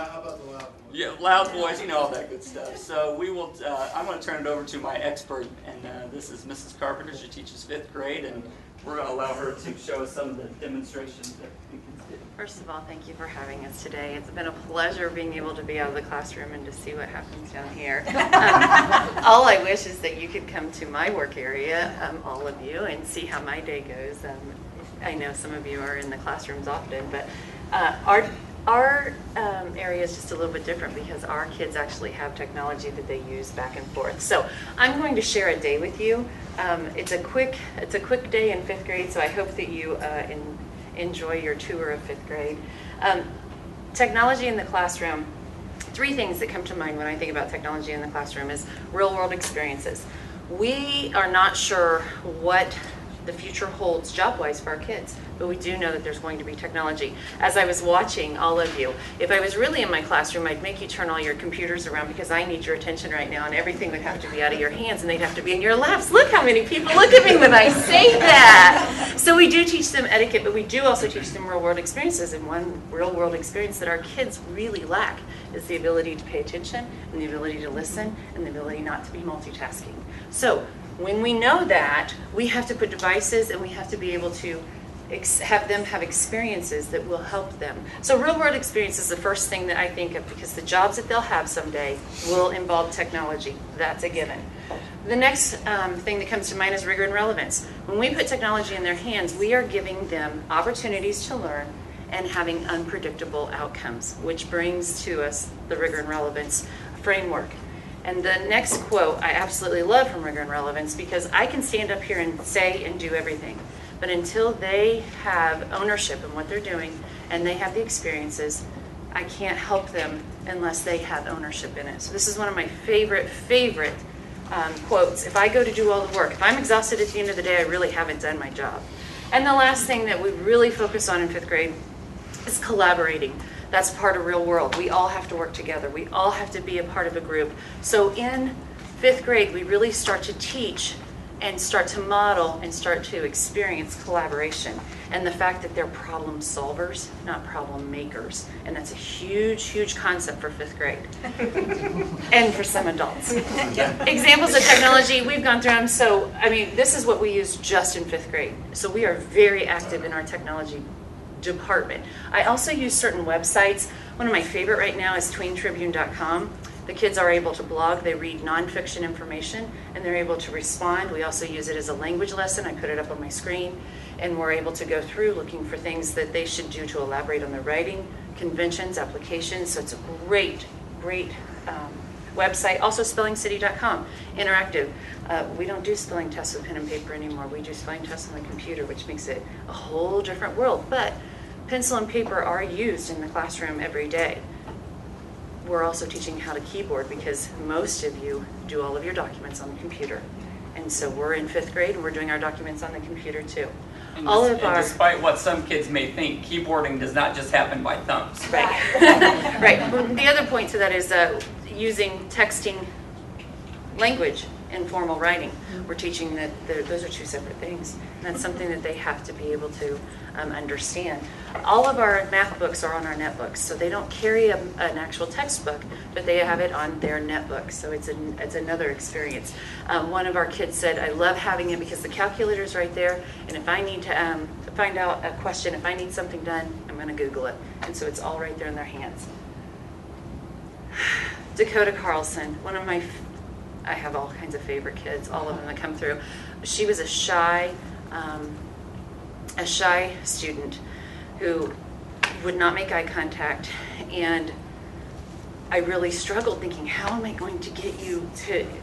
Yeah, loud voice, all that good stuff. So we will. I'm going to turn it over to my expert, and this is Mrs. Carpenter. She teaches 5th grade, and we're going to allow her to show us some of the demonstrations that we can do. First of all, thank you for having us today. It's been a pleasure being able to be out of the classroom and to see what happens down here. All I wish is that you could come to my work area, all of you, and see how my day goes. I know some of you are in the classrooms often, but our area is just a little bit different because our kids actually have technology that they use back and forth. So I'm going to share a day with you. It's a quick day in 5th grade, so I hope that you enjoy your tour of 5th grade. Technology in the classroom. 3 things that come to mind when I think about technology in the classroom is real-world experiences. We are not sure what the future holds job-wise for our kids, but we do know that there's going to be technology. As I was watching all of you, if I was really in my classroom, I'd make you turn all your computers around because I need your attention right now, and everything would have to be out of your hands, and they'd have to be in your laps. Look how many people look at me when I say that. So we do teach them etiquette, but we do also teach them real-world experiences, and one real-world experience that our kids really lack is the ability to pay attention, and the ability to listen, and the ability not to be multitasking. So when we know that, we have to put devices and we have to be able to have them have experiences that will help them. So real world experience is the first thing that I think of because the jobs that they'll have someday will involve technology. That's a given. The next thing that comes to mind is rigor and relevance. When we put technology in their hands, we are giving them opportunities to learn and having unpredictable outcomes, which brings to us the rigor and relevance framework. And the next quote I absolutely love from Rigor and Relevance because I can stand up here and say and do everything. But until they have ownership in what they're doing and they have the experiences, I can't help them unless they have ownership in it. So this is one of my favorite quotes. If I go to do all the work, if I'm exhausted at the end of the day, I really haven't done my job. And the last thing that we really focus on in 5th grade is collaborating. That's part of real world. We all have to work together. We all have to be a part of a group. So in 5th grade, we really start to teach and start to model and start to experience collaboration and the fact that they're problem solvers, not problem makers. And that's a huge, huge concept for 5th grade and for some adults. Examples of technology, we've gone through them. So, this is what we use just in 5th grade. So we are very active in our technology department. I also use certain websites. One of my favorite right now is tweentribune.com. The kids are able to blog, they read nonfiction information, and they're able to respond. We also use it as a language lesson. I put it up on my screen, and we're able to go through looking for things that they should do to elaborate on their writing, conventions, applications. So it's a great website. Also spellingcity.com, interactive. We don't do spelling tests with pen and paper anymore. We do spelling tests on the computer, which makes it a whole different world. But pencil and paper are used in the classroom every day. We're also teaching how to keyboard because most of you do all of your documents on the computer. And so we're in 5th grade and we're doing our documents on the computer too. And despite what some kids may think, keyboarding does not just happen by thumbs. Right. Right. The other point to that is using texting language in formal writing. We're teaching that those are 2 separate things. And that's something that they have to be able to understand. All of our math books are on our netbooks, so they don't carry an actual textbook, but they have it on their netbook. So it's another experience. One of our kids said, I love having it because the calculator's right there, and if I need to find out a question, if I need something done, I'm going to Google it. And so it's all right there in their hands. Dakota Carlson, I have all kinds of favorite kids, all of them that come through. She was a shy student who would not make eye contact, and I really struggled thinking, how am I going to get you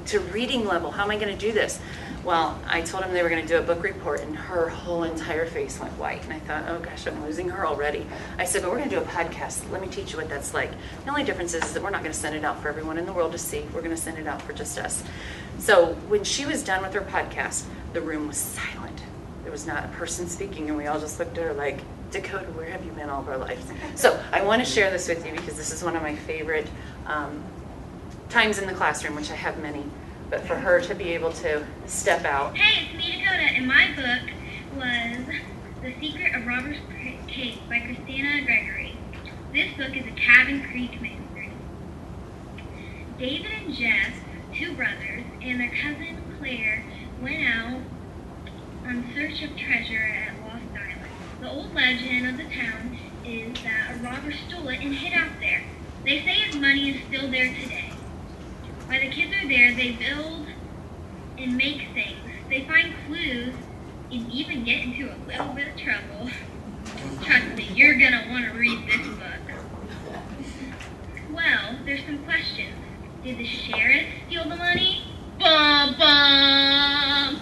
to reading level? How am I going to do this? Well, I told them they were going to do a book report, and her whole entire face went white. And I thought, oh gosh, I'm losing her already. I said, but we're going to do a podcast. Let me teach you what that's like. The only difference is that we're not going to send it out for everyone in the world to see. We're going to send it out for just us. So when she was done with her podcast, the room was silent. There was not a person speaking, and we all just looked at her like, Dakota, where have you been all of our lives? So I want to share this with you because this is one of my favorite times in the classroom, which I have many, but for her to be able to step out. Hey, it's me, Dakota, and my book was The Secret of Robber's Cave by Christina Gregory. This book is a Cabin Creek mystery. David and Jeff, two brothers, and their cousin Claire went out on search of treasure at Lost Island. The old legend of the town is that a robber stole it and hid out there. They say his money is still there today. While the kids are there, they build and make things. They find clues and even get into a little bit of trouble. Trust me, you're gonna want to read this book. Well, there's some questions. Did the sheriff steal the money? Bum bum!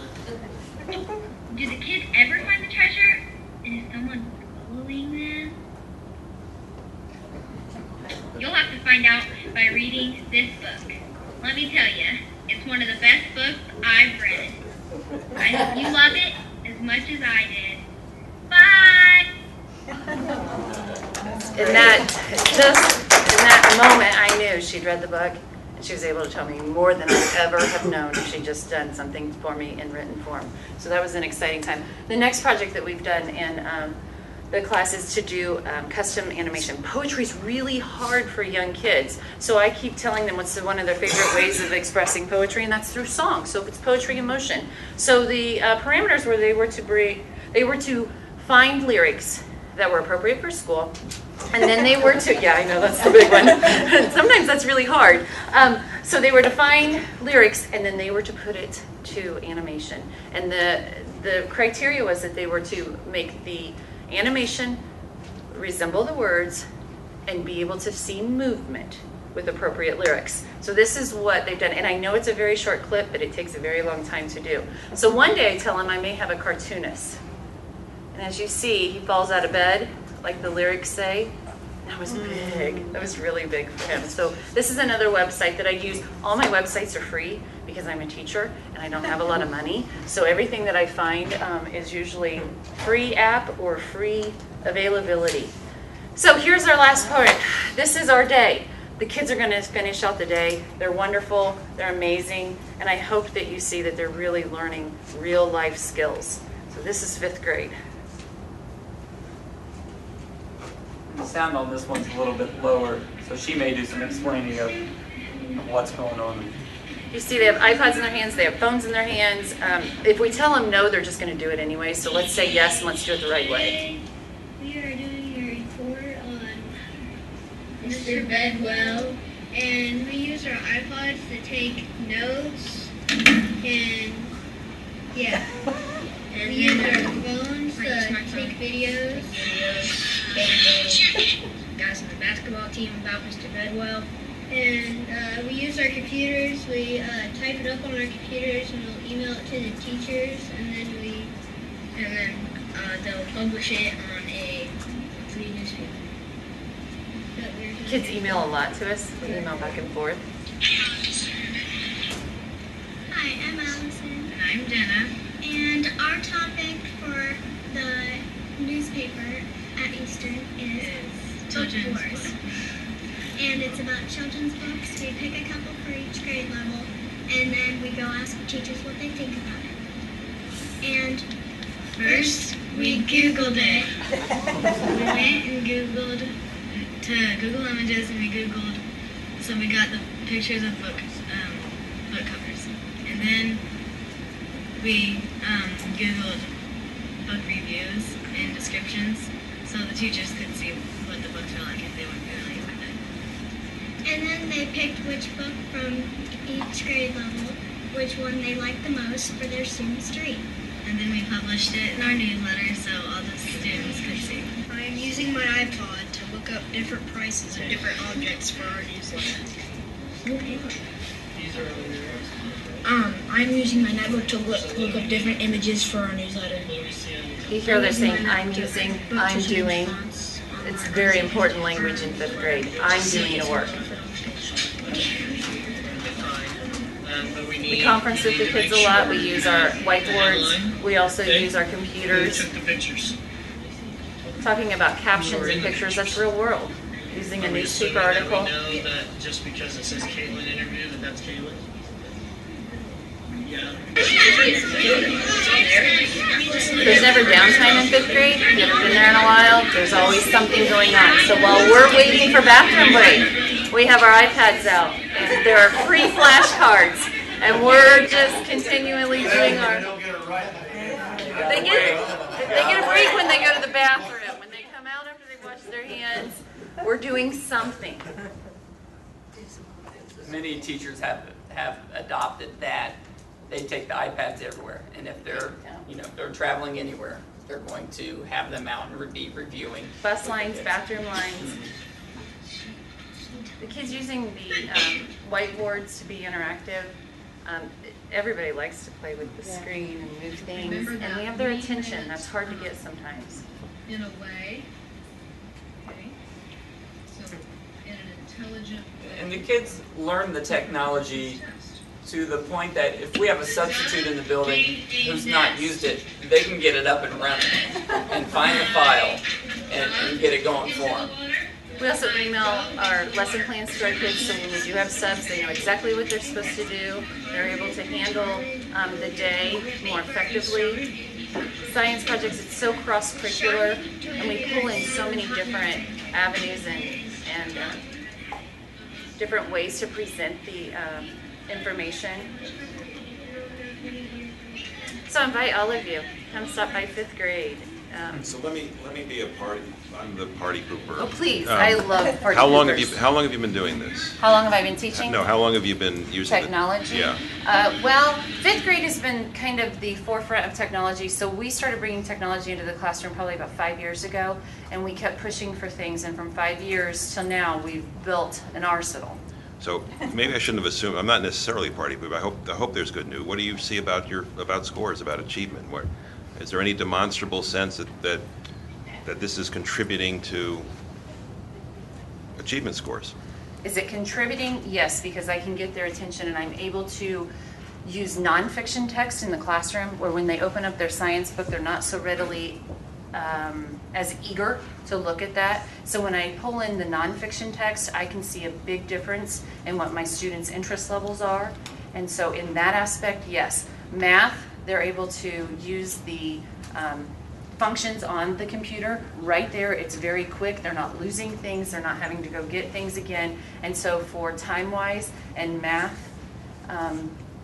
Do the kids ever find the treasure? And is someone following them? You'll have to find out by reading this book. Let me tell you, it's one of the best books I've read. I hope you love it as much as I did. Bye! In that moment, I knew she'd read the book, and she was able to tell me more than I ever have known if she'd just done something for me in written form. So that was an exciting time. The next project that we've done in the class is to do custom animation. Poetry is really hard for young kids, so I keep telling them what's one of their favorite ways of expressing poetry, and that's through song. So it's poetry in motion. So the parameters were they were to find lyrics that were appropriate for school, and then they were to, yeah, I know, that's the big one. Sometimes that's really hard. So they were to find lyrics, and then they were to put it to animation. And the criteria was that they were to make the animation resemble the words and be able to see movement with appropriate lyrics. So this is what they've done. And I know it's a very short clip, but it takes a very long time to do. So one day I tell him I may have a cartoonist. And as you see, he falls out of bed, like the lyrics say. That was big. That was really big for him. So this is another website that I use. All my websites are free because I'm a teacher and I don't have a lot of money. So everything that I find is usually free app or free availability. So here's our last part. This is our day. The kids are going to finish out the day. They're wonderful. They're amazing. And I hope that you see that they're really learning real life skills. So this is 5th grade. The sound on this one's a little bit lower, so she may do some explaining of what's going on. You see they have iPods in their hands, they have phones in their hands. If we tell them no, they're just going to do it anyway, so let's say yes and let's do it the right way. We are doing a report on Mr. Bedwell, and we use our iPods to take notes, and yeah. And we use our phones to take videos. Guys on the basketball team about Mr. Bedwell. And we use our computers. We type it up on our computers and we'll email it to the teachers, and then they'll publish it on a free newspaper. Kids email a lot to us. We email back and forth. Hi, I'm Allison. And I'm Jenna. And our topic for the newspaper at Eastern is Children's Books. And it's about children's books. We pick a couple for each grade level, and then we go ask teachers what they think about it. And first, we Googled it. We went and Googled to Google Images, and we Googled, so we got the pictures of book covers. And then we Googled book reviews and descriptions, so the teachers could see what the books were like if they weren't familiar with it. And then they picked which book from each grade level, which one they liked the most for their students to read. And then we published it in our newsletter so all the students could see. I'm using my iPod to look up different prices of different objects for our newsletter. Okay. I'm using my netbook to look up different images for our newsletter. You hear they're saying I'm using, I'm doing. It's very important language in 5th grade. I'm doing the work. We conference with the kids a lot. We use our whiteboards. We also use our computers. talking about captions and pictures, that's real world. Using a newspaper article. So we know that just because it says Caitlin interview, that's Caitlin? Yeah. There's never downtime in 5th grade. If you've never been there in a while, there's always something going on. So while we're waiting for bathroom break, we have our iPads out. And there are free flashcards. And we're just continually doing our... They get a break when they go to the bathroom. When they come out after they wash their hands, we're doing something. Many teachers have adopted that. They take the iPads everywhere, and if they're if they're traveling anywhere, they're going to have them out and be reviewing. Bus lines, bathroom lines. The kids using the whiteboards to be interactive. Everybody likes to play with the screen and move things, and we have their attention. That's hard to get sometimes. In a way. Okay. So in an intelligent way. And the kids learn the technology to the point that if we have a substitute in the building who's not used it, they can get it up and running and find the file and get it going for them. We also email our lesson plans to our kids, so when we do have subs, they know exactly what they're supposed to do. They're able to handle the day more effectively. Science projects, it's so cross-curricular, and we pull in so many different avenues and different ways to present the information. So I invite all of you, come stop by 5th grade. So let me be a party. I'm the party pooper. Oh, please. I love party How long poopers. have you been doing this? How long have I been teaching? No, how long have you been using technology? Yeah. Well, 5th grade has been kind of the forefront of technology. So we started bringing technology into the classroom probably about 5 years ago, and we kept pushing for things. And from 5 years till now, we've built an arsenal. So maybe I shouldn't have assumed. I'm not necessarily a party pooper. I hope there's good news. What do you see about scores, about achievement? Is there any demonstrable sense that this is contributing to achievement scores? Is it contributing? Yes, because I can get their attention and I'm able to use nonfiction text in the classroom where when they open up their science book, they're not so readily as eager to look at that. So when I pull in the nonfiction text, I can see a big difference in what my students' interest levels are. And so in that aspect, yes. Math, they're able to use the functions on the computer right there. It's very quick. They're not losing things. They're not having to go get things again. And so for time-wise and math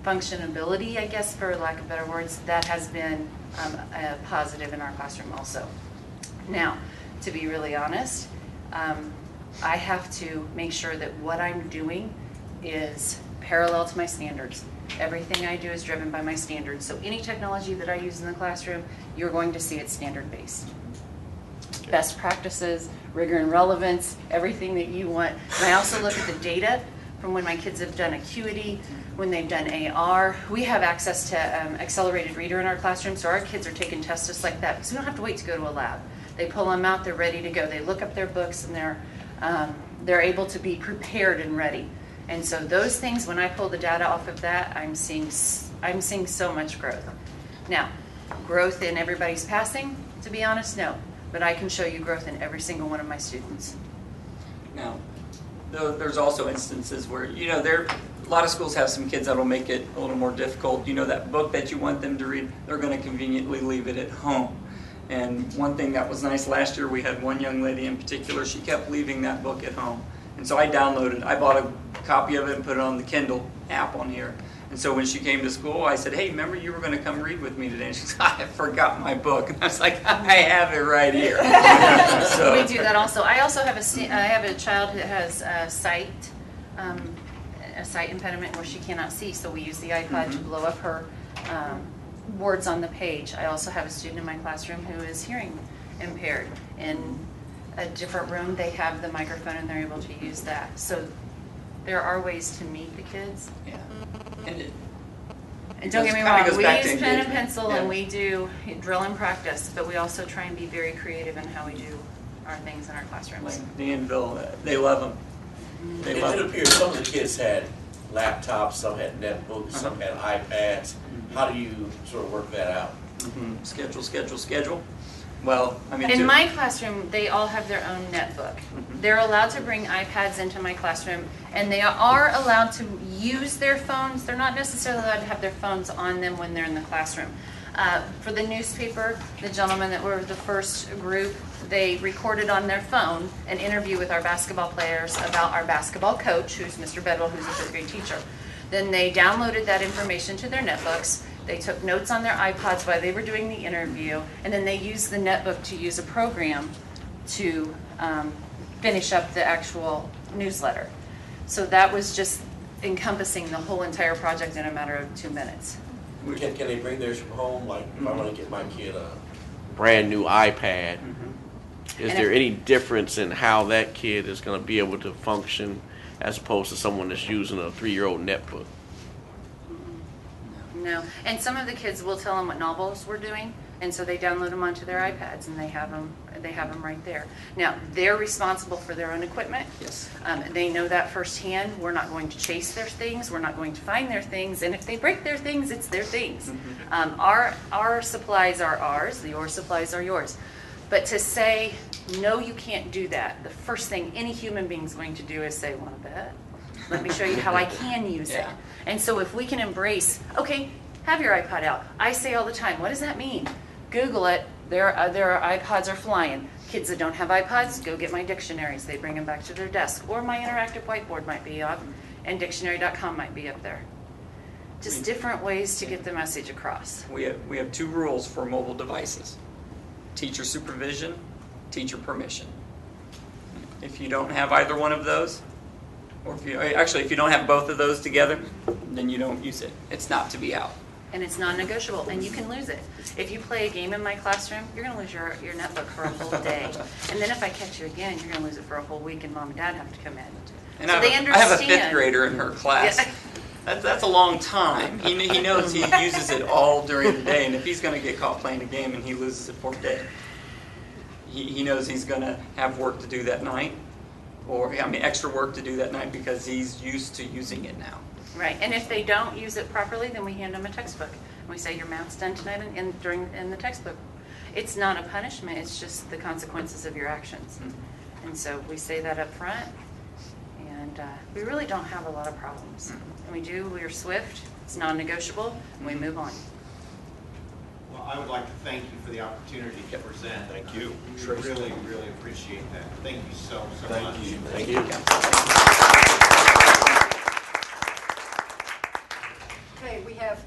functionability, I guess, for lack of better words, that has been a positive in our classroom also. Now, to be really honest, I have to make sure that what I'm doing is parallel to my standards. Everything I do is driven by my standards. So any technology that I use in the classroom, you're going to see it's standard-based. Best practices, rigor and relevance, everything that you want. And I also look at the data from when my kids have done Acuity, when they've done AR. We have access to accelerated reader in our classroom, so our kids are taking tests just like that because we don't have to wait to go to a lab. They pull them out, they're ready to go. They look up their books and they're able to be prepared and ready. And so those things, when I pull the data off of that, I'm seeing so much growth. Now, growth in everybody's passing, to be honest, no. But I can show you growth in every single one of my students. Now, there's also instances where, a lot of schools have some kids that'll make it a little more difficult. That book that you want them to read, they're going to conveniently leave it at home. And one thing that was nice last year, we had one young lady in particular, she kept leaving that book at home. And so I bought a copy of it and put it on the Kindle app on here. And so when she came to school, I said, hey, remember you were going to come read with me today? And she said, I forgot my book. And I was like, I have it right here. So we do that also. I also have a child who has a sight impediment where she cannot see. So we use the iPod to blow up her words on the page. I also have a student in my classroom who is hearing impaired. In a different room, they have the microphone and they're able to use that. So there are ways to meet the kids. Yeah. And don't get me wrong, we use pen and pencil and we do drill and practice, but we also try and be very creative in how we do our things in our classrooms. Like Danville, they love them. It appears some of the kids had laptops, some had netbooks, some had iPads. How do you sort of work that out? Schedule. Well, I mean, In my classroom, they all have their own netbook. They're allowed to bring iPads into my classroom, and they are allowed to use their phones. They're not necessarily allowed to have their phones on them when they're in the classroom. For the newspaper, the gentlemen that were the first group, they recorded on their phone an interview with our basketball players about our basketball coach, who's Mr. Bedwell, who's a fifth grade teacher. Then they downloaded that information to their netbooks. They took notes on their iPods while they were doing the interview, and then they used the netbook to use a program to finish up the actual newsletter. So that was just encompassing the whole entire project in a matter of 2 minutes. Can they bring theirs from home? Like, if I want to get my kid a brand new iPad, is there any difference in how that kid is going to be able to function as opposed to someone that's using a 3-year-old netbook? No, and some of the kids will tell them what novels we're doing, and so they download them onto their iPads, and they have them right there. Now, they're responsible for their own equipment. Yes. They know that firsthand. We're not going to chase their things. We're not going to find their things, and if they break their things, it's their things. Our supplies are ours. Your supplies are yours. But to say, no, you can't do that, the first thing any human being's going to do is say, want to bet? Let me show you how I can use it. And so if we can embrace, okay, have your iPod out. I say all the time, what does that mean? Google it. Their iPods are flying. Kids that don't have iPods, go get my dictionaries. They bring them back to their desk. Or my interactive whiteboard might be up, and dictionary.com might be up there. Just different ways to get the message across. We have 2 rules for mobile devices: teacher supervision, teacher permission. If you don't have either one of those, or if you don't have both of those together, then you don't use it. It's not to be out. And it's non-negotiable, and you can lose it. If you play a game in my classroom, you're going to lose your netbook for a whole day. And then if I catch you again, you're going to lose it for a whole week, and mom and dad have to come in. And so they understand. I have a 5th grader in her class. Yeah. That's a long time. He knows he uses it all during the day, and if he's going to get caught playing a game and he loses it for a day, he knows he's going to have work to do that night, or extra work to do that night because he's used to using it now. Right, and if they don't use it properly, then we hand them a textbook. And we say, your math's done tonight in the textbook. It's not a punishment, it's just the consequences of your actions. And so we say that up front, and we really don't have a lot of problems. And we're swift, it's non-negotiable, and we move on. Well, I would like to thank you for the opportunity to present. Thank you. We really, really appreciate that. Thank you so much. Thank you. Okay, we have